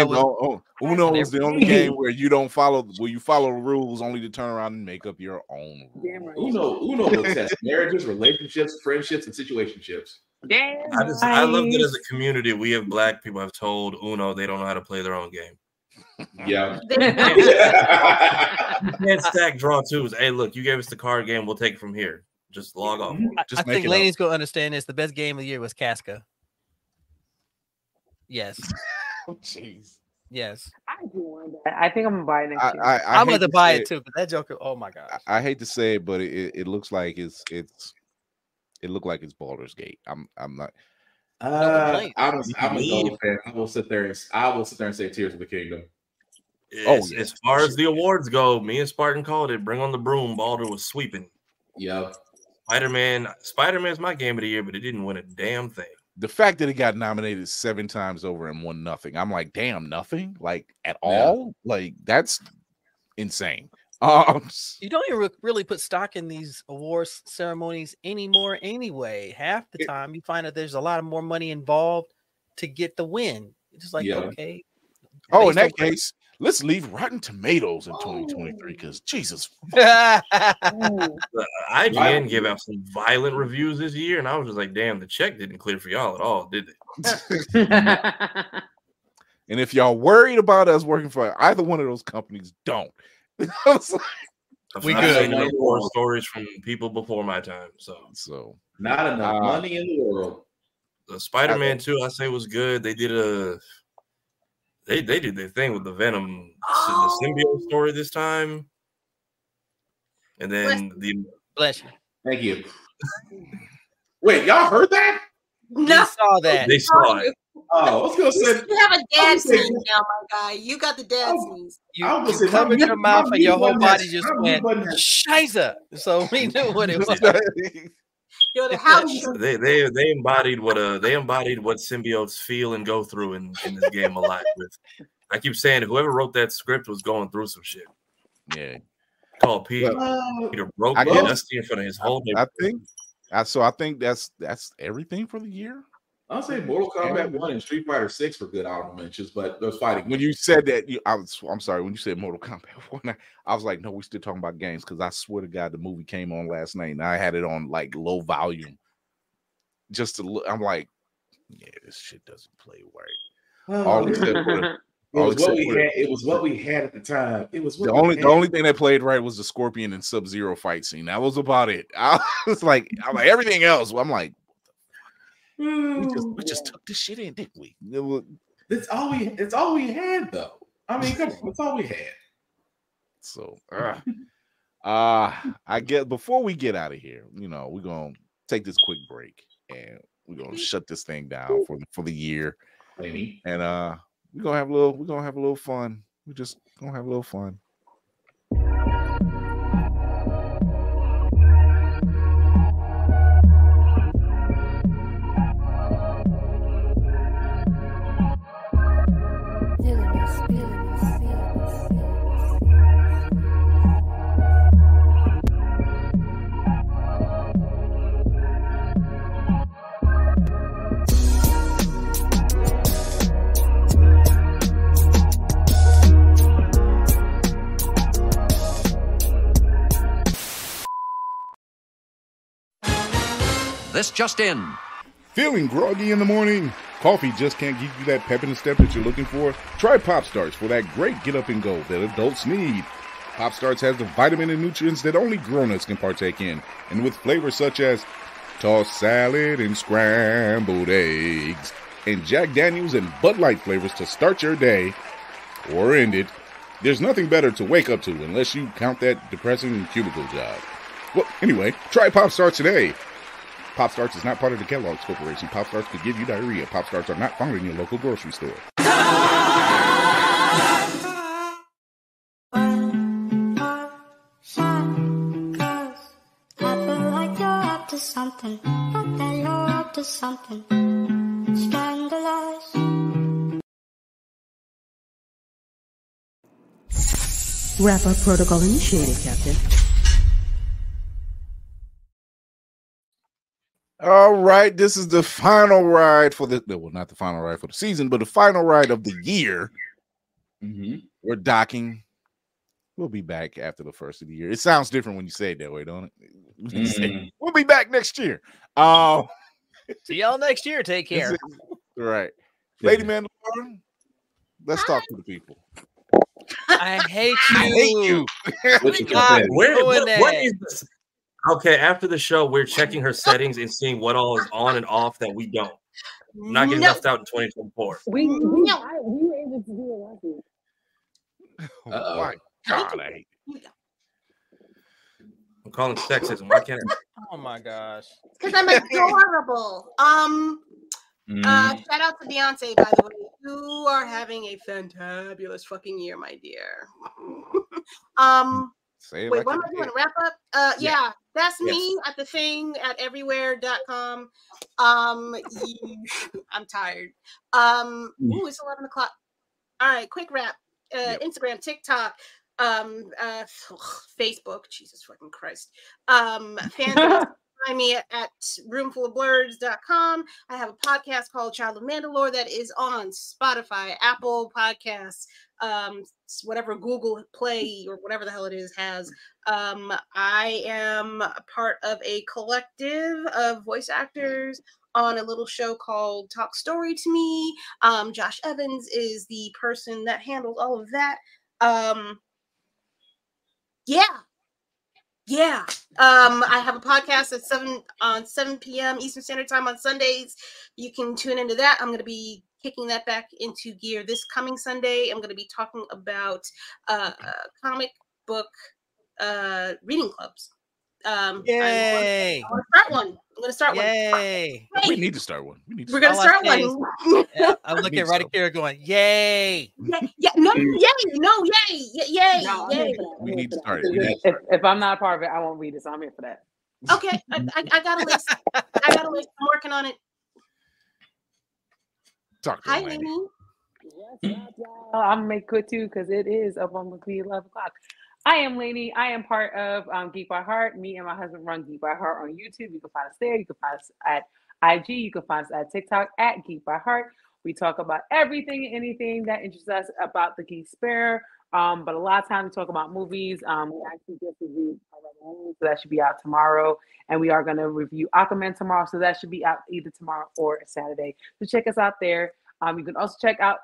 Uno is the only game where you follow the rules only to turn around and make up your own rules. Uno will test marriages, relationships, friendships, and situationships. I love that as a community, we have black people have told Uno they don't know how to play their own game. Yeah. You can't stack draw twos. Hey, look, you gave us the card game. We'll take it from here. Just log off. I think Lainey's going to understand this. The best game of the year was Casca. Yes. Oh, jeez. Yes. I do want that. I think I'm gonna buy it next year. I'm going to buy it too. But that Joker, oh my gosh. I hate to say it, but it looks like it looked like it's Baldur's Gate. I'm not. I'm a Gold fan. I will sit there and say Tears of the Kingdom. As far as the awards go, me and Spartan called it. Bring on the broom. Baldur was sweeping. Yeah. Spider-Man's my game of the year, but it didn't win a damn thing. The fact that it got nominated 7 times over and won nothing, I'm like, damn, nothing, like at all, like that's insane. You don't even really put stock in these awards ceremonies anymore. Anyway, half the time you find that there's a lot of more money involved to get the win. It's just like okay. Oh, in that case, let's leave Rotten Tomatoes in 2023 because Jesus. IGN gave out some violent reviews this year, and I was just like, damn, the check didn't clear for y'all at all, did it? And if y'all worried about us working for either one of those companies, don't. We good. More stories from people before my time, so not enough money in the world. The Spider-Man 2, I say, was good. They did they did their thing with the Venom, the symbiote story this time, and then bless you. Thank you. Wait, y'all heard that? No, saw that. They saw it. Oh, I was gonna say you have a dad sneeze now, my guy. You got the dad sneeze. You covered your mouth and your whole body just went shiza. So we knew what it was. They embodied what symbiotes feel and go through in this game a lot. I keep saying whoever wrote that script was going through some shit. Yeah. Called Peter broke Dusty in front of his whole neighborhood. I think that's everything for the year. I'll say Mortal Kombat 1 and Street Fighter 6 were good honorable mentions, but those fighting. When you said that, I'm sorry. When you said Mortal Kombat 1, I was like, no, we're still talking about games because I swear to God, the movie came on last night and I had it on like low volume. Just to look, I'm like, yeah, this shit doesn't play right. It was what we had at the time. It was the only thing that played right was the Scorpion and Sub-Zero fight scene. That was about it. I'm like everything else. I'm like, we just took this shit in, didn't we? It's all we had, though. I mean, come on, that's all we had. So, I guess before we get out of here, we're gonna take this quick break and we're gonna shut this thing down for the year. Maybe. And we're gonna have a little fun. We're just gonna have a little fun. This just in. Feeling groggy in the morning? Coffee just can't give you that pep in the step that you're looking for? Try Pop Starts for that great get up and go that adults need. Pop Starts has the vitamin and nutrients that only grown-ups can partake in, and with flavors such as tossed salad and scrambled eggs, and Jack Daniels and Bud Light flavors to start your day or end it. There's nothing better to wake up to unless you count that depressing cubicle job. Well, anyway, try Pop Starts today. Pop Starts is not part of the Kellogg's Corporation. Pop Starts could give you diarrhea. Pop Starts are not found in your local grocery store. Something, but then you're up to something scandalous. Wrap-up protocol initiated, Captain. All right, this is the final ride for the, well, not the final ride for the season, but the final ride of the year. We're docking. We'll be back after the first of the year. It sounds different when you say it that way, don't it? We'll be back next year. See y'all next year. Take care. Right. Lady Mandalorian, let's talk to the people. I hate you. What is this? Okay, after the show, we're checking her settings and seeing what all is on and off that we don't. We're not getting left out in 2024. We were able to do it last week. Oh my God, I hate it. I'm calling sexism. Why can't I? Oh my gosh. Because I'm adorable. Shout out to Beyonce, by the way. You are having a fantabulous fucking year, my dear. Wait, what am I doing? Wrap up? Yeah, that's me at the thing at everywhere.com. I'm tired. Ooh, it's 11 o'clock. All right, quick wrap. Instagram, TikTok, Facebook, Jesus fucking Christ. Fans find me at roomfulofblurs.com. I have a podcast called Child of Mandalore that is on Spotify, Apple Podcasts, whatever Google Play or whatever the hell it is has. I am a part of a collective of voice actors on a little show called Talk Story to Me. Josh Evans is the person that handles all of that. I have a podcast at 7 p.m. Eastern Standard Time on Sundays. You can tune into that. I'm going to be kicking that back into gear this coming Sunday. I'm going to be talking about comic book reading clubs. Yay! I want to start one. I'm going to start one. Yay! We need to start one. We're going to start one. I'm looking right at here going, yay! Yay! We need to start it. If I'm not a part of it, I won't read it. So I'm here for that. Okay, I got a list. I'm working on it. Talk to Hi, Lanny. I'm gonna make quick too because it is up on the 11 o'clock. I am Lainey. I am part of Geek by Heart. Me and my husband run Geek by Heart on YouTube. You can find us there. You can find us at IG. You can find us at TikTok at Geek by Heart. We talk about everything and anything that interests us about the Geek Spare. But a lot of times we talk about movies. We actually just reviewed so that should be out tomorrow. And we are going to review Aquaman tomorrow. So that should be out either tomorrow or Saturday. So check us out there. You can also check out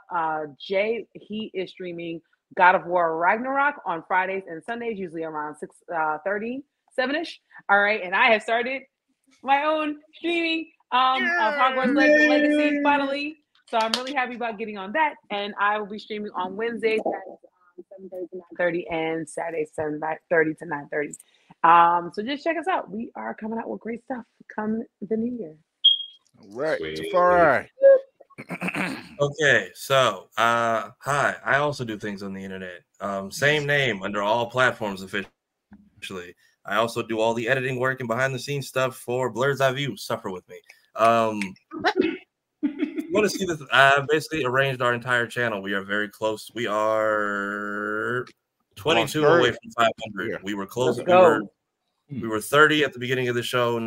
Jay. He is streaming God of War Ragnarok on Fridays and Sundays, usually around 6:30, 7-ish. All right. And I have started my own streaming of Hogwarts Legacy finally. So I'm really happy about getting on that. And I will be streaming on Wednesdays at 7:30 to 9:30 and Saturdays 7:30 to 9:30. So just check us out. We are coming out with great stuff come the new year. All right. Tafari. Okay, so hi. I also do things on the internet. Same name under all platforms officially. I also do all the editing work and behind the scenes stuff for Blur's Eyeview. Suffer with me. Want to see this? Basically arranged our entire channel. We are very close. We are 22 away from 500. Yeah. We were close. We were 30 at the beginning of the show.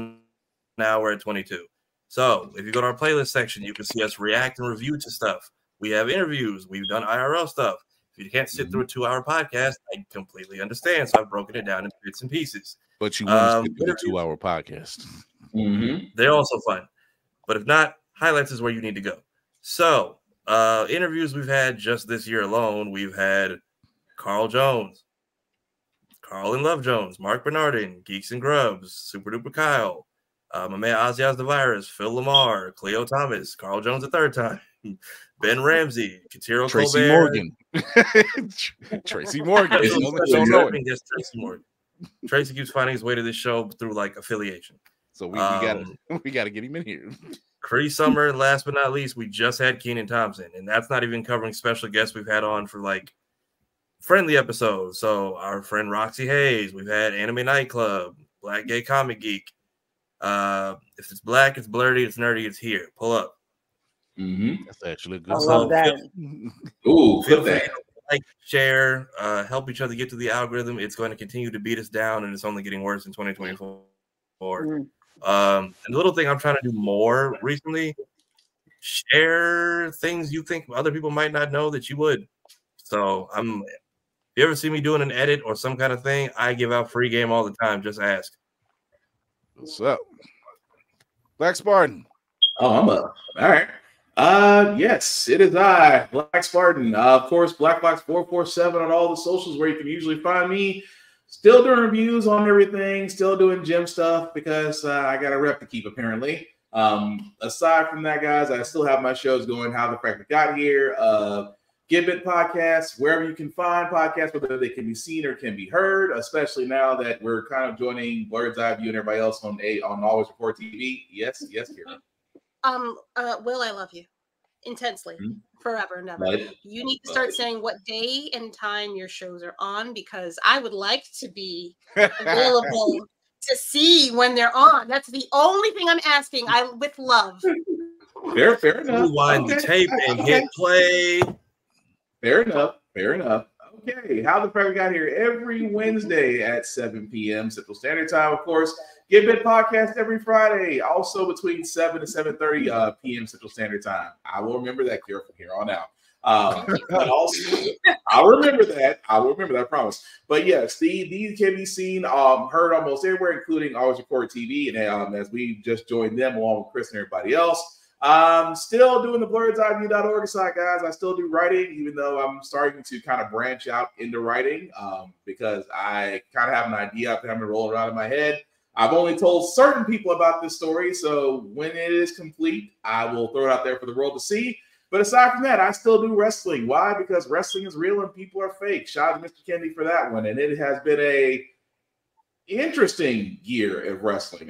Now we're at 22. So if you go to our playlist section, you can see us react and review to stuff. We have interviews. We've done IRL stuff. If you can't sit through a 2-hour podcast, I completely understand. So I've broken it down into bits and pieces. But you want to sit through a 2-hour podcast. They're also fun. But if not, highlights is where you need to go. So, interviews we've had just this year alone, we've had Carl Jones, Carl and Love Jones, Mark Bernardin, Geeks and Grubs, Super Duper Kyle, my man Ozias the Virus, Phil Lamar, Cleo Thomas, Carl Jones a third time, Ben Ramsey, Katiro Tracy Colbert. Morgan. Tracy Morgan. Don't know it. Tracy Morgan. Tracy keeps finding his way to this show through like affiliation. So we gotta get him in here. Cree Summer, and last but not least, we just had Keenan Thompson, and that's not even covering special guests we've had on for like friendly episodes. So our friend Roxy Hayes, we've had Anime Nightclub, Black Gay Comic Geek. If it's black, it's blurry, it's nerdy, it's here. Pull up. That's actually a good. I love that. Ooh, feel free to like, share, help each other get to the algorithm. It's going to continue to beat us down, and it's only getting worse in 2024. And the little thing I'm trying to do more recently, share things you think other people might not know that you would. So if you ever see me doing an edit or some kind of thing, I give out free game all the time. Just ask. What's up? Black Spartan. Oh, I'm up. All right. Yes, it is I, Black Spartan. Of course, Black Box 447 on all the socials where you can usually find me. Still doing reviews on everything, still doing gym stuff because I got a rep to keep, apparently. Aside from that, guys, I still have my shows going, How the Fragment Got Here, Gibbet podcasts, wherever you can find podcasts, whether they can be seen or can be heard, especially now that we're kind of joining Blurred's Eyeview and everybody else on Always Report TV. Yes, Kira. Will, I love you intensely, forever and ever. You need to start saying what day and time your shows are on because I would like to be available to see when they're on. That's the only thing I'm asking. With love. Fair enough. Rewind the tape and hit play. Fair enough. Okay, How the Fragment Got Here every Wednesday at 7 p.m. Central Standard Time, of course. Gibbet podcast every Friday, also between 7 and 7:30 p.m. Central Standard Time. I will remember that, Kira, from here on out. But also, I'll remember that. I promise. But yes, these can be seen, heard almost everywhere, including Always Report TV, and as we just joined them along with Chris and everybody else. Still doing the blurredeyeview.org side, guys. I still do writing, even though I'm starting to kind of branch out into writing because I kind of have an idea after having it roll around in my head. I've only told certain people about this story, so when it is complete, I will throw it out there for the world to see. But aside from that, I still do wrestling. Why? Because wrestling is real and people are fake. Shout out to Mr. Kennedy for that one. And it has been a interesting year of wrestling,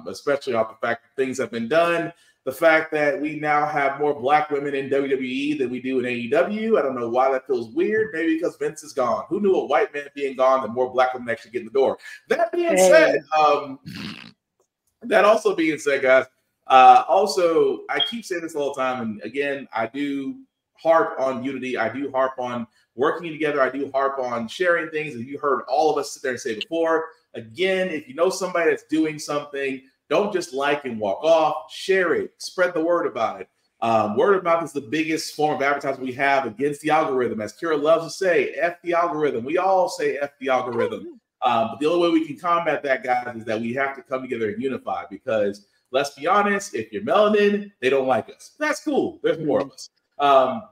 especially off the fact that things have been done. The fact that we now have more black women in WWE than we do in AEW. I don't know why that feels weird. Maybe because Vince is gone. Who knew a white man being gone, the more black women actually get in the door? That being said, that also being said, guys, also, I keep saying this all the time. And again, I do harp on unity. I do harp on working together. I do harp on sharing things. And you heard all of us sit there and say before, again, if you know somebody that's doing something, don't just like and walk off. Share it. Spread the word about it. Word of mouth is the biggest form of advertising we have against the algorithm. As Kira loves to say, F the algorithm. We all say F the algorithm. But the only way we can combat that, guys, is that we have to come together and unify because let's be honest, if you're melanin, they don't like us. That's cool. There's more of us.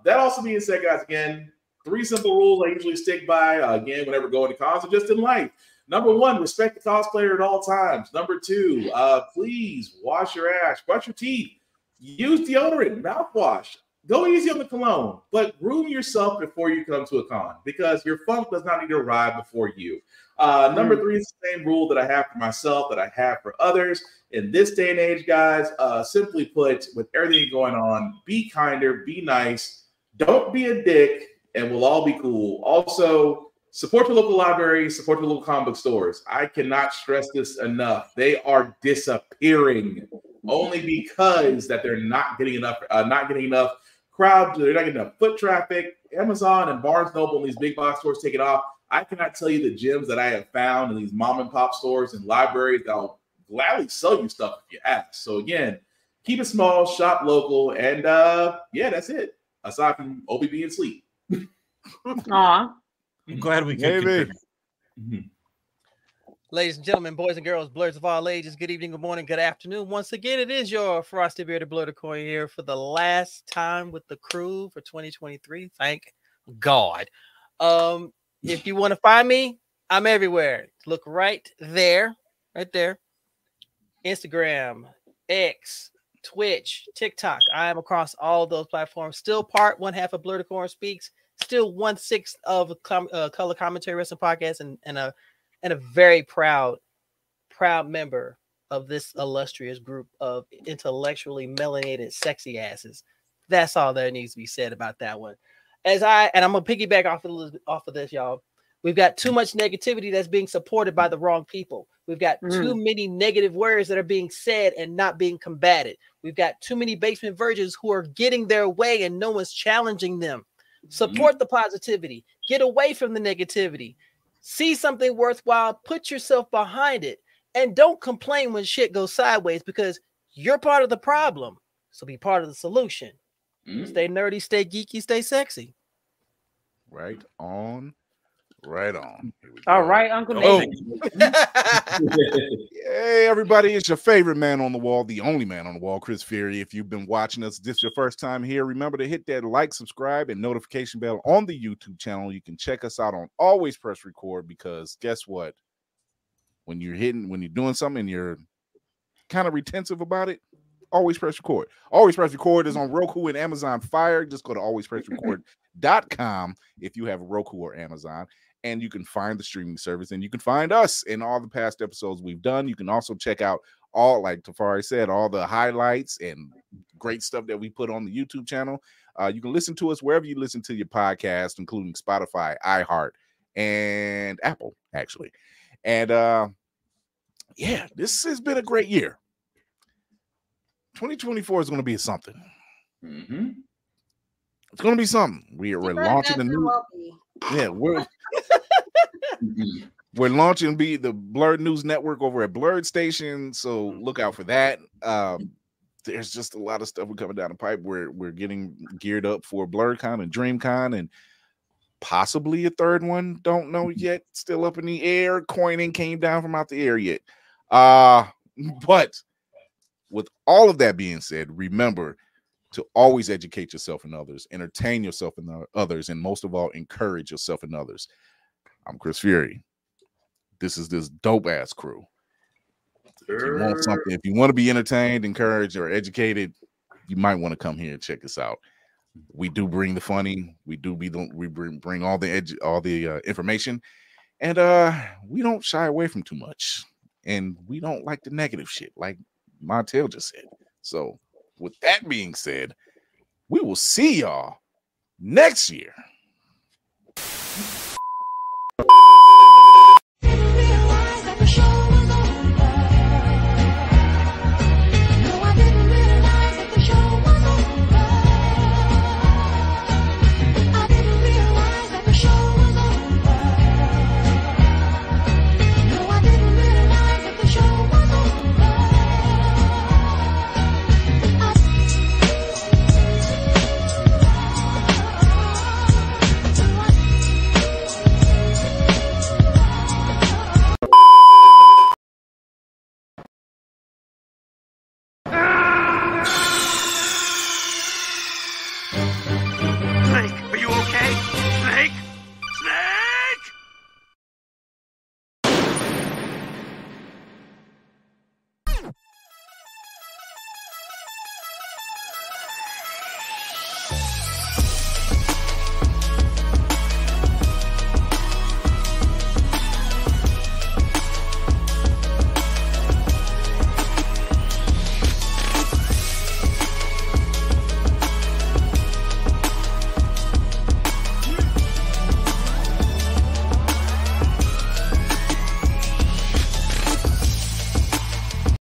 That also being said, guys, again, 3 simple rules I usually stick by, again, whenever going to cons or just in life. Number 1, respect the cosplayer at all times. Number 2, please wash your ass, brush your teeth, use deodorant, mouthwash. Go easy on the cologne, but groom yourself before you come to a con because your funk does not need to arrive before you. Number 3 is the same rule that I have for myself, that I have for others. In this day and age, guys, simply put, with everything going on, be kinder, be nice, don't be a dick, and we'll all be cool. Also, support your local libraries, support your local comic book stores. I cannot stress this enough. They are disappearing only because that they're not getting enough crowd. They're not getting enough foot traffic. Amazon and Barnes Noble and these big box stores take it off. I cannot tell you the gems that I have found in these mom and pop stores and libraries that'll gladly sell you stuff if you ask. So again, keep it small, shop local, and yeah, that's it. Aside from OBB and sleep. Aw. I'm glad we can. Ladies and gentlemen, boys and girls, blurs of all ages, good evening, good morning, good afternoon. Once again, it is your Frosty Bearded Blur Coin here for the last time with the crew for 2023. Thank God. If you want to find me, I'm everywhere. Look right there. Instagram, X, Twitch, TikTok. I am across all of those platforms. Still part 1/2 of Blur Coin Speaks. Still 1/6 of Color Commentary Wrestling Podcast, and a very proud member of this illustrious group of intellectually melanated sexy asses. That's all that needs to be said about that one. I'm gonna piggyback off of this, y'all. We've got too much negativity that's being supported by the wrong people. We've got too many negative words that are being said and not being combated. We've got too many basement virgins who are getting their way and no one's challenging them. Support the positivity. Get away from the negativity. See something worthwhile, put yourself behind it, and don't complain when shit goes sideways because you're part of the problem. So be part of the solution. Stay nerdy, stay geeky, stay sexy. Right on. Right on. All right, Uncle Nate. Hey, everybody, it's your favorite man on the wall, the only man on the wall, Chris Fury. If you've been watching us, this is your first time here, remember to hit that like, subscribe, and notification bell on the YouTube channel. You can check us out on Always Press Record because guess what? When you're doing something and you're kind of retentive about it, Always Press Record. Always Press Record is on Roku and Amazon Fire. Just go to alwayspressrecord.com if you have Roku or Amazon. And you can find the streaming service, and you can find us in all the past episodes we've done. You can also check out all, like Tafari said, all the highlights and great stuff that we put on the YouTube channel. You can listen to us wherever you listen to your podcast, including Spotify, iHeart, and Apple, actually. And yeah, this has been a great year. 2024 is going to be something. It's going to be something. We're launching a new. Yeah, we're launching the Blurred News Network over at Blurred Station, so look out for that. There's just a lot of stuff coming down the pipe. We're getting geared up for BlurredCon and DreamCon and possibly a third one. Don't know yet. Still up in the air. Coining came down from out the air yet. But with all of that being said, remember to always educate yourself and others, entertain yourself and others, and most of all, encourage yourself and others. I'm Chris Fury. This is this dope-ass crew. If you want something, if you want to be entertained, encouraged, or educated, you might want to come here and check us out. We do bring the funny. We bring all the information, and we don't shy away from too much, and we don't like the negative shit, like Montel just said. So, with that being said, we will see y'all next year. Snake!